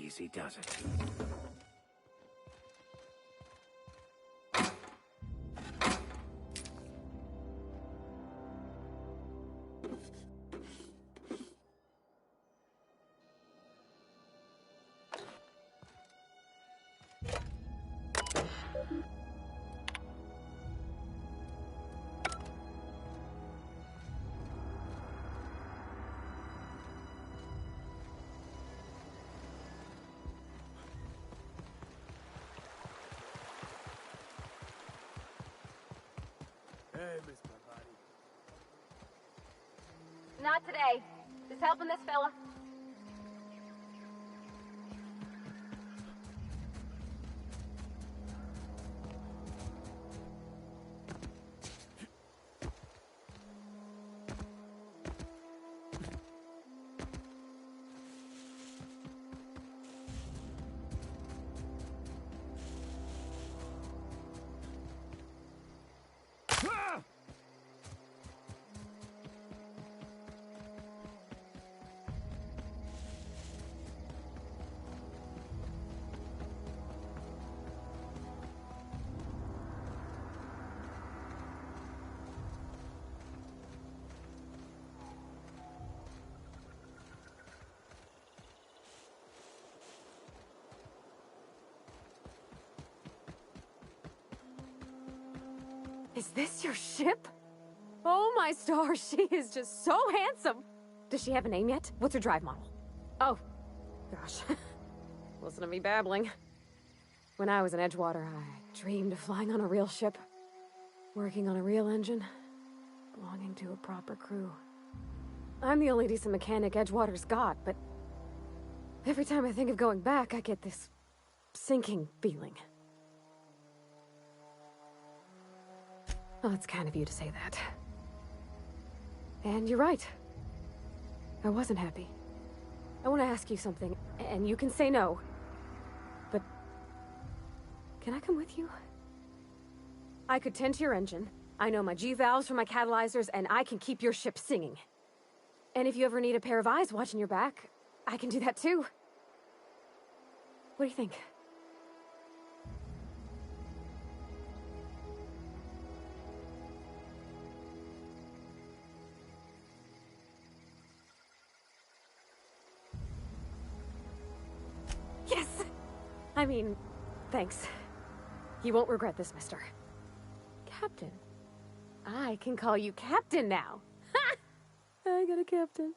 easy, does it? Hey, Miss My Body. Not today. Just helping this fella. Is this your ship? Oh my stars, she is just so handsome. Does she have a name yet? What's her drive model? Oh, gosh. Listen to me babbling. When I was in Edgewater, I dreamed of flying on a real ship, working on a real engine, belonging to a proper crew. I'm the only decent mechanic Edgewater's got, but every time I think of going back, I get this sinking feeling. Well, it's kind of you to say that. And you're right. I wasn't happy. I want to ask you something, and you can say no. But can I come with you? I could tend to your engine. I know my G-valves for my catalyzers, and I can keep your ship singing. And if you ever need a pair of eyes watching your back, I can do that too. What do you think? Yes! I mean, thanks. You won't regret this, mister. Captain. I can call you Captain now. Ha! I got a captain.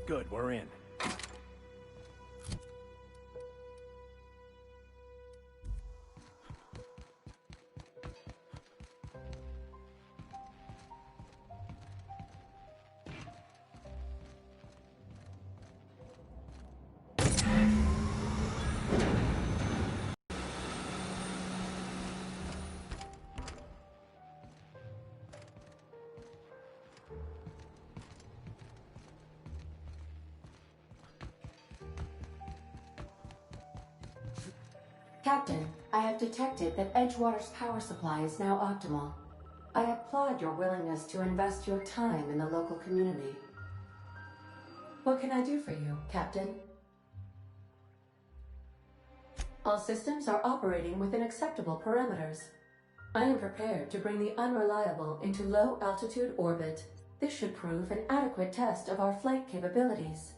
Good, we're in. Captain, I have detected that Edgewater's power supply is now optimal. I applaud your willingness to invest your time in the local community. What can I do for you, Captain? All systems are operating within acceptable parameters. I am prepared to bring the unreliable into low-altitude orbit. This should prove an adequate test of our flight capabilities.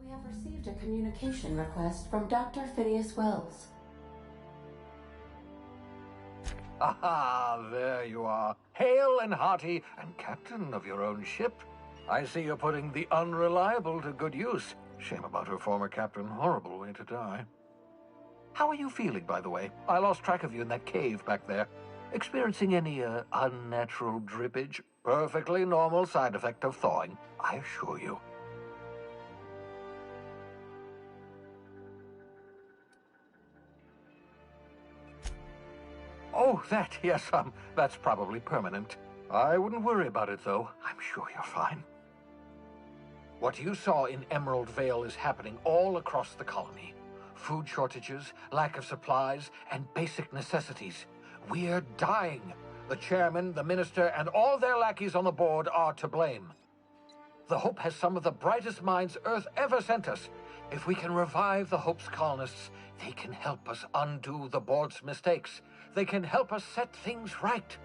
We have received a communication request from Dr. Phineas Wells. Aha, there you are. Hale and hearty, and captain of your own ship. I see you're putting the unreliable to good use. Shame about her former captain. Horrible way to die. How are you feeling, by the way? I lost track of you in that cave back there. Experiencing any, unnatural drippage? Perfectly normal side effect of thawing, I assure you. Oh, that, yes, that's probably permanent. I wouldn't worry about it, though. I'm sure you're fine. What you saw in Emerald Vale is happening all across the colony. Food shortages, lack of supplies, and basic necessities. We're dying. The chairman, the minister, and all their lackeys on the board are to blame. The Hope has some of the brightest minds Earth ever sent us. If we can revive the Hope's colonists, they can help us undo the board's mistakes. They can help us set things right.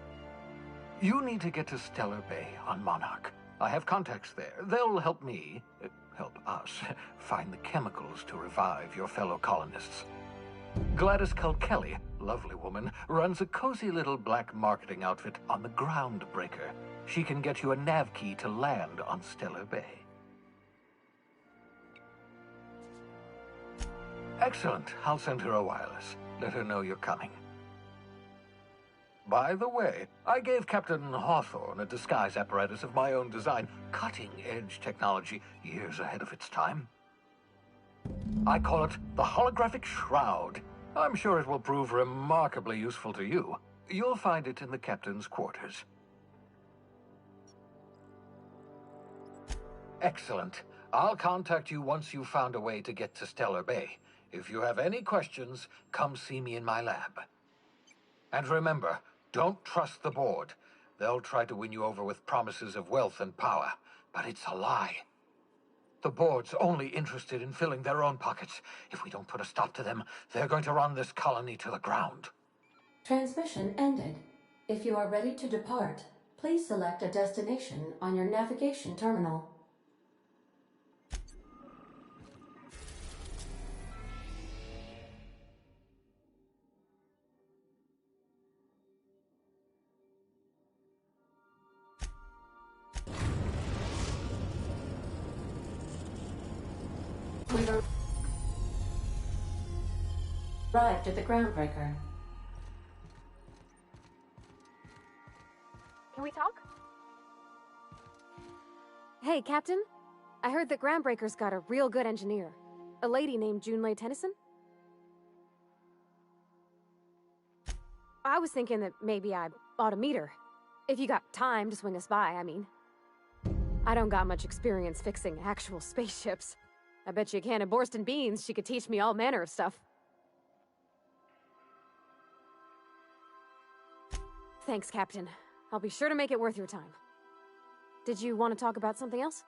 You need to get to Stellar Bay on Monarch. I have contacts there. They'll help me, help us, find the chemicals to revive your fellow colonists. Gladys Culkelly, lovely woman, runs a cozy little black marketing outfit on the Groundbreaker. She can get you a nav key to land on Stellar Bay. Excellent. I'll send her a wireless. Let her know you're coming. By the way, I gave Captain Hawthorne a disguise apparatus of my own design, cutting-edge technology, years ahead of its time. I call it the Holographic Shroud. I'm sure it will prove remarkably useful to you. You'll find it in the captain's quarters. Excellent. I'll contact you once you've found a way to get to Stellar Bay. If you have any questions, come see me in my lab. And remember, don't trust the board. They'll try to win you over with promises of wealth and power, but it's a lie. The board's only interested in filling their own pockets. If we don't put a stop to them, they're going to run this colony to the ground. Transmission ended. If you are ready to depart, please select a destination on your navigation terminal. We've arrived at the Groundbreaker. Can we talk? Hey, Captain. I heard that Groundbreaker's got a real good engineer. A lady named Junlei Tennyson. I was thinking that maybe I ought to meet her. If you got time to swing us by, I mean. I don't got much experience fixing actual spaceships. I bet you a can of Borston beans she could teach me all manner of stuff. Thanks, Captain. I'll be sure to make it worth your time. Did you want to talk about something else?